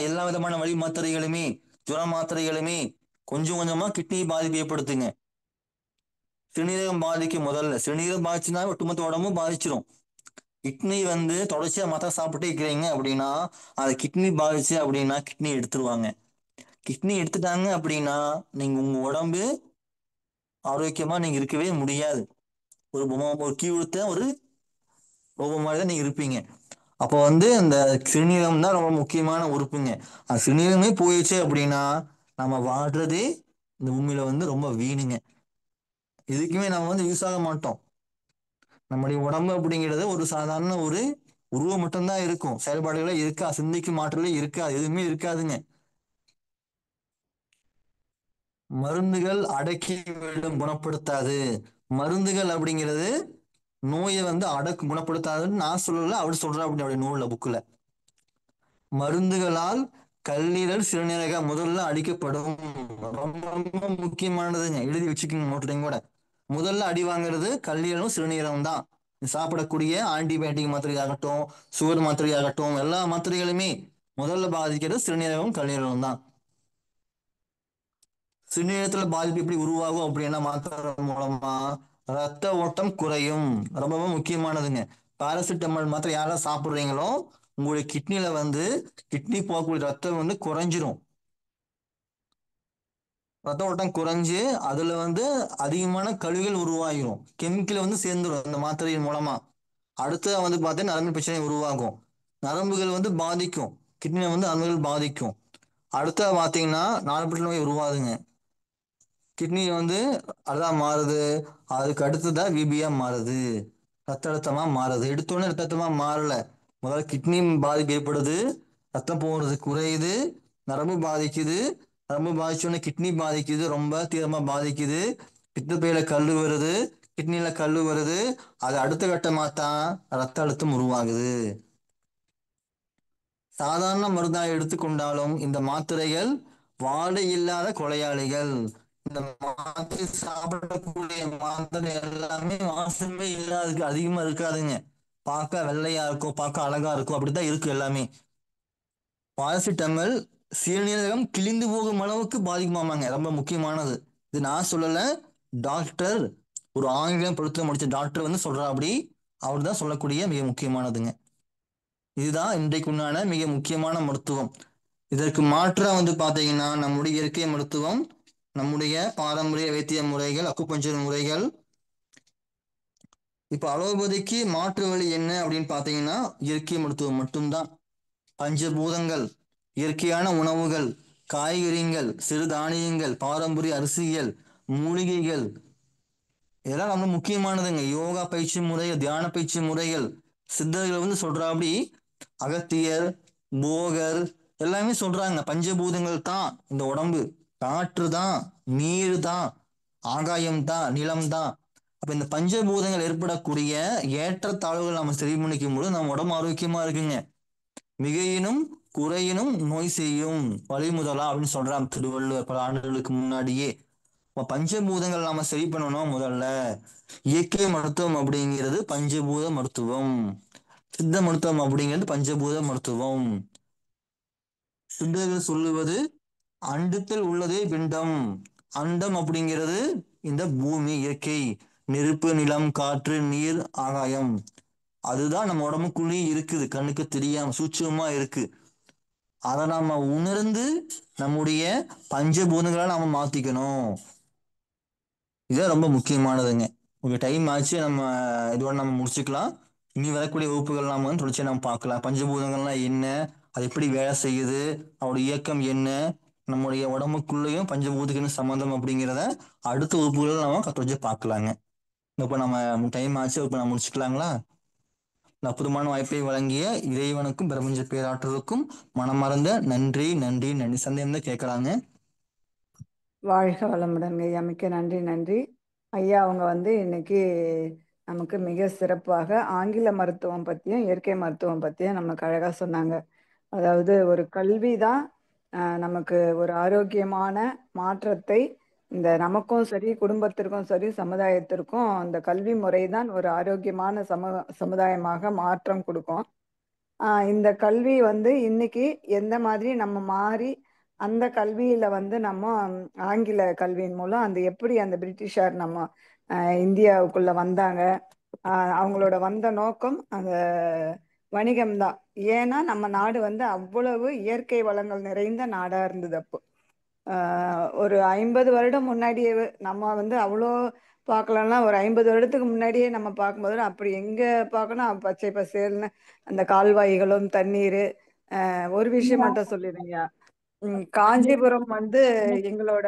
எல்லா விதமான வலி மாத்திரைகளுமே ஜுர மாத்திரைகளுமே கொஞ்சம் கொஞ்சமா கிட்னி பாதிப்பு ஏற்படுத்துங்க. சிறுநீரகம் பாதிக்கும். முதல்ல சிறுநீரகம் பாதிச்சுன்னா ஒட்டுமொத்த உடம்பும் பாதிச்சிடும். கிட்னி வந்து தொடர்ச்சியா மாத்திரை சாப்பிட்டே இருக்கிறீங்க அப்படின்னா அது கிட்னி பாதிச்சு அப்படின்னா கிட்னி எடுத்துருவாங்க. கிட்னி எடுத்துட்டாங்க அப்படின்னா நீங்க உங்க உடம்பு ஆரோக்கியமா நீங்க இருக்கவே முடியாது. ஒரு கீ கொடுத்த ஒரு ரோபோ மாதிரி தான் நீங்க இருப்பீங்க. அப்போ வந்து இந்த சிறுநீரகம் தான் ரொம்ப முக்கியமான உறுப்புங்க. அது சிறுநீரகமே போயிடுச்சு அப்படின்னா நம்ம வாழ்றதே இந்த பூமியில வந்து ரொம்ப வீணுங்க. இதுக்குமே நம்ம வந்து யூஸ் ஆக மாட்டோம். நம்முடைய உடம்பு அப்படிங்கிறது ஒரு சாதாரண ஒரு உருவம் மட்டும்தான் இருக்கும். செயல்பாடுகளே இருக்கா, சிந்திக்கும் ஆற்றலே இருக்கா, எதுவுமே இருக்காதுங்க. மருந்துகள் அடக்கி விடும், குணப்படுத்தாது. மருந்துகள் அப்படிங்கிறது நோயை வந்து குணப்படுத்தாதுன்னு நான் சொல்லல, அவர் சொல்றா அப்படி அவருடைய நூல்ல புக்ல. மருந்துகளால் கல்லீரல் சிறுநீரக முதல்ல அடிக்கப்படும். ரொம்ப ரொம்ப முக்கியமானதுங்க, எழுதி வச்சுக்கோங்க நோட்லையும் கூட. முதல்ல அடி வாங்குறது கல்லீரலும் சிறுநீரகம் தான். சாப்பிடக்கூடிய ஆன்டிபயோட்டிக் மாத்திரையாகட்டும், சுகர் மாத்திரையாகட்டும், எல்லா மாத்திரைகளுமே முதல்ல பாதிக்கிறது சிறுநீரகம் கல்லீரலும் தான். சிறுநீரகத்துல பாதிப்பு எப்படி உருவாகும் அப்படின்னா மாத்திரை மூலமா ரத்த ஓட்டம் குறையும். ரொம்ப ரொம்ப முக்கியமானதுங்க. பாராசிட்டமால் மாத்திரை யாரெல்லாம் சாப்பிடுறீங்களோ உங்களுடைய கிட்னில வந்து கிட்னி போகக்கூடிய ரத்தம் வந்து குறைஞ்சிரும். ரத்த ஓட்டம் குறைஞ்சு அதுல வந்து அதிகமான கழிவுகள் உருவாகிரும். கெமிக்கல் வந்து சேர்ந்துடும் அந்த மாத்திரையின் மூலமா. அடுத்தது வந்து பார்த்தீங்கன்னா நரம்பு பிரச்சனை உருவாகும். நரம்புகள் வந்து பாதிக்கும். கிட்னில வந்து நரம்புகள் பாதிக்கும். அடுத்த பார்த்தீங்கன்னா நாளப்பிட்ட நோய் உருவாதுங்க. கிட்னி வந்து அதான் மாறுது. அதுக்கு அடுத்ததான் விபியா மாறுது, ரத்த அழுத்தமா மாறுது. எடுத்தோடனே ரத்த அழுத்தமா மாறல. முதல்ல கிட்னி பாதிப்பு ஏற்படுது, ரத்தம் போறது குறையுது, நரம்பு பாதிக்குது. நரம்பு பாதிச்சோடனே கிட்னி பாதிக்குது, ரொம்ப தீவிரமா பாதிக்குது. பித்தப்பையில கல்லு வருது, கிட்னில கல்லு வருது. அது அடுத்த கட்டமா தான் ரத்த அழுத்தம் உருவாகுது. சாதாரண மருந்தாக எடுத்துக்கொண்டாலும் இந்த மாத்திரைகள் வாடை இல்லாத கொலையாளிகள். இந்த மாத்திரை சாப்பிடக்கூடிய மாத்திரை எல்லாமே வாசமே இல்லாததுக்கு அதிகமா இருக்காதுங்க. பார்க்க வெள்ளையா இருக்கும், பார்க்க அழகா இருக்கும், அப்படித்தான் இருக்கு எல்லாமே. பாராசிட்டமல் சிறுநீரகம் கிழிந்து போகும் அளவுக்கு பாதிக்குமாமாங்க. ரொம்ப முக்கியமானது. இது நான் சொல்லல, டாக்டர் ஒரு ஆங்கிலம் படுத்த முடிச்ச டாக்டர் வந்து சொல்றா அப்படி. அவர் தான் சொல்லக்கூடிய மிக முக்கியமானதுங்க. இதுதான் இன்றைக்கு உண்டான மிக முக்கியமான மருத்துவம். இதற்கு மாற்றா பாத்தீங்கன்னா நம்முடைய இயற்கை மருத்துவம், நம்முடைய பாரம்பரிய வைத்திய முறைகள், அக்குபஞ்சர் முறைகள். இப்ப அலோபதிக்கு மாற்று வழி என்ன அப்படின்னு பாத்தீங்கன்னா இயற்கை மருத்துவம் மட்டும்தான். பஞ்சபூதங்கள், இயற்கையான உணவுகள், காய்கறிகள், சிறுதானியங்கள், பாரம்பரிய அரிசிகள், மூலிகைகள், இதெல்லாம் ரொம்ப முக்கியமானதுங்க. யோகா பயிற்சி முறைகள், தியான பயிற்சி முறைகள், சித்தர்கள் சொல்றாப்படி அகத்தியர், போகர் எல்லாமே சொல்றாங்க பஞ்சபூதங்கள் தான் இந்த உடம்பு. காற்று தான், நீர் தான், ஆகாயம் தான், நிலம் தான். அப்ப இந்த பஞ்சபூதங்கள் ஏற்படக்கூடிய ஏற்றத்தாழ்வுகள் நம்ம சரி பண்ணிக்கும் போது நம்ம உடம்பு ஆரோக்கியமா இருக்குங்க. மிகையினும் குறையினும் நோய் செய்யும் வழிமுதலா அப்படின்னு சொல்றான் திருவள்ளுவர் பல ஆண்டுகளுக்கு முன்னாடியே. இப்ப பஞ்சபூதங்கள் நாம சரி பண்ணணும். முதல்ல இயற்கை மருத்துவம் அப்படிங்கிறது பஞ்சபூத மருத்துவம், சித்த மருத்துவம் அப்படிங்கிறது பஞ்சபூத மருத்துவம். சித்தர்கள் சொல்லுவது அண்டத்தில் உள்ளதே பிண்டம். அண்டம் அப்படிங்கிறது இந்த பூமி, இயற்கை, நெருப்பு, நிலம், காற்று, நீர், ஆகாயம். அதுதான் நம்ம உடம்புக்குள்ளேயே இருக்குது, கண்ணுக்கு தெரியாம சூட்சமா இருக்கு. அதை நாம உணர்ந்து நம்முடைய பஞ்சபூதங்களை நாம மாத்திக்கணும். இதுதான் ரொம்ப முக்கியமானதுங்க. உங்க டைம் ஆச்சு, நம்ம இதோட நம்ம முடிச்சுக்கலாம். இனி வரக்கூடிய வகுப்புகள் நாம தொடர்ச்சியா நம்ம பார்க்கலாம். பஞ்சபூதங்கள்லாம் என்ன, அது எப்படி வேலை செய்யுது, அதோட இயக்கம் என்ன, நம்முடைய உடம்புக்குள்ளேயும் பஞ்சபூதத்துக்கு என்ன சம்பந்தம் அப்படிங்கிறத அடுத்த வகுப்புகள் நம்ம தொடர்ச்சி பார்க்கலாங்க. இப்போ நம்ம டைம் ஆச்சு, இப்போ நம்ம முடிச்சுக்கலாங்களா? இந்த அற்புதமான வாய்ப்பை வழங்கிய இறைவனுக்கும் பிரபஞ்ச பேராற்றலுக்கும் மனமார்ந்த நன்றி நன்றி நன்றி. சந்தேகம் தான் கேட்கலாங்க. வாழ்க வளமுடன் ஐயா, மிக்க நன்றி நன்றி ஐயா. அவங்க இன்னைக்கு நமக்கு மிக சிறப்பாக ஆங்கில மருத்துவம் பற்றியும் இயற்கை மருத்துவம் பற்றியும் நமக்கு அழகாக சொன்னாங்க. அதாவது ஒரு கல்வி தான் நமக்கு ஒரு ஆரோக்கியமான மாற்றத்தை, இந்த நமக்கும் சரி குடும்பத்திற்கும் சரி சமுதாயத்திற்கும் இந்த கல்வி முறை தான் ஒரு ஆரோக்கியமான சமுதாயமாக மாற்றம் கொடுக்கும். இந்த கல்வி இன்னைக்கு எந்த மாதிரி நம்ம மாறி அந்த கல்வியில நம்ம ஆங்கில கல்வியின் மூலம் எப்படி அந்த பிரிட்டிஷார் நம்ம இந்தியாவுக்குள்ள வந்தாங்க. அவங்களோட வந்த நோக்கம் அந்த வணிகம்தான். ஏன்னா நம்ம நாடு அவ்வளவு இயற்கை வளங்கள் நிறைந்த நாடா இருந்தது அப்போ. ஒரு 50 வருடம் முன்னாடியே நம்ம அவ்வளோ பார்க்கலன்னா, ஒரு 50 வருடத்துக்கு முன்னாடியே நம்ம பார்க்கும்போது அப்படி எங்க பார்க்கணும், பச்சை பசேல்னு அந்த கால்வாய்களும் தண்ணீர். ஒரு விஷயம் மட்டும் சொல்லிடுங்க. காஞ்சிபுரம் எங்களோட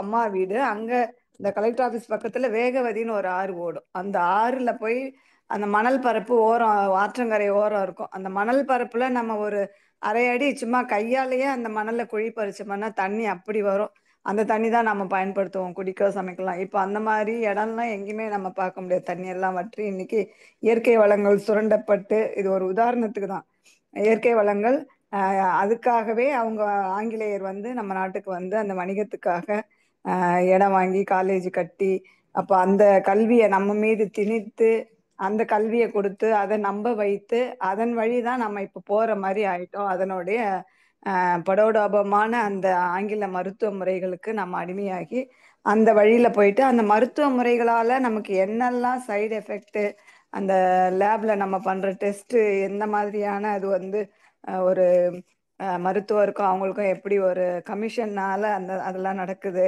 அம்மா வீடு. அங்க இந்த கலெக்டர் ஆபீஸ் பக்கத்துல வேகவதின்னு ஒரு ஆறு ஓடும். அந்த ஆறுல போய் அந்த மணல் பரப்பு ஓரம், ஆற்றங்கரை ஓரம் இருக்கும். அந்த மணல் பரப்புல நம்ம ஒரு அரை அடி சும்மா கையாலேயே அந்த மணல்ல குழி பறிச்சோம்னா தண்ணி அப்படி வரும். அந்த தண்ணி தான் நம்ம பயன்படுத்துவோம், குடிக்க, சமைக்கலாம். இப்போ அந்த மாதிரி இடம்லாம் எங்கேயுமே நம்ம பார்க்க முடியாது. தண்ணி எல்லாம் வற்றி இன்னைக்கு இயற்கை வளங்கள் சுரண்டப்பட்டு, இது ஒரு உதாரணத்துக்கு தான். இயற்கை வளங்கள் அதுக்காகவே அவங்க ஆங்கிலேயர் நம்ம நாட்டுக்கு அந்த வணிகத்துக்காக இடம் வாங்கி காலேஜ் கட்டி, அப்போ அந்த கல்வியை நம்ம மீது திணித்து, அந்த கல்வியை கொடுத்து அதை நம்ப வைத்து, அதன் வழிதான் நம்ம இப்போ போற மாதிரி ஆயிட்டோம். அதனுடைய படோடாபமான அந்த ஆங்கில மருத்துவ முறைகளுக்கு நம்ம அடிமையாகி அந்த வழியில போயிட்டு, அந்த மருத்துவ முறைகளால நமக்கு என்னெல்லாம் சைடு எஃபெக்ட், அந்த லேப்ல நம்ம பண்ற டெஸ்ட் எந்த மாதிரியான அது ஒரு மருத்துவருக்கும் அவங்களுக்கும் எப்படி ஒரு கமிஷன்னால அதெல்லாம் நடக்குது.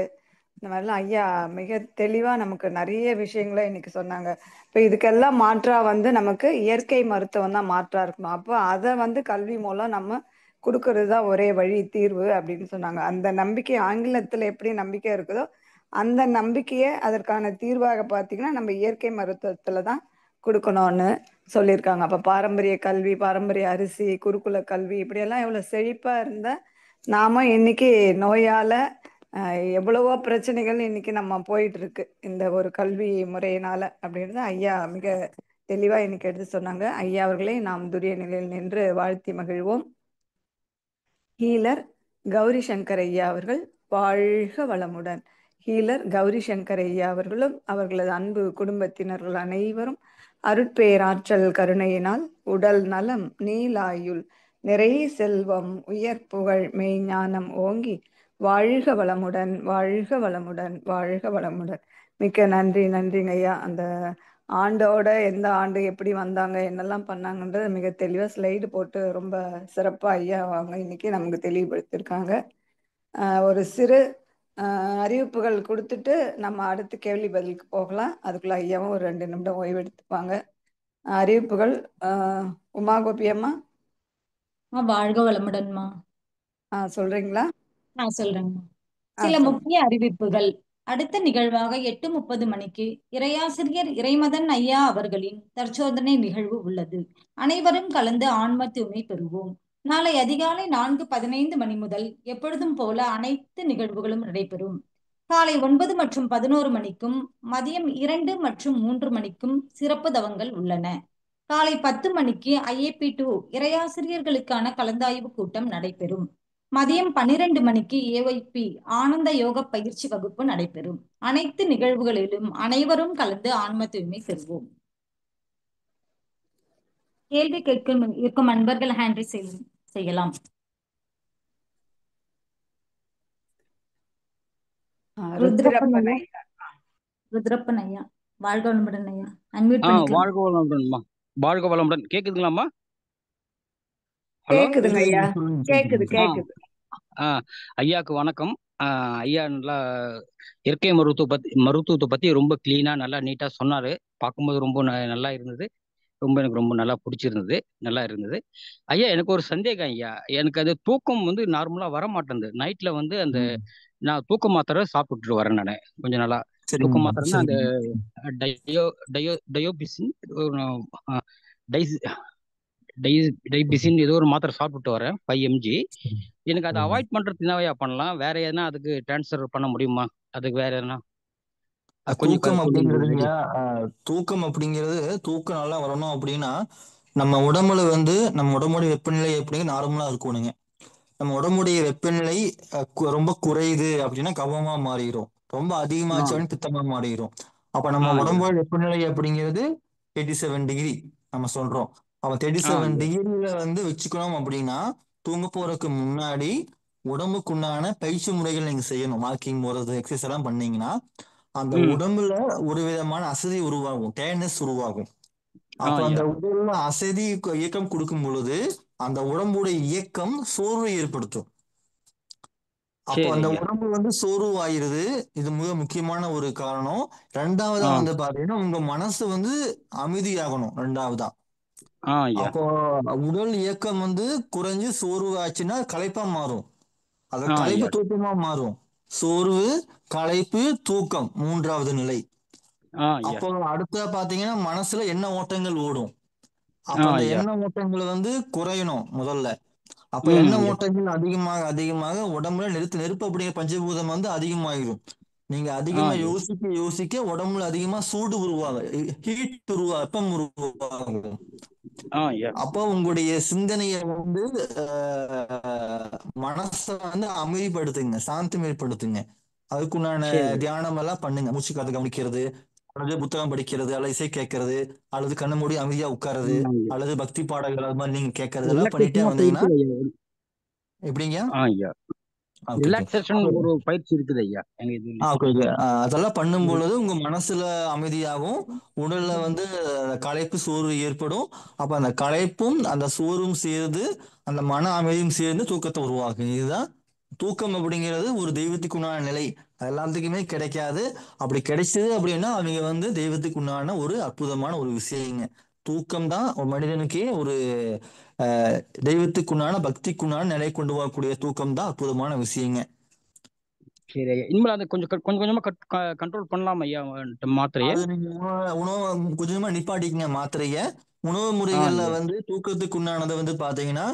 இந்த மாதிரிலாம் ஐயா மிக தெளிவா நமக்கு நிறைய விஷயங்களை இன்னைக்கு சொன்னாங்க. இப்போ இதுக்கெல்லாம் மாற்றா நமக்கு இயற்கை மருத்துவம் தான் மாற்றா இருக்கணும். அப்போ அதை கல்வி மூலம் நம்ம கொடுக்கறது தான் ஒரே வழி, தீர்வு அப்படின்னு சொன்னாங்க. அந்த நம்பிக்கை ஆங்கிலத்துல எப்படி நம்பிக்கை இருக்குதோ அந்த நம்பிக்கையை அதற்கான தீர்வாக பார்த்தீங்கன்னா நம்ம இயற்கை மருத்துவத்துல தான் கொடுக்கணும்னு சொல்லியிருக்காங்க. அப்ப பாரம்பரிய கல்வி, பாரம்பரிய அரிசி, குருகுல கல்வி இப்படியெல்லாம் எவ்வளவு செழிப்பா இருந்த நாம இன்னைக்கு நோயால எவ்வளவோ பிரச்சனைகள் இன்னைக்கு நம்ம போயிட்டு இருக்கு இந்த ஒரு கல்வி முறையினால அப்படின்றது ஐயா மிக தெளிவா இன்னைக்கு எடுத்து சொன்னாங்க. ஐயா அவர்களை நாம் துரிய நிலையில் நின்று வாழ்த்தி மகிழ்வோம். ஹீலர் கௌரி சங்கர் ஐயா அவர்கள் வாழ்க வளமுடன். ஹீலர் கௌரி சங்கர் ஐயா அவர்களும் அவர்களது அன்பு குடும்பத்தினர்கள் அனைவரும் அருட்பேராற்றல் கருணையினால் உடல் நலம், நீலாயுள், நிறை செல்வம், உயர் புகழ், மெய்ஞானம் ஓங்கி வாழ்க வளமுடன், வாழ்க வளமுடன், வாழ்க வளமுடன். மிக்க நன்றி நன்றிங்க ஐயா. அந்த ஆண்டோட எந்த ஆண்டு எப்படி வந்தாங்க என்னெல்லாம் பண்ணாங்கன்றது மிக தெளிவாக ஸ்லைடு போட்டு ரொம்ப சிறப்பாக ஐயா அவங்க இன்னைக்கு நமக்கு தெளிவுபடுத்தியிருக்காங்க. ஒரு சிறு அறிவிப்புகள் கொடுத்துட்டு நம்ம அடுத்து கேள்வி பதிலுக்கு போகலாம். அதுக்குள்ள ஐயாவும் ஒரு 2 நிமிடம் ஓய்வு எடுத்துப்பாங்க. அறிவிப்புகள். உமா கோபி அம்மா வாழ்க வளமுடன்மா. சொல்றீங்களா? சொல்றேங்கம்மா. ஆ, சில சொல்லுங்க. முக்கிய அறிவிப்புகள். அடுத்த நிகழ்வாக 8:30 மணிக்கு இறையாசிரியர் இறைமதன் ஐயா அவர்களின் தற்சோதனை நிகழ்வு உள்ளது. அனைவரும் கலந்து ஆன்ம தூய்மை பெறுவோம். நாளை அதிகாலை 4:15 மணி முதல் எப்பொழுதும் போல அனைத்து நிகழ்வுகளும் நடைபெறும். காலை 9 மற்றும் 11 மணிக்கும் மதியம் 2 மற்றும் 3 மணிக்கும் சிறப்பு தவங்கள் உள்ளன. காலை 10 மணிக்கு IAP2 இறையாசிரியர்களுக்கான கலந்தாய்வு கூட்டம் நடைபெறும். மதியம் 12 மணிக்கு AYP ஆனந்த யோக பயிற்சி வகுப்பு நடைபெறும். அனைத்து நிகழ்வுகளிலும் அனைவரும் கலந்து ஆன்ம தூய்மை பெறுவோம். கேள்வி இருக்கும் அன்பர்கள் ஹேண்ட் ரைஸ் செய்யலாம். ருத்ரப்பன் ஐயா. ருத்ரப்பன் ஐயா, வாழ்க வளமுடன் ஐயா. அன்மியூட் பண்ணிக்கலாம். வாழ்க வளமுடன்மா. வாழ்க வளமுடன். கேக்குதுங்களாம்மா? ஹலோ, கேக்குதுங்க ஐயா. கேக்குது. ஐயாக்கு வணக்கம். ஐயா நல்லா இயற்கை மருத்துவத்தை பத்தி ரொம்ப கிளீனா நல்லா நீட்டா சொன்னாரு. பார்க்கும்போது ரொம்ப நல்லா இருந்தது. எனக்கு ரொம்ப நல்லா பிடிச்சிருந்தது. நல்லா இருந்தது. ஐயா, எனக்கு ஒரு சந்தேகம் ஐயா. எனக்கு அது தூக்கம் வந்து நார்மலா வர மாட்டேங்குது. நைட்ல வந்து அந்த நான் தூக்க மாத்திரை சாப்பிட்டுட்டு வரேன். நான் கொஞ்சம் நல்லா தூக்க மாத்திரைன்னா அந்த டயோபிசின் டைபிசின் ஏதோ ஒரு மாத்திரை சாப்பிட்டு வரேன், 5 mg. எனக்கு அதை அவாய்ட் பண்றது என்னவையா பண்ணலாம்? வேற எதனா அதுக்கு டிரான்ஸ்ஃபர் பண்ண முடியுமா? அதுக்கு வேற எதனா தூக்கம் அப்படிங்கிறதுங்க. தூக்கம் அப்படிங்கிறது தூக்கம் நல்லா வரணும் அப்படின்னா நம்ம உடம்புல வந்து நம்ம உடம்புடைய வெப்பநிலை எப்படிங்க நார்மலா இருக்கணுங்க. நம்ம உடம்புடைய வெப்பநிலை ரொம்ப குறையுது அப்படின்னா கபமா மாறிடும். ரொம்ப அதிகமாச்சுன்னு பித்தமா மாறிடும். அப்ப நம்ம உடம்போட வெப்பநிலை அப்படிங்கிறது 37 டிகிரி நம்ம சொல்றோம். அப்ப 37 டிகிரியில வந்து வச்சுக்கணும் அப்படின்னா தூங்க போறதுக்கு முன்னாடி உடம்புக்குண்டான பயிற்சி முறைகள் நீங்க செய்யணும். வாக்கிங் போறது, எக்ஸசைஸ் எல்லாம் பண்ணீங்கன்னா அந்த உடம்புல ஒரு விதமான அசதி உருவாகும், டயர்னஸ் உருவாகும். அப்ப அந்த உடல்ல அசதி இயக்கம் கொடுக்கும் பொழுது அந்த உடம்புடைய இயக்கம் சோர்வை ஏற்படுத்தும். அப்போ அந்த உடம்பு வந்து சோர்வாயிருது. இது மிக முக்கியமான ஒரு காரணம். ரெண்டாவதா வந்து பாத்தீங்கன்னா உங்க மனசு வந்து அமைதியாகணும். ரெண்டாவதா அப்போ உடல் இயக்கம் வந்து குறைஞ்சு சோர்வு ஆச்சுன்னா களைப்பா மாறும். அது களைப்பு தூக்கமா மாறும். சோர்வு, களைப்பு, தூக்கம் மூன்றாவது நிலை. அப்போ அடுத்த பாத்தீங்கன்னா மனசுல எண்ண ஓட்டங்கள் ஓடும். அப்ப அந்த எண்ண ஓட்டங்கள் வந்து குறையணும் முதல்ல. அப்ப எண்ண ஓட்டங்கள் அதிகமாக அதிகமாக உடம்புல நெருப்பு அப்படிங்கிற பஞ்சபூதம் வந்து அதிகமாகிடும். நீங்க அதிகமா யோசிக்க உடம்புல அதிகமா சூடு உருவாகும், ஹீட் வெப்பம் உருவாகும். அப்போ உங்களுடைய சிந்தனைய வந்து மனசை வந்து அமைதிப்படுத்துங்க, சாந்தம் ஏற்படுத்துங்க. அதுக்குண்டான தியானம் எல்லாம் பண்ணுங்க. மூச்சு காத்து கவனிக்கிறது, அல்லது புத்தகம் படிக்கிறது, அல்லது இசை கேட்கறது, அல்லது கண்ணு மூடி அமைதியா உட்காருது, அல்லது பக்தி பாடல்கள் அது மாதிரி நீங்க கேட்கறது எல்லாம் பண்ணிட்டே வந்தீங்கன்னா எப்படிங்க ஒரு பயிற்சி இருக்குது ஐயா. அதெல்லாம் பண்ணும் பொழுது உங்க மனசுல அமைதியாகும், உடல்ல வந்து களைப்பு சோர்வு ஏற்படும். அப்ப அந்த களைப்பும் அந்த சோர்வும் சேர்ந்து அந்த மன அமைதியும் சேர்ந்து தூக்கத்தை உருவாக்கும். இதுதான் தூக்கம் அப்படிங்கிறது ஒரு தெய்வத்துக்கு உண்டான நிலை. எல்லாத்துக்குமே கிடைக்காது. அப்படி கிடைச்சது அப்படின்னா அவங்க வந்து தெய்வத்துக்கு உண்டான ஒரு அற்புதமான ஒரு விஷயங்க. தூக்கம் தான் ஒரு மனிதனுக்கே ஒரு தெய்வத்துக்குண்டான பக்திக்குண்டான நிலை கொண்டு வரக்கூடிய தூக்கம் தான் அற்புதமான விஷயங்க. சரி ஐயா, இனிமேல் அதை கொஞ்சம் கொஞ்சமா கண்ட்ரோல் பண்ணலாம் ஐயா மாத்திரையை. உணவு கொஞ்சமா நிப்பாட்டிக்கங்க மாத்திரைய. உணவு முறைகள்ல வந்து தூக்கத்துக்கு உண்டானதை வந்து பாத்தீங்கன்னா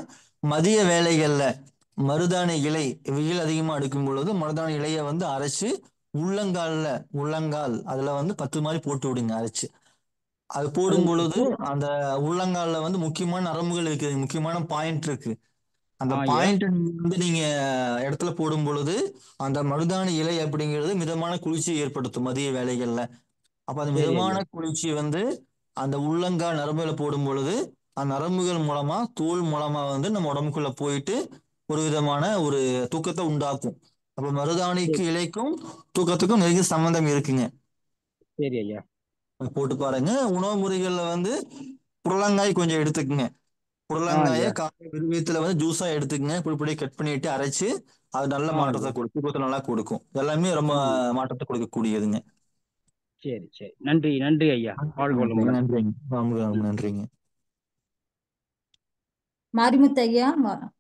மதிய வேலைகள்ல மருதாணி இலை வெயில் அதிகமா எடுக்கும் பொழுது மருதாணி இலைய வந்து அரைச்சு உள்ளங்கால் அதுல வந்து 10 மாதிரி போட்டு விடுங்க அரைச்சு. அது போடும் பொழுது அந்த உள்ளங்கால்ல வந்து முக்கியமான நரம்புகள் இருக்கு, முக்கியமான பாயிண்ட் இருக்கு. அந்த பாயிண்ட் வந்து நீங்க இடத்துல போடும் பொழுது அந்த மருதாணி இலை அப்படிங்கிறது மிதமான குளிர்ச்சியை ஏற்படுத்தும் மதிய வேலைகள்ல. அப்ப அந்த மிதமான குளிர்ச்சி வந்து அந்த உள்ளங்கால் நரம்புகளை போடும் பொழுது அந்த நரம்புகள் மூலமா தோல் மூலமா வந்து நம்ம உடம்புக்குள்ள போயிட்டு ஒரு விதமான ஒரு தூக்கத்தை உண்டாக்கும். அப்ப மருதாணிக்கு இலைக்கும் தூக்கத்துக்கும் நெருங்கிய சம்பந்தம் இருக்குங்க. சரி ஐயா. போட்டு பாருங்க. உணவு முறைகள்ல வந்து புடலங்காய் கொஞ்சம் எடுத்துக்கங்க. புடலங்காயை ஐயா. காலை விரும்பியத்துல வந்து ஜூஸா எடுத்துக்கங்க. இப்படி கட் பண்ணிட்டு அரைச்சு அது நல்ல மாற்றத்தை ஐயா. கொடுக்கும், தூக்கத்தை நல்லா கொடுக்கும். எல்லாமே ரொம்ப மாற்றத்தை கொடுக்கக்கூடியதுங்க. சரி சரி, நன்றி நன்றி ஐயா, வாழ்க வளமுடன். நன்றிங்க, ரொம்ப நன்றிங்க. மாரிமுத்து ஐயா,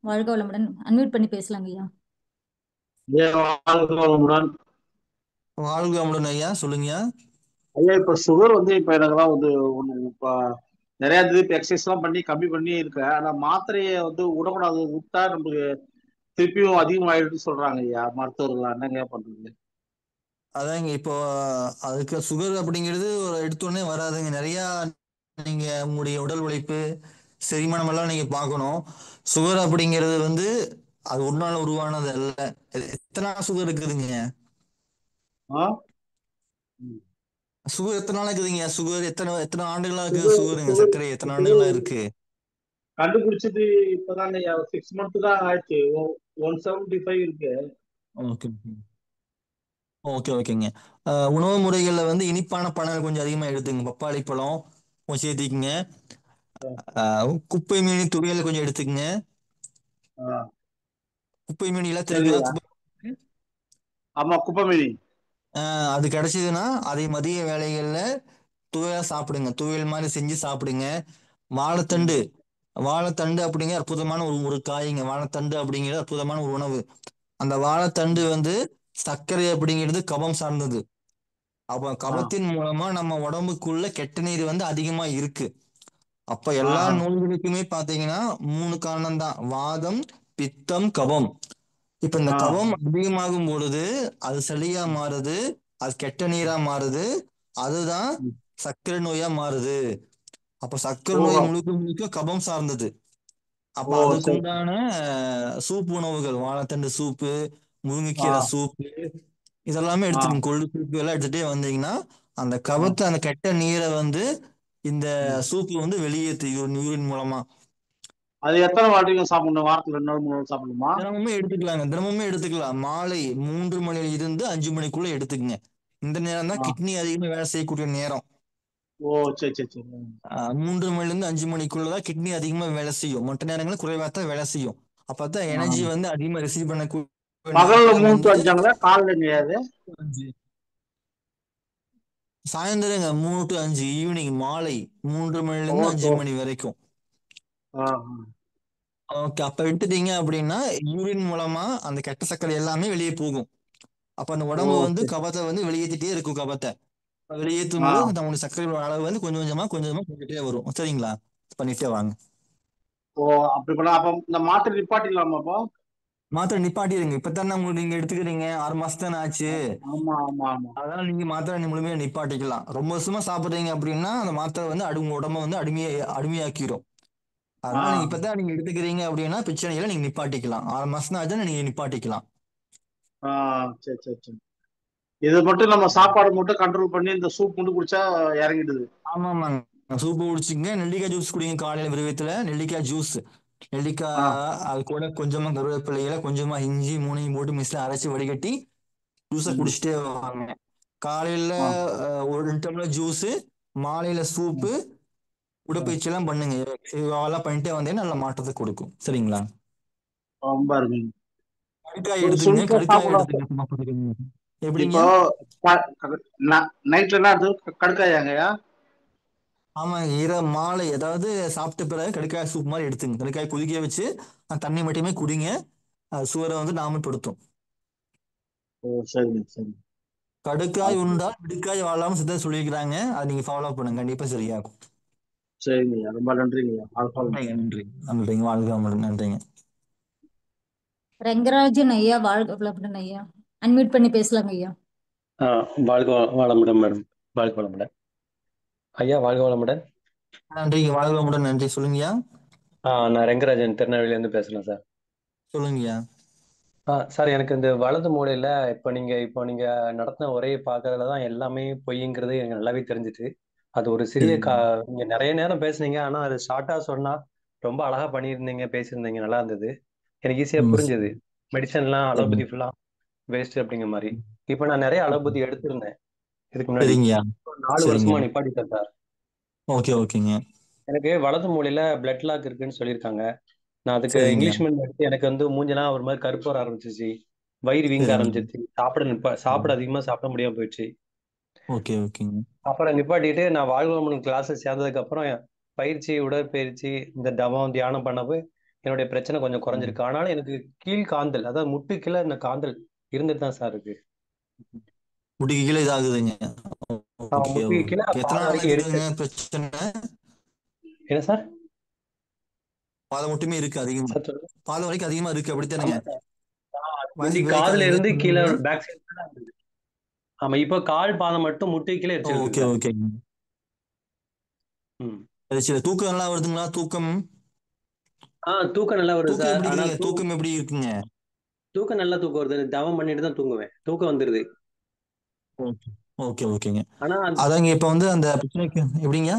வாழ்க வளமுடன். அன்மியூட் பண்ணி பேசலாங்க ஐயா. வாழ்க வளமுடன். வாழ்க வளமுடன் ஐயா, சொல்லுங்க ஐயா. இப்ப சுகர் வந்து இப்ப எனக்குலாம் வந்து இப்ப நிறைய திருப்பி எக்ஸசைஸ் எல்லாம் பண்ணி கம்மி பண்ணி இருக்கேன். ஆனா மாத்திரையை வந்து விடக்கூடாது, விட்டா நமக்கு திருப்பியும் அதிகமாயிடுன்னு சொல்றாங்க ஐயா மருத்துவர்கள். என்னங்க பண்றது? அதாங்க இப்போ அதுக்கு சுகர் அப்படிங்கிறது ஒரு எடுத்தோடனே வராதுங்க. நிறைய நீங்க உங்களுடைய உடல் உழைப்பு, செரிமானம் எல்லாம் நீங்க பார்க்கணும். சுகர் அப்படிங்கிறது வந்து அது ஒரு நாள் உருவானது அல்ல. எத்தனை நாள் சுகர் இருக்குதுங்க? சுகர் எத்தனை நாள் இருக்குதுங்க? சுகர் எத்தனை எத்தனை ஆண்டுகளா இருக்கு? சுகருங்க சர்க்கரை எத்தனை ஆண்டுகளா இருக்கு? கண்டுபிடிச்சது இப்பதாங்க 6 month தான் ஆயிடுச்சு. 175 இருக்கு. ஓகே ஓகேங்க. உணவு முறைகள்ல வந்து இனிப்பான பழங்கள் கொஞ்சம் அதிகமா எடுத்துங்க. பப்பாளி பழம் கொஞ்சம் சேர்த்திக்குங்க. குப்பை மீனி துவையல் கொஞ்சம் எடுத்துக்கங்க. குப்பை மீனி எல்லாம் தெரியுங்களா? ஆமா, குப்பைமேனி. அது கிடைச்சதுன்னா அதை மதிய வேலைகள்ல துவையலா சாப்பிடுங்க. துவையல் மாதிரி செஞ்சு சாப்பிடுங்க. வாழைத்தண்டு வாழைத்தண்டு அப்படிங்கிற அற்புதமான ஒரு காய்ங்க. வாழைத்தண்டு அப்படிங்கிறது அற்புதமான ஒரு உணவு. அந்த வாழைத்தண்டு வந்து சர்க்கரை அப்படிங்கிறது கபம் சார்ந்தது. அப்ப கபத்தின் மூலமா நம்ம உடம்புக்குள்ள கெட்ட நீர் வந்து அதிகமா இருக்கு. அப்ப எல்லா நோய்களுக்குமே பாத்தீங்கன்னா 3 காரணம் தான்: வாதம், பித்தம், கபம். இப்ப இந்த கபம் அதிகமாகும் பொழுது அது சளியா மாறுது, அது கெட்ட நீரா மாறுது, அதுதான் சர்க்கரை நோயா மாறுது. அப்ப சர்க்கரை நோய் முழுக்க முழுக்க கபம் சார்ந்தது. அப்ப அதுக்கு உண்டான சூப் உணவுகள், வாழைத்தண்டு சூப்பு, முருங்கைக்கீரை சூப்பு, இதெல்லாமே எடுத்துக்கணும். கொள்ளு சூப்பு எல்லாம் எடுத்துட்டே வந்தீங்கன்னா அந்த கபத்தை, அந்த கெட்ட நீரை வந்து இந்த சூப்பு வந்து வெளியேற்று யூரின் மூலமா. அது எத்தனை வாட்டிங்க சாப்பிடணும்? வாரத்துல 2 நாள் 3 நாள் சாப்பிடணுமா? தினமுமே எடுத்துக்கலாம். மாலை 3 மணில இருந்து 5 மணிக்குள்ள எடுத்துக்கங்க. இந்த நேரம் தான் கிட்னி அதிகமா வேலை செய்யக்கூடிய நேரம். சரி 3 மணில இருந்து 5 மணிக்குள்ளதான் கிட்னி அதிகமா வேலை செய்யும். மற்ற நேரங்களில் குறைவா தான் வேலை செய்யும். அப்பதான் எனர்ஜி வந்து அதிகமா ரிசீவ் பண்ணக்கூடிய பகல்ல நேரத்துல 3 to வந்து 5 காலையில சாயந்தரங்க 3 to 5, ஈவினிங் மாலை 3 மணில இருந்து 5 மணி வரைக்கும். ஓகே, அப்ப விட்டுட்டீங்க அப்படின்னா யூரின் மூலமா அந்த கெட்ட சர்க்கரை எல்லாமே வெளியே போகும். அப்ப அந்த உடம்பு வந்து கபத்தை வந்து வெளியேற்றிட்டே இருக்கும். கபத்தை வெளியேற்றும் போது நம்மளுடைய சர்க்கரையோட அளவு வந்து கொஞ்சம் கொஞ்சமா போட்டுட்டே வரும். சரிங்களா? பண்ணிட்டே வாங்க. அப்படி பண்ணா அப்ப இந்த மாத்திரை நிப்பாட்டிடலாமாப்பா? மாத்திரை நிப்பாட்டிடுங்க. இப்பதானே உங்களுக்கு நீங்க எடுத்துக்கிறீங்க, 6 மாசம் தானே ஆச்சு. அதனால நீங்க மாத்திரை முழுமையா நிப்பாட்டிக்கலாம். ரொம்ப வருஷமா சாப்பிடுறீங்க அப்படின்னா அந்த மாத்திரை வந்து உங்க உடம்ப வந்து அடிமையாக்கிரும். அதனால நீங்க இப்பதான் நீங்க எடுத்துக்கிறீங்க அப்படின்னா பிரச்சனைகளை நீங்க நிப்பாட்டிக்கலாம். 6 மாசம் தான் ஆச்சுன்னா நீங்க நிப்பாட்டிக்கலாம். சரி. இது மட்டும் நம்ம சாப்பாடு மட்டும் கண்ட்ரோல் பண்ணி இந்த சூப் மட்டும் குடிச்சா இறங்கிடுது. ஆமாங்க, சூப்பு குடிச்சுங்க. நெல்லிக்காய் ஜூஸ் குடிங்க காலையில விருவத்துல. நெல்லிக்காய் ஜூஸ், நெல்லிக்காய் அது கூட கொஞ்சமா கருவேப்பிலையில கொஞ்சமா இஞ்சி 3 போட்டு மிக்ஸில அரைச்சு வடிகட்டி ஜூஸை குடிச்சிட்டே வாங்க. காலையில 1 டம்ளர் ஜூஸ், மாலையில சூப்பு, உடற்பயிற்சி எல்லாம் பண்ணுங்க. இதெல்லாம் பண்ணிட்டே வந்தீங்கன்னா நல்ல மாற்றத்தை கொடுக்கும். சரிங்களா? ரொம்ப அருமை. கடுக்காய் எடுத்துங்க. எப்படிங்க? நைட்ல என்ன கடுக்காயாங்கயா? ஆமாங்க, மாலை அதாவது சாப்பிட்ட பிறகு கடுக்காய் சூப் மாதிரி எடுத்துங்க. கடுக்காய் கொதிக்க வச்சு தண்ணி மட்டுமே குடிங்க. சுகரை வந்து நாமப்படுத்தும். சரி. கடுக்காய் உண்டால் விடுக்காய் வாழாம சித்தர் சொல்லியிருக்கிறாங்க. அதை நீங்க ஃபாலோ பண்ணுங்க, கண்டிப்பா சரியாகும். சரிங்க, ரொம்ப நன்றிங்க. நன்றிங்க, வாழ்க. நன்றிங்க. ரங்கராஜன் ஐயா, வாழ்க வளமுடன் ஐயா. அன்மியூட் பண்ணி பேசலாங்க ஐயா. வாழ்க வளமுடன் மேடம். வாழ்க வளமுடன் ஐயா. வாழ்க வளமுடன். நன்றிங்க, வாழ்க வளமுடன். நன்றி. சொல்லுங்கய்யா. நான் ரெங்கராஜன், திருநெல்வேலியில இருந்து பேசுறேன் சார். சொல்லுங்கய்யா. சார், எனக்கு இந்த வலது மூலையில இப்போ நீங்க நடத்தின உரையை பார்க்கறதுலதான் எல்லாமே பொய்ங்கிறது எனக்கு நல்லாவே தெரிஞ்சுட்டு, அது ஒரு சிறிய நீங்க நிறைய நேரம் பேசுனீங்க. ஆனா அது ஷார்ட்டா சொன்னா ரொம்ப அழகா பண்ணியிருந்தீங்க, பேசியிருந்தீங்க, நல்லா இருந்தது. எனக்கு ஈஸியா புரிஞ்சுது. மெடிசன்லாம் அலோபதி ஃபுல்லா வேஸ்ட் அப்படிங்கிற மாதிரி. இப்போ நான் நிறைய அலோபதி எடுத்திருந்தேன். இதுக்கு முன்னாடி சரிங்கய்யா 4 சரிங்க வருஷமா நிப்பாட்டிட்டேன் சார். ஓகே ஓகேங்க எனக்கு வலது மூலையில பிளட் லாக் இருக்குன்னு சொல்லியிருக்காங்க. நான் அதுக்கு சரிங்க இங்கிலீஷ் மெடிசன் எடுத்து எனக்கு வந்து மூஞ்செல்லாம் ஒரு மாதிரி கருப்பு வர ஆரம்பிச்சிச்சு, வயிறு வீங்க சரிங்க ஆரம்பிச்சிச்சு, சாப்பிட அதிகமா சாப்பிட முடியாம போயிடுச்சு. ஓகே ஓகேங்க அப்புறம் நிப்பாட்டிட்டு நான் வாழ்வமன் கிளாஸஸ் சேர்ந்ததுக்கு அப்புறம் பயிற்சி, உடற்பயிற்சி, இந்த தவம், தியானம் பண்ணப்போ என்னுடைய பிரச்சனை கொஞ்சம் குறைஞ்சிருக்கு. ஆனாலும் எனக்கு கீழ் காந்தல், அதாவது முட்டு கீழே இந்த காந்தல் இருந்துட்டு தான் சார் இருக்கு. முடிக்கு கீழே இதாகுதுங்க. ஓகே முட்டு கீழே ஓகே எத்தனை பாதம் நாளா வரைக்கும் இருக்குங்க எரிச்சல். பிரச்சனை? என்ன சார்? பாதம் மட்டுமே இருக்கு அதிகமா, சார் சொல்லுங்க. பாதம் வரைக்கும் அதிகமா இருக்கு அப்படித்தானுங்க? ஆமா சார். முந்தி வாய்ஸ் பிரேக் காதுல ஆகுதுங்க இருந்து கீழே சொல்லுங்க. பேக் சைடு தான் இருந்தது. ஆமா, இப்போ கால் பாதம் மட்டும் முட்டு கீழே எரிச்சல் இருக்குங்க ஓகே சார். ஓகேங்க ம். சரி தூக்கம் நல்லா வருதுங்களா? தூக்கம் தூக்கம் நல்லா வருது தூக்கம் சார். எப்படி ஆனா தூக்கம் எப்படி இருக்குங்க? தூக்கம் நல்லா தூக்கம் வருது. தவம் பண்ணிட்டு தான் தூங்குவேன், தூக்கம் வந்துருது. ஓகே ஓகே ஓகேங்க. ஆனா அதாங்க இப்ப வந்து அந்த பிரச்சனைக்கு எப்படிங்க?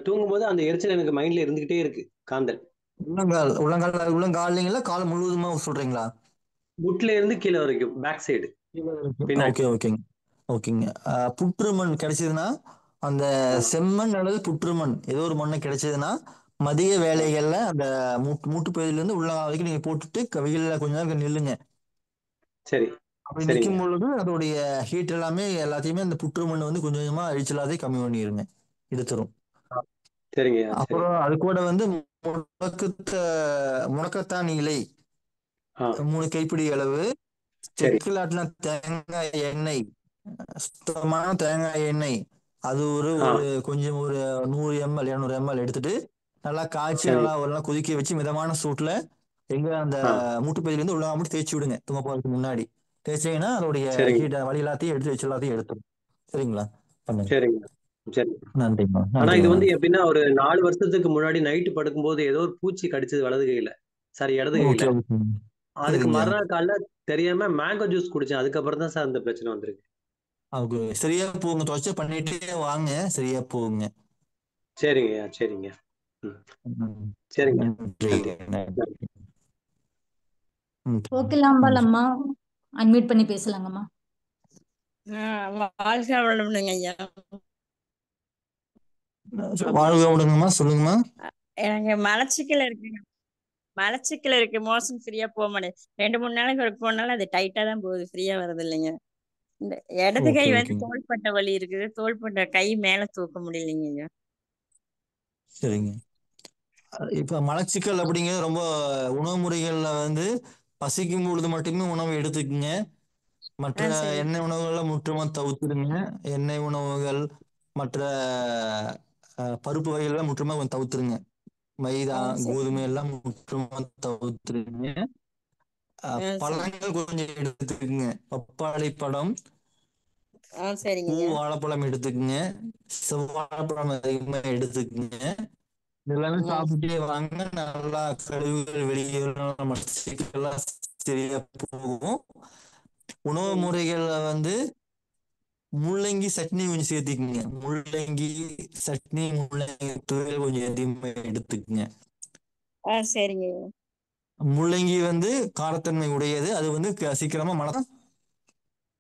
தூங்கும்போது அந்த எரிச்சல் எனக்கு மைண்ட்ல இருந்துகிட்டே இருக்கு, காந்தல். உள்ளங்கால் இல்லைங்களா? கால் முழுவதுமா சொல்றீங்களா? முட்டுல இருந்து கீழே வரைக்கும் பேக் சைடு பின்னாடி. ஓகே ஓகேங்க ஓகேங்க. புற்றுமண் கிடைச்சதுன்னா, அந்த செம்மண் அல்லது புற்றுமண் ஏதோ ஒரு மண்ணை கிடைச்சதுன்னா மதிய வேலைகள்ல அந்த மூட்டு பகுதியில இருந்து உள்ளங்கால் வரைக்கும் நீங்க போட்டுட்டு வெயில்ல கொஞ்ச நேரம் நில்லுங்க. சரி அப்படி சரிங்க நிற்கும் பொழுது அதோடைய ஹீட் எல்லாமே எல்லாத்தையுமே அந்த புற்றுமண் வந்து கொஞ்சம் கொஞ்சமா அழிச்சலாதே கம்மி பண்ணிருங்க, எடுத்துரும். சரிங்க சரி. அப்புறம் அது கூட வந்து முடக்கத்த முடக்கத்தான் இலை ஆ 3 கைப்பிடி அளவு, சரி. செக்கிலாட்டின தேங்காய் எண்ணெய், சுத்தமான தேங்காய் எண்ணெய், அது ஒரு ஆ ஒரு கொஞ்சம் ஒரு 100 ml 200 ml எடுத்துட்டு நல்லா காய்ச்சி சரி. நல்லா ஒரு நாள் கொதிக்க வச்சு மிதமான சூட்டுல எங்க அந்த ஆ மூட்டுப்பகுதியிலேருந்து உள்ள மட்டும் தேய்ச்சி விடுங்க. தூங்க போறதுக்கு முன்னாடி தேய்ச்சிங்கன்னா அதோடைய சரிங்க ஹீட் வலி எல்லாத்தையும் எடுத்து வச்சு எல்லாத்தையும் எடுத்துரும். சரிங்களா? பண்ணுங்க. சரிங்க சரி. நன்றிம்மா ஆனா இது நன்றிம்மா வந்து நன்றி. எப்படின்னா, ஒரு 4 வருஷத்துக்கு முன்னாடி நைட்டு படுக்கும்போது ஏதோ ஒரு பூச்சி கடிச்சது வலது கையில, சாரி இடது கையில. ஓகே ஓகே அதுக்கு சரிங்க. மறுநாள் காலைல தெரியாம மேங்கோ ஜூஸ் குடிச்சேன். அதுக்கப்புறம் தான் சார் இந்த பிரச்சனை வந்திருக்கு. ஓகே சரியா போங்க, தொடர்ச்சி பண்ணிட்டே வாங்க, சரியா போகுங்க. சரிங்கய்யா சரிங்க. ம் ம். சரிங்க. நன்றி நன்றி நன்றி. நன்றி. கோகிலாம்பாள் நன்றி. அம்மா அன்மியூட் பண்ணி பேசலாங்கம்மா. வாழ்க வளமுடனுங்க ஐயா. வாழ்க விடுங்கம்மா, சொல்லுங்கம்மா. எனக்கு மலச்சிக்கல் இருக்குங்க. மலச்சிக்கல் இருக்கு, மோஷன் ஃப்ரீயா போக மாட்டேங்குது. 2 3 நாளைக்கு ஒரு போனாலும் அது டைட்டா தான் போகுது, ஃப்ரீயா வர்றது இல்லைங்க. இந்த இடது கை ஓகே வந்து ஓகேங்க தோள்பட்டை வலி இருக்குது, தோள்பட்டை கை மேல தூக்க முடியலைங்க ஐயா. சரிங்க. இப்ப மலச்சிக்கல் அப்படிங்கிறது ரொம்ப உணவு முறைகள்ல வந்து பசிக்கும் பொழுது மட்டுமே உணவு எடுத்துக்கங்க. மற்ற சரி. எண்ணெய் உணவுகளை முற்றுமா தவிர்த்துடுங்க. எண்ணெய் உணவுகள் மற்ற பருப்பு வகைகள்லாம் முற்றுமா கொஞ்சம் தவிர்த்துருங்க. மைதா சரி. கோதுமை எல்லாம் முற்றுமா தவிர்த்துருங்க. சரி. பழங்கள் கொஞ்சம் எடுத்துக்கங்க. பப்பாளி பழம், சரிங்க பூ ஐயா. வாழைப்பழம் எடுத்துக்கங்க. செவ்வாழைப்பழம் அதிகமா எடுத்துக்கங்க. இதெல்லாமே சாப்பிட்டே வாங்க, நல்லா கழிவுகள் வெளியேறும், நம்ம சீக்கிரம் சரியா போகும். உணவு சரி. முறைகள்ல வந்து முள்ளங்கி சட்னி கொஞ்சம் சேர்த்துக்குங்க. முள்ளங்கி சட்னி, முள்ளங்கி துவையல் கொஞ்சம் அதிகமா எடுத்துக்கங்க. சரிங்க ஐயா. முள்ளங்கி வந்து காரத்தன்மை உடையது, அது வந்து சீக்கிரமா மனம்.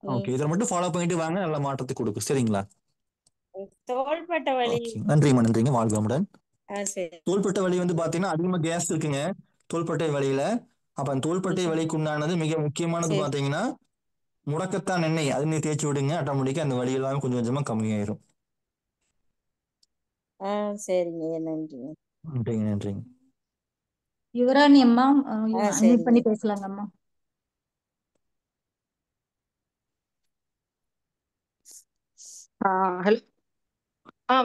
ஓகே, இதை மட்டும் ஃபாலோ பண்ணிட்டு வாங்க, நல்ல மாற்றத்தை கொடுக்கும். சரிங்களா? தோள்பட்டை வலி. ஓகே நன்றிம்மா நன்றிங்க. வாழ்க வளமுடன். சரி. தோள்பட்டை வலி வந்து பாத்தீங்கன்னா அதிகமா கேஸ் இருக்குங்க தோள்பட்டை வலியில. அப்ப அந்த தோள்பட்டை வலிக்கு உண்டானது மிக முக்கியமானது சரி. பாத்தீங்கன்னா முடக்கத்தான் எண்ணெய், அது நீங்க தேய்ச்சி விடுங்க. ஆட்டோமேட்டிக்கா அந்த வலி எல்லாம் கொஞ்சம் கொஞ்சமா கம்மியாயிரும். சரிங்க ஐயா, நன்றிங்க. நன்றிங்க நன்றிங்க. யுவராணி அம்மா அன்மியூட் சரிங்க. பண்ணி பேசலாங்கம்மா. ஹலோ.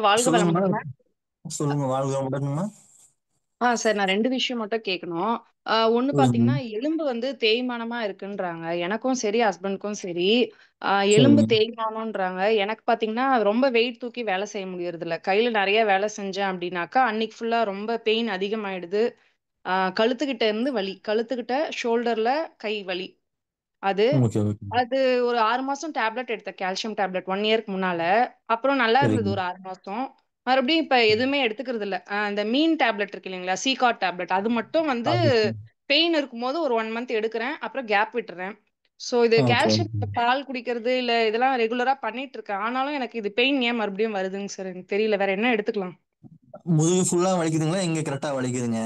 வாழ்க சொல்லுங்கம்மா. வளமுடன்ங்க. சொல்லுங்க. வாழ்க வளமுடன்மா. சார், நான் 2 விஷயம் மட்டும் கேட்கணும். ஒண்ணு சொல்லுங்க. பாத்தீங்கன்னா, எலும்பு வந்து தேய்மானமா இருக்குன்றாங்க. எனக்கும் சரி, ஹஸ்பண்டுக்கும் சரி. எலும்பு சரிங்க தேய்மானம்ன்றாங்க. எனக்கு பாத்தீங்கன்னா, ரொம்ப வெயிட் தூக்கி வேலை செய்ய முடியறதில்ல. கையில நெறைய வேலை செஞ்சேன் அப்படின்னாக்கா, அன்னைக்கு ஃபுல்லா ரொம்ப பெயின் அதிகமாயிடுது. கழுத்துக்கிட்ட இருந்து வலி. கழுத்துக்கிட்ட, ஷோல்டர்ல கை வலி. அது ஓகே ஓகே அது ஒரு 6 மாசம் டேப்லெட் எடுத்தேன். கால்சியம் டேப்லெட் 1 இயர்க்கு முன்னால. அப்புறம் நல்லா இருந்தது சரிங்க ஒரு 6 மாசம். மறுபடியும் இப்ப எதுவுமே எடுத்துக்கிறது இல்ல. இந்த மீன் டேப்லெட் இருக்கு இல்லைங்களா? சீகாட் டேப்லெட். அது மட்டும் வந்து அது பெயின் இருக்கும்போது ஒரு 1 மந்த் எடுக்கிறேன். அப்புறம் கேப் விட்டுறேன். சோ இது ஓகே கால்சியம் பால் குடிக்கிறது இல்ல இதெல்லாம் ரெகுலரா பண்ணிட்டு இருக்கேன். ஆனாலும் எனக்கு இது பெயின் ஏன் மறுபடியும் வருதுங்க சார்? எனக்கு தெரியல. வேற என்ன எடுத்துக்கலாம்? முதுகு ஃபுல்லா வலிக்குதுங்களா? எங்க கரெக்டா வலிக்குதுங்க?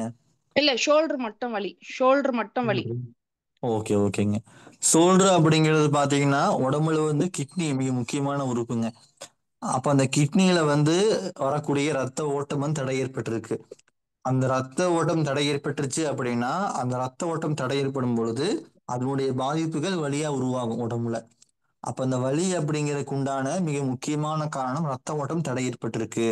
இல்ல, ஷோல்டர் மட்டும் வலி. ஷோல்டர் மட்டும் வலி. ஓகே ஓகேங்க. ஷோல்டர் அப்படிங்கிறது பாத்தீங்கன்னா உடம்புல வந்து கிட்னி மிக முக்கியமான உறுப்புங்க. அப்ப அந்த கிட்னியில வந்து வரக்கூடிய ரத்த ஓட்டம் வந்து தடை ஏற்பட்டிருக்கு. அந்த ரத்த ஓட்டம் தடை ஏற்பட்டுருச்சு அப்படின்னா அந்த ரத்த ஓட்டம் தடை ஏற்படும் பொழுது அதனுடைய பாதிப்புகள் வலியா உருவாகும் உடம்புல. அப்ப அந்த வலி அப்படிங்கிறதுக்கு உண்டான மிக முக்கியமான காரணம் ரத்த ஓட்டம் தடை ஏற்பட்டிருக்கு.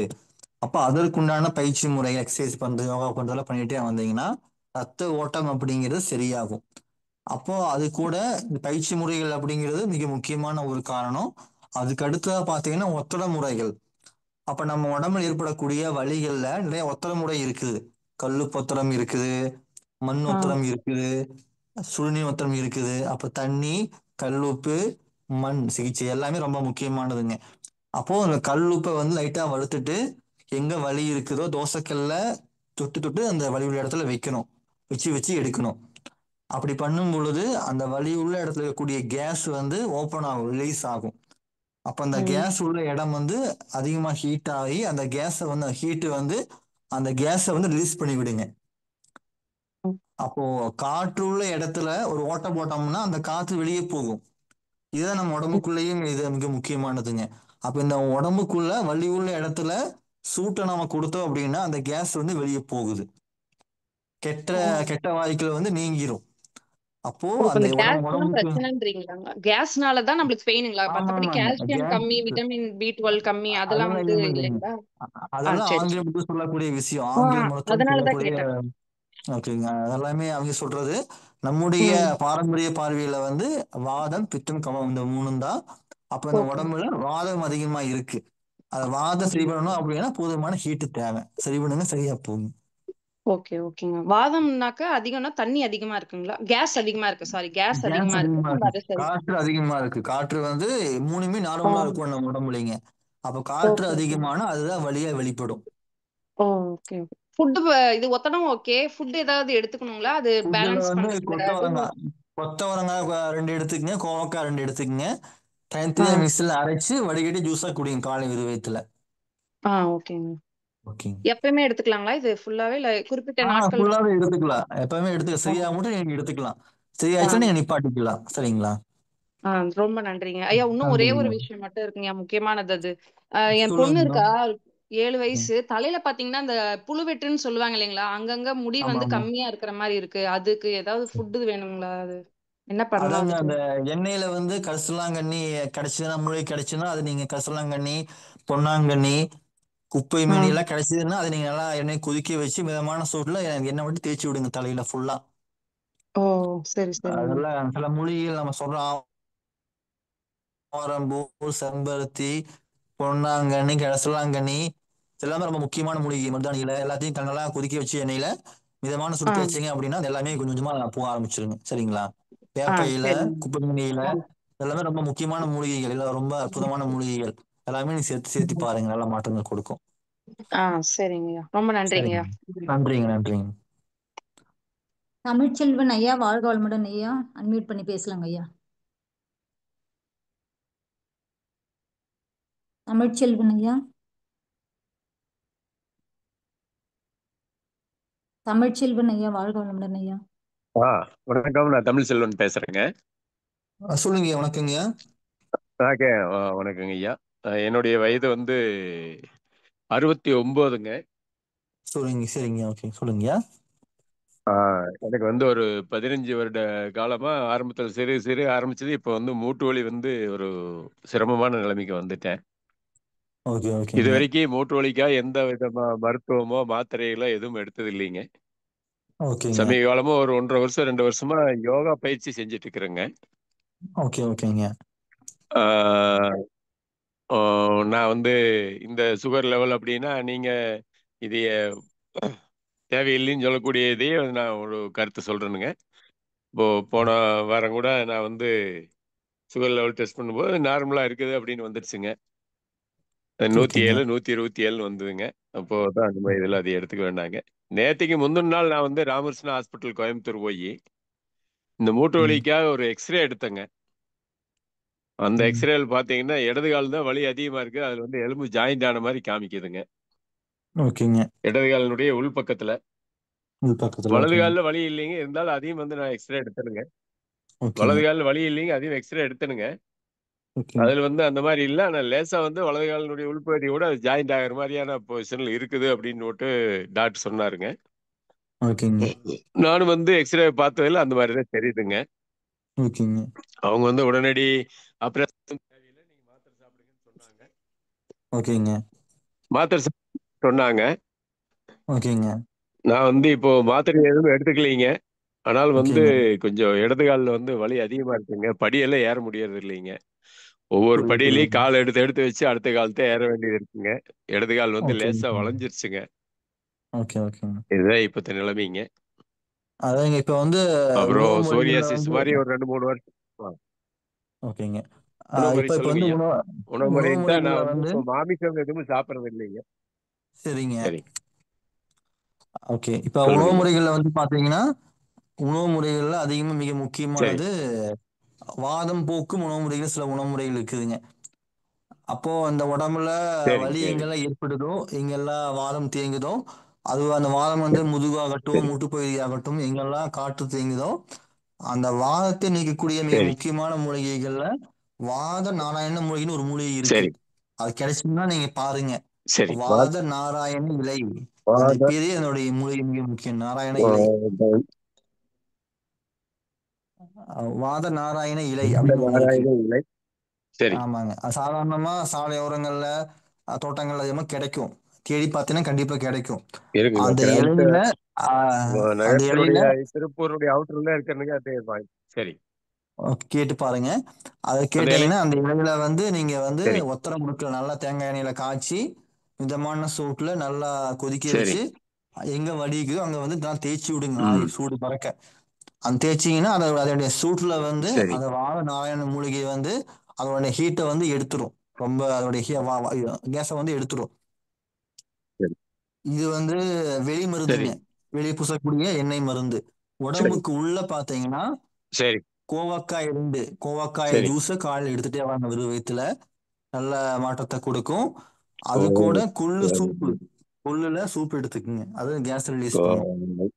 அப்ப அதற்குண்டான பயிற்சி முறை எக்ஸசைஸ் பண்றது யோகா பண்றதெல்லாம் பண்ணிட்டே வந்தீங்கன்னா ரத்த ஓட்டம் அப்படிங்கிறது சரியாகும். அப்போ அது கூட இந்த பயிற்சி முறைகள் அப்படிங்கிறது மிக முக்கியமான ஒரு காரணம். அதுக்கு அடுத்ததா பாத்தீங்கன்னா ஒத்தட முறைகள். அப்ப நம்ம உடம்புல ஏற்படக்கூடிய வலிகள்ல நிறைய ஒத்தட முறை இருக்குது. கல்லு ஒத்தடம் இருக்குது, மண் ஒத்தடம் இருக்குது, சுடுநீர் ஒத்தடம் இருக்குது. அப்ப தண்ணி, கல்லுப்பு, மண் சிகிச்சை எல்லாமே ரொம்ப முக்கியமானதுங்க. அப்போ அந்த கல்லுப்பை வந்து லைட்டா வறுத்துட்டு எங்க வலி இருக்குதோ தோசைக்கல்ல தொட்டு தொட்டு அந்த வலி உள்ள இடத்துல வைக்கணும். வச்சு வச்சு எடுக்கணும். அப்படி பண்ணும் பொழுது அந்த வலி உள்ள இடத்துல இருக்கக்கூடிய கேஸ் வந்து ஓப்பன் ஆகும், ரிலீஸ் ஆகும். அப்ப அந்த கேஸ் உள்ள இடம் வந்து அதிகமா ஹீட் ஆகி அந்த கேஸை வந்து ஹீட்டு வந்து அந்த கேஸை வந்து ரிலீஸ் பண்ணி விடுங்க. அப்போ காற்று உள்ள இடத்துல ஒரு ஓட்டை போட்டோம்னா அந்த காற்று வெளியே போகும். இதுதான் நம்ம உடம்புக்குள்ளேயும் இது மிக முக்கியமானதுங்க. அப்ப இந்த உடம்புக்குள்ள வலி உள்ள இடத்துல சூட்டை நம்ம கொடுத்தோம் அப்படின்னா அந்த கேஸ் வந்து வெளியே போகுது. கெட்ட கெட்ட வாயுக்கள் வந்து நீங்கிரும். அப்போ அப்ப அந்த இந்த கேஸ் தான் உடம்புக்கு பிரச்சனைன்றீங்களாங்க? கேஸ்னால தான் நம்மளுக்கு பெயினுங்களா? ஆமா மத்தபடி ஆமாங்க கால்சியம் கேஸ் கம்மி, விட்டமின் B12 கம்மி அதெல்லாம் அதெல்லாம் வந்து எதுவுமே இல்லைங்க. இல்லைங்களா? அதெல்லாம் சரி சரி. ஆங்கில சொல்லக்கூடிய விஷயம். ஆங்கில மருத்துவம் அதனாலதான் சொல்லக்கூடிய கேட்டேன். ஓகேங்க. அதெல்லாமே அவங்க சொல்றது. நம்முடைய பாரம்பரிய பார்வையில வந்து வாதம், பித்தம், கபம் இந்த மூணும் தான். அப்ப இந்த ஓகே உடம்புல வாதம் அதிகமா இருக்கு. அது வாதம் சரி பண்ணணும் அப்படின்னா போதுமான ஹீட்டு தேவை. சரி பண்ணுங்க சரியா போகும். ஓகே ஓகேங்க. வாதம்னாக்க அதிகம்னா தண்ணி அதிகமா இருக்குங்களா? கேஸ் அதிகமா இருக்கு. சாரி, கேஸ் கேஸ் அதிகமா இருக்கு. அதிகமா நம்ம இருக்கு. அதை சரி. காற்று அதிகமா இருக்கு. காற்று வந்து மூணுமே ஆ, நார்மலா இருக்கும் நம்ம உடம்புலைங்க. அப்ப காற்று ஓகே ஓகே. அதிகமான அதுதான் வழியா வெளிப்படும். Okay okay. ஃபுட் இது ஒத்தடம் ஓகே. ஃபுட் ஏதாவது எடுத்துக்கணுங்களா? அது ஃபுட்டுல பேலன்ஸ் வந்து பண்றதுக்கு ஏதாவது? கொத்தவரங்காய் 2 எடுத்துக்கங்க, கோவக்காய் 2 எடுத்துக்கங்க. ஆ தனித்தனியா மிக்ஸில அரைச்சு வடிகட்டி ஜூஸா குடிங்க காலை வெறும் வயித்துல. ஓகேங்க. ஓகேங்க. எப்பயுமே எடுத்துக்கலாங்களா இது ஃபுல்லாவே, இல்ல குறிப்பிட்ட நாட்கள் தான்? ஃபுல்லாவே எடுத்துக்கலாம். எப்பவுமே எடுத்துக்கலாம். சரியா மட்டும் நீங்க எடுத்துக்கலாம். சரியாச்சுன்னா நீங்க நிப்பாட்டிக்கலாம். சரிங்களா? ஆ ரொம்ப நன்றிங்க. ஐயா, இன்னும் ஒரே ஒரு நன்றிங்க. விஷயம் மட்டும் இருக்குங்க. முக்கியமானது அது. என் பொண்ணு சொல்லுங்க. இருக்கா, 7 ம். வயசு. தலையில பாத்தீங்கன்னா, இந்த புழுவெட்டுன்னு சொல்லுவாங்க இல்லைங்களா? அங்கங்க முடி ஆமா வந்து ஆமா. கம்மியா இருக்கிற மாரி இருக்கு. அதுக்கு ஏதாவது ஃபுட் வேணுங்களா? அது என்ன பண்ணலாம் அதாங்க அதுக்கு? அந்த எண்ணெயில வந்து கரிசலாங்கண்ணி கிடைச்சதுன்னா மூலிகை கிடைச்சுன்னா அது நீங்க கரிசலாங்கண்ணி, பொன்னாங்கண்ணி, குப்பை ஆ மேனி எல்லாம் கிடைச்சதுன்னா அதை நீங்க நல்லா எண்ணெய் கொதிக்க வச்சு மிதமான சூட்டுல எண்ணெய் விட்டு தேய்ச்சி விடுங்க தலையில ஃபுல்லா. ஓ, சரி சரிங்க. அதெல்லாம் சில மூலிகைகள் நம்ம சொல்ற ஆரம்பூ, செம்பருத்தி, பொன்னாங்கண்ணி, கரிசலாங்கண்ணி எல்லாமே ரொம்ப முக்கியமான மூலிகை. மருதாணி இலை எல்லாத்தையும் நல்லா கொதிக்க வச்சு எண்ணெயில மிதமான ஆ சுருட்டு வச்சீங்க அப்படின்னா அது எல்லாமே கொஞ்சம் கொஞ்சமா போக ஆரம்பிச்சிருங்க. சரிங்களா? ஆ வேப்ப இலை, சரிங்க. குப்பைமேனி இலை ஆ எல்லாமே ரொம்ப முக்கியமான மூலிகைகள். எல்லாம் ரொம்ப அற்புதமான மூலிகைகள். எல்லாமே நீ சேர்த்து சேர்த்து பாருங்க. நல்ல மாற்றங்கள் கொடுக்கும். ஆ சரிங்கய்யா. ரொம்ப நன்றிங்கய்யா. சரிங்க. நன்றிங்க நன்றிங்க. தமிழ்ச்செல்வன் ஐயா, வாழ்க வளமுடன் ஐயா. அன்மியூட் பண்ணி பேசலாங்க ஐயா. தமிழ்ச்செல்வன் ஐயா, தமிழ்ச்செல்வன் ஐயா, வாழ்க வளமுடன் ஐயா. வணக்கம். நான் தமிழ் செல்வன் பேசுறேங்க. சொல்லுங்க. வணக்கங்க. வணக்கங்க ஐயா. என்னுடைய வயது வந்து 69ங்க. சொல்லுங்க. சரிங்க. ஓகே சொல்லுங்க. எனக்கு வந்து ஒரு 15 வருட காலமா ஆரம்பத்தில் சிறு சிறு ஆரம்பிச்சது. இப்போ வந்து மூட்டு வலி வந்து ஒரு சிரமமான நிலைமைக்கு வந்துட்டேன். ஓகே இது ஓகேங்க. வரைக்கும் மூட்டு வலிக்காக எந்த விதமா மருத்துவமோ மாத்திரைகளோ எதுவும் எடுத்தது இல்லைங்க. ஓகேங்க. சமீப காலமா ஒரு 1.5 வருஷம் 2 வருஷமா யோகா பயிற்சி செஞ்சுட்டு இருக்கிறேங்க. ஓகே ஓகேங்க. ஆஹ் நான் வந்து இந்த சுகர் லெவல் அப்படின்னா நீங்க இது தேவையில்லைன்னு சொல்லக்கூடிய இதையே நான் ஒரு கருத்து சொல்றேனுங்க. இப்போ போன வாரம் கூட நான் வந்து சுகர் லெவல் டெஸ்ட் பண்ணும்போது நார்மலா இருக்குது அப்படின்னு வந்துருச்சுங்க. ஓகேங்க. 107 127 வந்ததுங்க. அப்போ தான் அந்த மாதிரி இதெல்லாம் அதை எடுத்துக்க வேண்டாங்க. நேற்றுக்கு முந்தின நாள் நான் வந்து ராமகிருஷ்ணா ஹாஸ்பிட்டல் கோயம்புத்தூர் போய் இந்த மூட்டு ம், வலிக்காக ஒரு எக்ஸ்ரே எடுத்தேங்க. அந்த ம். எக்ஸ்ரேல பாத்தீங்கன்னா இடது கால் தான் வலி அதிகமா இருக்கு. அதுல வந்து எலும்பு ஜாயிண்ட் ஆன மாதிரி காமிக்குதுங்க. ஓகேங்க. இடது காலினுடைய உள் பக்கத்துல. உள் பக்கத்துல. வலது ஓகேங்க. காலில் வலி இல்லைங்க. இருந்தாலும் அதையும் வந்து நான் எக்ஸ்ரே எடுத்தேனுங்க. ஓகேங்க. வலது காலில் வலி இல்லைங்க. அதையும் எக்ஸ்ரே எடுத்தேனுங்க. ஓகேங்க. அதுல வந்து அந்த மாதிரி இல்ல. ஆனா லேசா வந்து வலது காலினுடைய உள்பகுதியோட அது ஜாயிண்ட் ஆகிற மாதிரியான பொசிஷன்ல இருக்குது அப்படின்னு போட்டு டாக்டர் சொன்னாருங்க. ஓகேங்க. நானும் வந்து எக்ஸ்ரே பார்த்ததுல அந்த மாதிரி தான் தெரியுதுங்க. ஓகேங்க. அவங்க வந்து உடனடி ஆபரேஷன் தேவையில்லை, நீங்க மாத்திரை சாப்பிடுங்கன்னு சொன்னாங்க. ஓகேங்க. மாத்திரை சொன்னாங்க. ஓகேங்க. நான் வந்து இப்போ மாத்திரை எதுவும் எடுத்துக்கலைங்க. ஆனால் வந்து ஓகேங்க. கொஞ்சம் இடது காலில் வந்து வலி அதிகமா இருக்குங்க. படியெல்லாம் ஏற முடியறது இல்லைங்க. ஒவ்வொரு புரியுது, படியிலையும் புரியுது. கால் எடுத்து எடுத்து வச்சு அடுத்த காலத்தை ஏற வேண்டியது இருக்குங்க. இடது கால் வந்து ஓகே, லேசா ஓகேங்க. வளைஞ்சிருச்சுங்க. ஓகே, ஓகேங்க. இதுதான் இப்பத்த நிலைமைங்க. அதாங்க இப்ப வந்து அப்புறம் உணவு முறைகள்ல சோரியாசிஸ் வந்து மாதிரி ஒரு 2, 3 வருஷம். ஓகேங்க. உணவு முறை இப்ப இப்ப சொல்லுங்க வந்து ஐயா. உணவு உணவு முறைன்னு தான் முறைகள்ல நான் வந்து வந்து இப்போ மாமிசம் எதுவும் சாப்பிட்றது இல்லைங்க. சரிங்க. சரி, ஓகே. இப்ப சொல்லுங்க உணவு ஐயா. முறைகள்ல வந்து பாத்தீங்கன்னா, உணவு முறைகள்ல அதிகமா மிக சரி, முக்கியமானது வாதம் போக்கும் உணவு முறைகள் சில உணவு முறைகள் இருக்குதுங்க. அப்போ அந்த உடம்புல சரிங்க, வலி சரிங்க, எங்கெல்லாம் ஏற்படுதோ, எங்கெல்லாம் வாதம் தேங்குதோ, அது அந்த வாதம் வந்து முதுகாகட்டும், சரி, மூட்டுப்பகுதியாகட்டும் எங்கெல்லாம் காற்று தேங்குதோ, அந்த வாதத்தை நீக்கக்கூடிய மிக சரி, முக்கியமான மூலிகைகள்ல வாத நாராயண மூலிகைன்னு ஒரு மூலிகை இருக்கு. சரி, அது கிடைச்சுன்னா நீங்க பாருங்க. சரி. வாத நாராயண இலை. அந்த வாத பேரே அதனுடைய மூலிகை மிக முக்கியம். நாராயண இலை. வாத வாத நாராயண இலை இந்த அப்படின்னு ஒண்ணு இருக்கு. நாராயண இலை. சரி, ஆமாங்க. அது சாதாரணமா சாலையோரங்கள்ல, தோட்டங்கள்ல அதிகமா கிடைக்கும். தேடி பார்த்தீங்கன்னா கண்டிப்பா கிடைக்கும். இருக்குங்க. அந்த கிராமத்து இலையில ஆ அந்த இலையில நகரத்தினுடைய திருப்பூருடைய அவுட்டர்ல இருக்கிறனுங்க. அது சரி. கேட்டு பாருங்க. அத அந்த இலை. கேட்டீங்கன்னா, அந்த இலையில வந்து நீங்க வந்து சரி, ஒத்தர முழுக்க நல்லா தேங்காய் எண்ணெயில காய்ச்சி, மிதமான சூட்டுல நல்லா கொதிக்க சரி, வச்சு, எங்க வடிக்குதோ அங்க வந்து நல்லா தேய்ச்சி விடுங்க. ம், சூடு பறக்க. அந்த தேய்ச்சீங்கன்னா, அதோடைய சூட்டுல வந்து சரி, அந்த வாத நாராயண மூலிகை வந்து அதோட ஹீட்ட வந்து எடுத்துரும். ரொம்ப அதோடைய கேஸ வந்து எடுத்துரும். சரி, இது வந்து வெளி சரி, மருந்துங்க. வெளிய பூசக்கூடிய எண்ணெய் மருந்து. சரி, உடம்புக்கு உள்ள பார்த்தீங்கன்னா, சரி, கோவக்காய சரி. ஜூஸ காலையில எடுத்துட்டே வாங்க வெறும் வயித்துல. நல்ல மாற்றத்த குடுக்கும். ஓ, அது கூட கொள்ளு சூப்பு. சரி. கொள்ளுல சூப் எடுத்துக்கங்க. அது கேஸ் ரிலீஸ் பண்ணும். கோவம்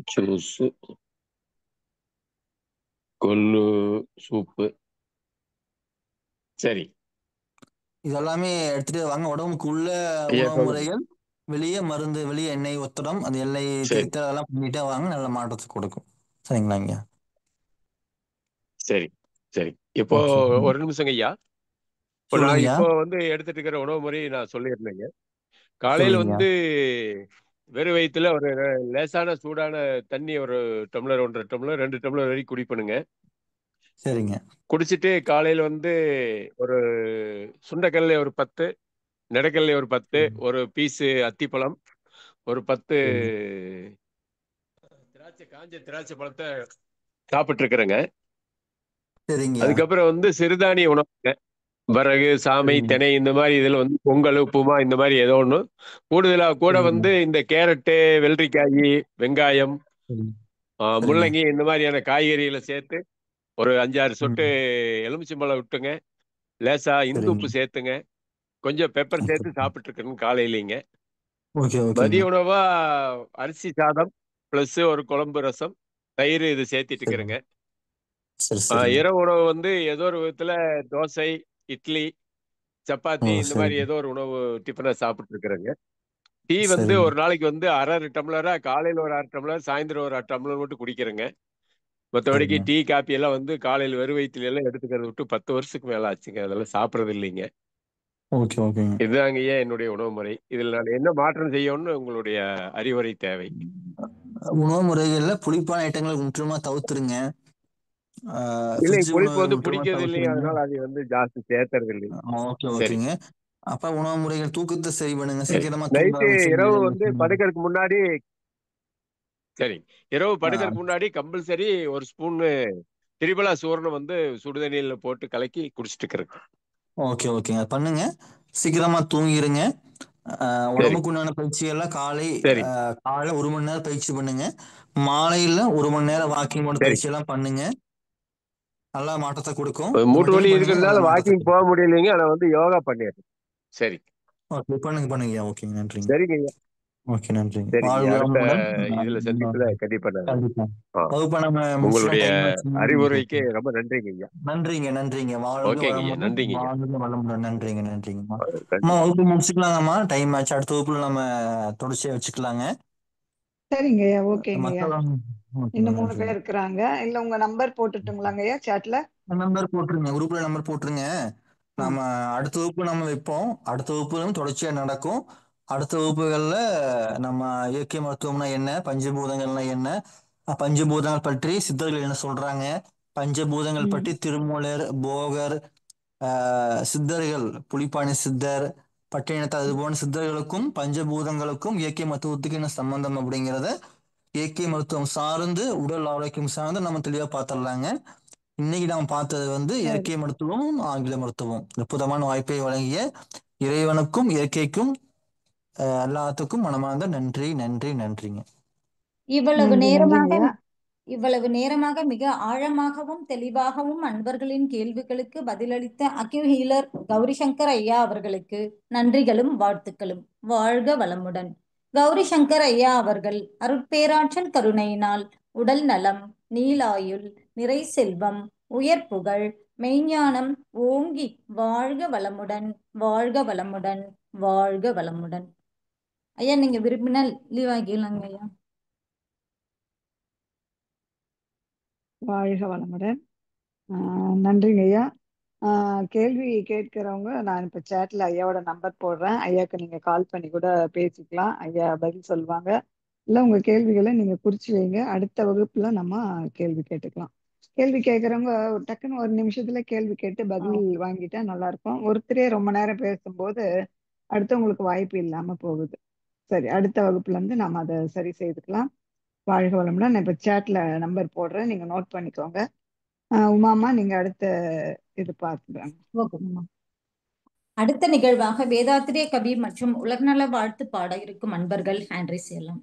ஜூஸ், கொள்ளு சூப்பு. சரி இதெல்லாமே எடுத்துட்டே வாங்க. உடம்புக்கு உள்ள ஐயா, உணவு சொல்லுங்க. முறைகள், வெளிய மருந்து, வெளிய எண்ணெய் ஒத்தடம், அந்த எண்ணெய் சரி, தேய்த்தல் அதெல்லாம் பண்ணிட்டே வாங்க. நல்ல மாற்றத்த கொடுக்கும். சரிங்களாங்க? சரி, சரி. இப்போ ஓகே. ஒரு நிமிஷங்க ஐயா. இப்போ நான் சொல்லுங்கய்யா. இப்போ வந்து எடுத்துட்டு இருக்கிற உணவு முறை நான் சொல்லியிருந்தேங்க. காலையில சொல்லுங்கய்யா. வந்து வெறும் வயித்துல ஒரு லேசான சூடான தண்ணி ஒரு டம்ளர், 1½ டம்ளர், 2 டம்ளர் வரைக்கும் குடிப்பணுங்க. சரிங்க. குடிச்சிட்டு காலையில வந்து ஒரு சுண்டைக்கல்ல ஒரு 10, நெடக்கல்ல ஒரு 10, ஒரு பீஸு அத்திப்பழம், ஒரு 10 சரிங்க. காஞ்ச திராட்சை பழத்தை சாப்பிட்டு இருக்கிறேங்க. சரிங்கய்யா. அதுக்கப்புறம் வந்து சிறுதானிய உணவுங்க. வரகு, சாமை, சரிங்க. திணை இந்த மாதிரி இதுல வந்து பொங்கல், உப்புமா இந்த மாதிரி ஏதோ ஒண்ணு. கூடுதலா கூட சரிங்க. வந்து இந்த கேரட்டு, வெள்ளரிக்காய், வெங்காயம், சரிங்க. சரிங்க. முள்ளங்கி இந்த மாதிரியான காய்கறிகளை சேர்த்து ஒரு 5, 6 சொட்டு ம். எலுமிச்சம்பழம் விட்டுங்க. லேசா இந்து சரிங்க. உப்பு சேர்த்துங்க. கொஞ்சம் பெப்பர் சேர்த்து சாப்பிட்டு இருக்கணும் காலையிலங்க. ஓகே, ஓகேங்க. மதிய உணவா அரிசி சாதம் பிளஸ் ஒரு குழம்பு ரசம், தயிர் இது சேர்த்திட்டு சரிங்க. இருக்கிறேங்க. சரி, சரிங்க. இரவு உணவு வந்து ஏதோ ஒரு விதத்துல தோசை, இட்லி, ஓ! சப்பாத்தி இந்த மாதிரி சரிங்க. ஏதோ ஒரு உணவு டிஃபனா சாப்பிட்டு இருக்கிறேங்க. டீ வந்து சரிங்க. ஒரு நாளைக்கு வந்து 1/2 டம்ளரா, காலையில ஒரு 1/2 டம்ளர், சாயந்தரம் ஒரு 1/2 டம்ளர் மட்டும் குடிக்கிறேங்க. மற்றபடிக்கு சரிங்க. டீ, காப்பி எல்லாம் வந்து காலையில் வெறும் வயிற்றுல எல்லாம் எடுத்துக்கிறத விட்டு 10 வருஷத்துக்கு மேல ஆச்சுங்க. அதெல்லாம் சாப்பிட்றது இல்லைங்க. ஓகே, ஓகேங்க. இதுதாங்கய்யா என்னுடைய உணவு முறை. இதில் நான் என்ன மாற்றம் செய்யணும்னு உங்களுடைய அறிவுரை தேவை. உணவு முறைகள்ல புளிப்பான ஐட்டங்களை முற்றிலுமா தவிர்த்துருங்க. இல்லைங்க, ஃப்ரிட்ஜ் புளிப்பு உணவை வந்து முற்றிலுமா பிடிக்கிறது இல்லைங்க. தவிர்த்துருங்க. அதனால அது வந்து ஜாஸ்தி சேர்த்துறது இல்லைங்க. ஓகே, சரி, ஓகேங்க. அப்ப உணவு முறைகள் தூக்கத்தை சரி பண்ணுங்க. சரி. சீக்கிரமா தூங்க நைட்டு இரவு ஆரம்பிச்சிருங்க. வந்து படுக்கறதுக்கு முன்னாடி சரி. இரவு ஆ, படுக்கறதுக்கு முன்னாடி கம்பல்சரி ஒரு ஸ்பூனு திரிபலா சூரணம் வந்து சுடுதண்ணியில போட்டு கலக்கி குடிச்சிட்டு இருக்கிறேங்க. ஓகே, ஓகேங்க. அது பண்ணுங்க. சீக்கிரமா தூங்கிருங்க. சரி உடம்புக்கு உண்டான பயிற்சிகள்லாம் சரி காலைல 1 மணி நேரம் பயிற்சி பண்ணுங்க. மாலையில 1 மணி நேரம் வாக்கிங்கோட சரி பயிற்சி எல்லாம் பண்ணுங்க. நல்லா மாற்றத்தை கொடுக்கும். மூட்டு வலி கண்டினியூ பண்ணுங்க, இருக்கிறதுனால நல்ல மாற்றத்தை வாக்கிங் போக கொடுக்கும். முடியலைங்க. ஆனா வந்து யோகா பண்ணிடுறேன். சரி ஓகே, பண்ணுங்க பண்ணுங்க. ஓகேங்க, நன்றிங்க. சரிங்க ஐயா. ஓகே, நன்றிங்க. சரிங்க ஐயா. வாழ்க அடுத்த வளமுடன். இதுல சந்திப்புல கண்டிப்பா நான் கண்டிப்பா. ஆ, வகுப்பை நம்ம முடிச்சிடலாம். உங்களுடைய டைம் ஆச்சுன்னா அறிவுரைக்கு ரொம்ப நன்றிங்க ஐயா. நன்றிங்க, நன்றிங்க. வாழ்க ஓகேங்க ஐயா. வளமுடன், நன்றிங்க ஐயா. வாழ்க வளமுடன். நன்றிங்க, நன்றிங்கம்மா. அம்மா, கண்டிப்பா. வகுப்பு முடிச்சுக்கலாங்கம்மா. டைம் ஆச்சு. அடுத்த வகுப்புல நம்ம தொடர்ச்சியா வச்சுக்கலாங்க. சரிங்கய்யா, ஓகேங்கய்யா. மக்கள் ஓகேங்க, இன்னும் 3 பேர் நன்றிங்க. இருக்கிறாங்க. இல்ல உங்க நம்பர் போட்டுட்டுங்களாங்கய்யா சாட்ல? நம்பர் போட்டுருங்க, குரூப்ல நம்பர் போட்டுருங்க. ஆ, நம்ம அடுத்த வகுப்பு நம்ம வைப்போம். அடுத்த வகுப்புகளும் தொடர்ச்சியா நடக்கும். அடுத்த வகுப்புகள்ல நம்ம இயற்கை மருத்துவம்னா என்ன, பஞ்சபூதங்கள்னா என்ன, பஞ்சபூதங்கள் பற்றி சித்தர்கள் என்ன சொல்றாங்க, பஞ்சபூதங்கள் ம், பற்றி திருமூலர், போகர், சித்தர்கள், புலிப்பாணி சித்தர், பட்டினத்தார், இது போன்ற சித்தர்களுக்கும் பஞ்சபூதங்களுக்கும் இயற்கை மருத்துவத்துக்கு என்ன சம்பந்தம் அப்படிங்கிறத இயற்கை மருத்துவம் சார்ந்து உடல் ஆரோக்கியம் சார்ந்து நம்ம தெளிவா பார்த்துடலாங்க. இன்னைக்கு நாம் பார்த்தது சரி. இயற்கை மருத்துவமும் ஆங்கில மருத்துவம். அற்புதமான வாய்ப்பை வழங்கிய இறைவனுக்கும் இயற்கைக்கும் எல்லாத்துக்கும் மனமார்ந்த நன்றி, நன்றி, நன்றிங்க. இவ்வளவு நன்றி, நேரமாக நன்றிங்கய்யா. இவ்வளவு நேரமாக மிக ஆழமாகவும் தெளிவாகவும் அன்பர்களின் கேள்விகளுக்கு பதிலளித்த அக்யூ ஹீலர் கௌரி சங்கர் ஐயா அவர்களுக்கு நன்றிகளும் வாழ்த்துக்களும். வாழ்க வளமுடன். கௌரி சங்கர் ஐயா அவர்கள் அருட்பேராற்றல் கருணையினால் உடல் நலம், நீலாயுள், நிறை செல்வம், உயர் புகழ், மெய்ஞானம் ஓங்கி வாழ்க வளமுடன், வாழ்க வளமுடன், வாழ்க வளமுடன். ஐயா, நீங்க விரும்பினால் லீவ் ஆகிக்கலாங்க ஐயா. வாழ்க வளமுடன். நன்றிங்கய்யா. கேள்வி கேட்கிறவங்க நான் இப்ப சேட்ல ஐயாவோட நம்பர் போடுறேன். ஐயாக்கு நீங்க கால் பண்ணி கூட பேசிக்கலாம். ஐயா பதில் சொல்லுவாங்க. இல்ல உங்க கேள்விகளை நீங்க குறிச்சு வைங்க. அடுத்த வகுப்புல நம்ம கேள்வி கேட்டுக்கலாம். கேள்வி கேட்கறவங்க டக்குன்னு ஒரு நிமிஷத்துல கேள்வி கேட்டு பதில் வாங்கிட்டா நல்லா இருக்கும். ஒருத்தரே ரொம்ப நேரம் பேசும்போது அடுத்தவங்களுக்கு வாய்ப்பு இல்லாம போகுது. சரி, அடுத்த வகுப்புல இருந்து நம்ம அதை சரி செய்துக்கலாம். வாழ்க வளமுடன். நான் இப்ப சேட்ல நம்பர் போடுறேன், நீங்க நோட் பண்ணிக்கோங்க. உமாமா, நீங்க அடுத்த இது பார்த்துக்கலாம். ஓகேம்மா. அடுத்த நிகழ்வாக வேதாத்திரிய கவி மற்றும் உலகநல வாழ்த்து பாட இருக்கும் அன்பர்கள் ஹேண்ட்ரை செய்யலாம்.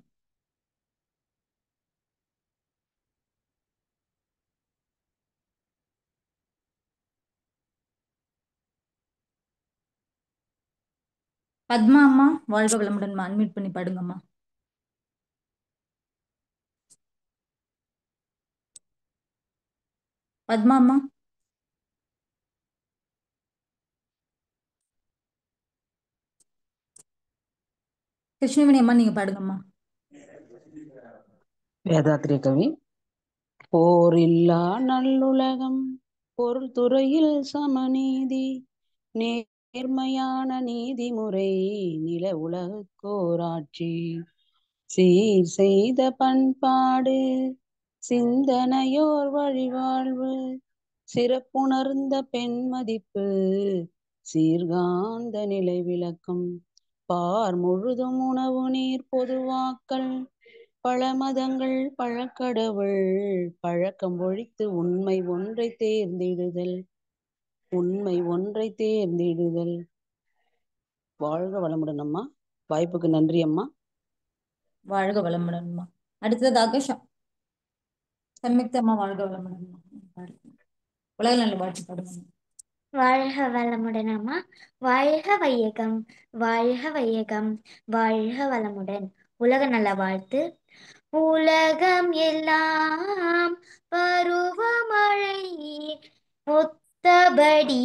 பத்மா அம்மா, வாழ்க வளமுடன். அன்மியூட் பண்ணி பாடுங்கம்மா. பத்மா அம்மா. கிருஷ்ணவேணி அம்மா, நீங்க பாடுங்கம்மா. வேதாத்திரிய கவி. போரில்லா நல்லுலகம், பொருள் துறையில் சமநீதி, நேர்மையான நீதிமுறை, நில உலகோராட்சி, சீர் செய்த பண்பாடு, சிந்தனையோர் வழிவாழ்வு, சிறப்புணர்ந்த பெண் மதிப்பு, சீர்காந்த நிலை விளக்கம், பார் முழுதும் உணவு நீர் பொதுவாக்கல், பல மதங்கள் பழக்கடவுள், பழக்கம் ஒழித்து உண்மை ஒன்றை தேர்ந்திடுதல், உண்மை ஒன்றை தேர்ந்திடுதல். வாழ்க வளமுடன் அம்மா. வாய்ப்புக்கு நன்றி அம்மா. வாழ்க வளமுடன் அம்மா. அடுத்ததாக சம்யுக்தா அம்மா, வாழ்க வளமுடன் அம்மா. உலக நல்ல வாழ்த்து பாடுங்க. வாழ்க வளமுடன் அம்மா. வாழ்க வையகம், வாழ்க வையகம், வாழ்க வளமுடன். உலக நல வாழ்த்து. உலகம் எல்லாம் பருவமழை ஒத்தபடி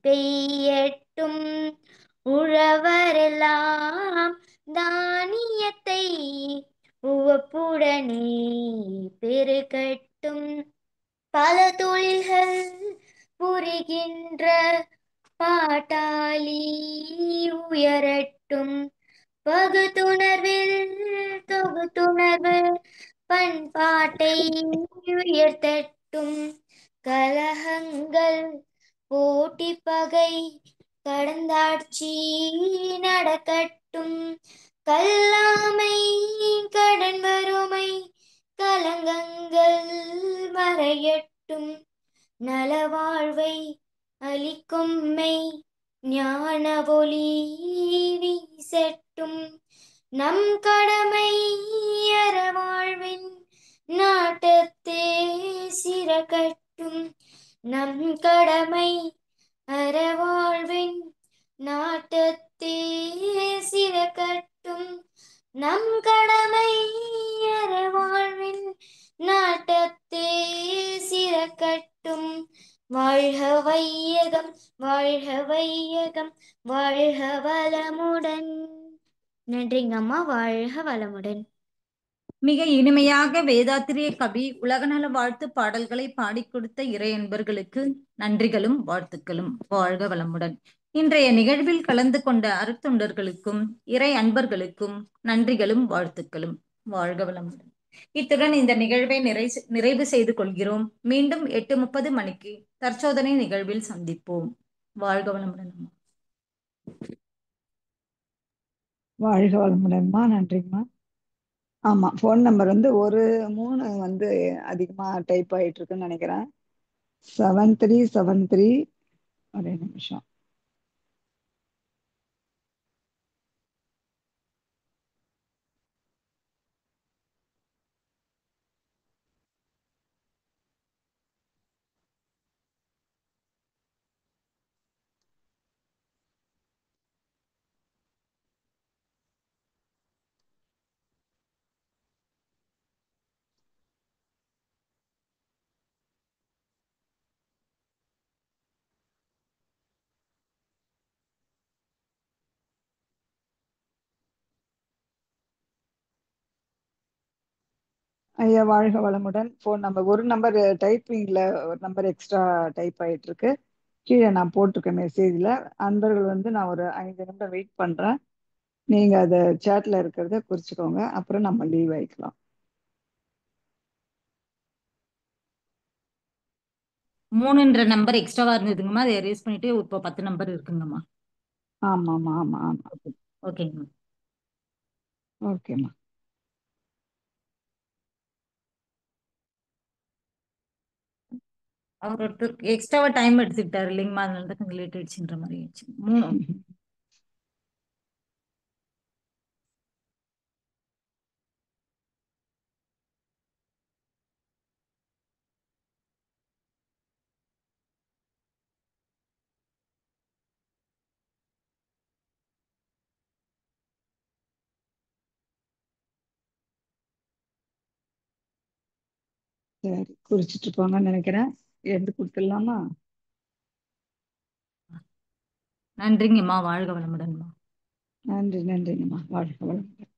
பெய்யட்டும், உழவரெல்லாம் தானியத்தை உவப்புடனே பெருகட்டும், பல தொழில்கள் புரிகின்ற பாட்டாளி உயரட்டும், பகுத்துணர்வில் தொகுத்துணர்வு பண்பாட்டை உயர்த்தட்டும், கலகங்கள் போட்டி பகை கடந்தாட்சி நடக்கட்டும், கல்லாமை கடன் வறுமை கலங்கங்கள் மறையட்டும், நலவாழ்வை அளிக்கும் மெய் ஞான ஒளி வீசட்டும் நம் கடமை அறவாழ்வின் நாட்டத்தே சிறக்கட்டும் நம் கடமை அறவாழ்வின் நாட்டத்தே சிறக்கட்டும் நம் கடமை அறவாழ்வின் நாட்டத்தே சிறக்கட்டும் வாழ்க வையகம் வாழ்க வையகம் வாழ்க வளமுடன். நன்றிங்க அம்மா. வாழ்க வளமுடன். மிக இனிமையாக வேதாத்திரிய கவி உலகநல வாழ்த்து பாடல்களை பாடிக் கொடுத்த இறை அன்பர்களுக்கு நன்றிகளும் வாழ்த்துக்களும். வாழ்க வளமுடன். இன்றைய நிகழ்வில் கலந்து கொண்ட அருட்தொண்டர்களுக்கும் இறை அன்பர்களுக்கும் நன்றிகளும் வாழ்த்துக்களும். வாழ்க வளமுடன். இத்துடன் இந்த நிகழ்வை நிறைவு செய்து கொள்கிறோம். மீண்டும் 8:30 மணிக்கு தற்சோதனை நிகழ்வில் சந்திப்போம். வாழ்க வளமுடன். வாழ்க வளமுடன்மா. நன்றிங்கம்மா. ஆமா, ஃபோன் நம்பர் வந்து ஒரு 3 வந்து அதிகமா டைப் ஆயிட்டு இருக்குன்னு நினைக்கிறேன். 7373. ஒரே நிமிஷம். ஐயா வாழ்க வளமுடன். ஃபோன் நம்பர் ஒரு நம்பர் டைப்பிங்ல ஒரு நம்பர் எக்ஸ்ட்ரா டைப் ஆயிட்டு இருக்கு. கீழே நான் போட்டிருக்கேன் மெசேஜ்ல. அன்பர்கள் வந்து நான் ஒரு 5 நிமிடம் வெயிட் பண்றேன். நீங்க அதை சேட்ல இருக்கிறத குறிச்சுக்கோங்க. அப்புறம் நம்ம லீவ் ஆயிக்கலாம். 3 நம்பர் எக்ஸ்ட்ராவா இருந்ததுங்கம்மா. அதை erase பண்ணிட்டு இப்போ 10 நம்பர் இருக்குங்கம்மா. ஆமாம்மா. ஆமா ஆமா. ஓகேங்கம்மா. ஓகேம்மா. அவர் ஒருத்தர் எக்ஸ்ட்ராவா டைம் எடுத்துக்கிட்டாரு இல்லைங்கம்மா. அதனால தான் கொஞ்சம் லேட் ஆயிடுச்சுன்ற மாதிரி ஆயிடுச்சு. 3. சரி, குறிச்சிட்டு போங்கன்னு நினைக்கிறேன். எழுந்து கொடுத்துடலாமா? நன்றிங்கம்மா. வாழ்க வளமுடன்மா. நன்றிங்கம்மா. வாழ்க வளமுடன்.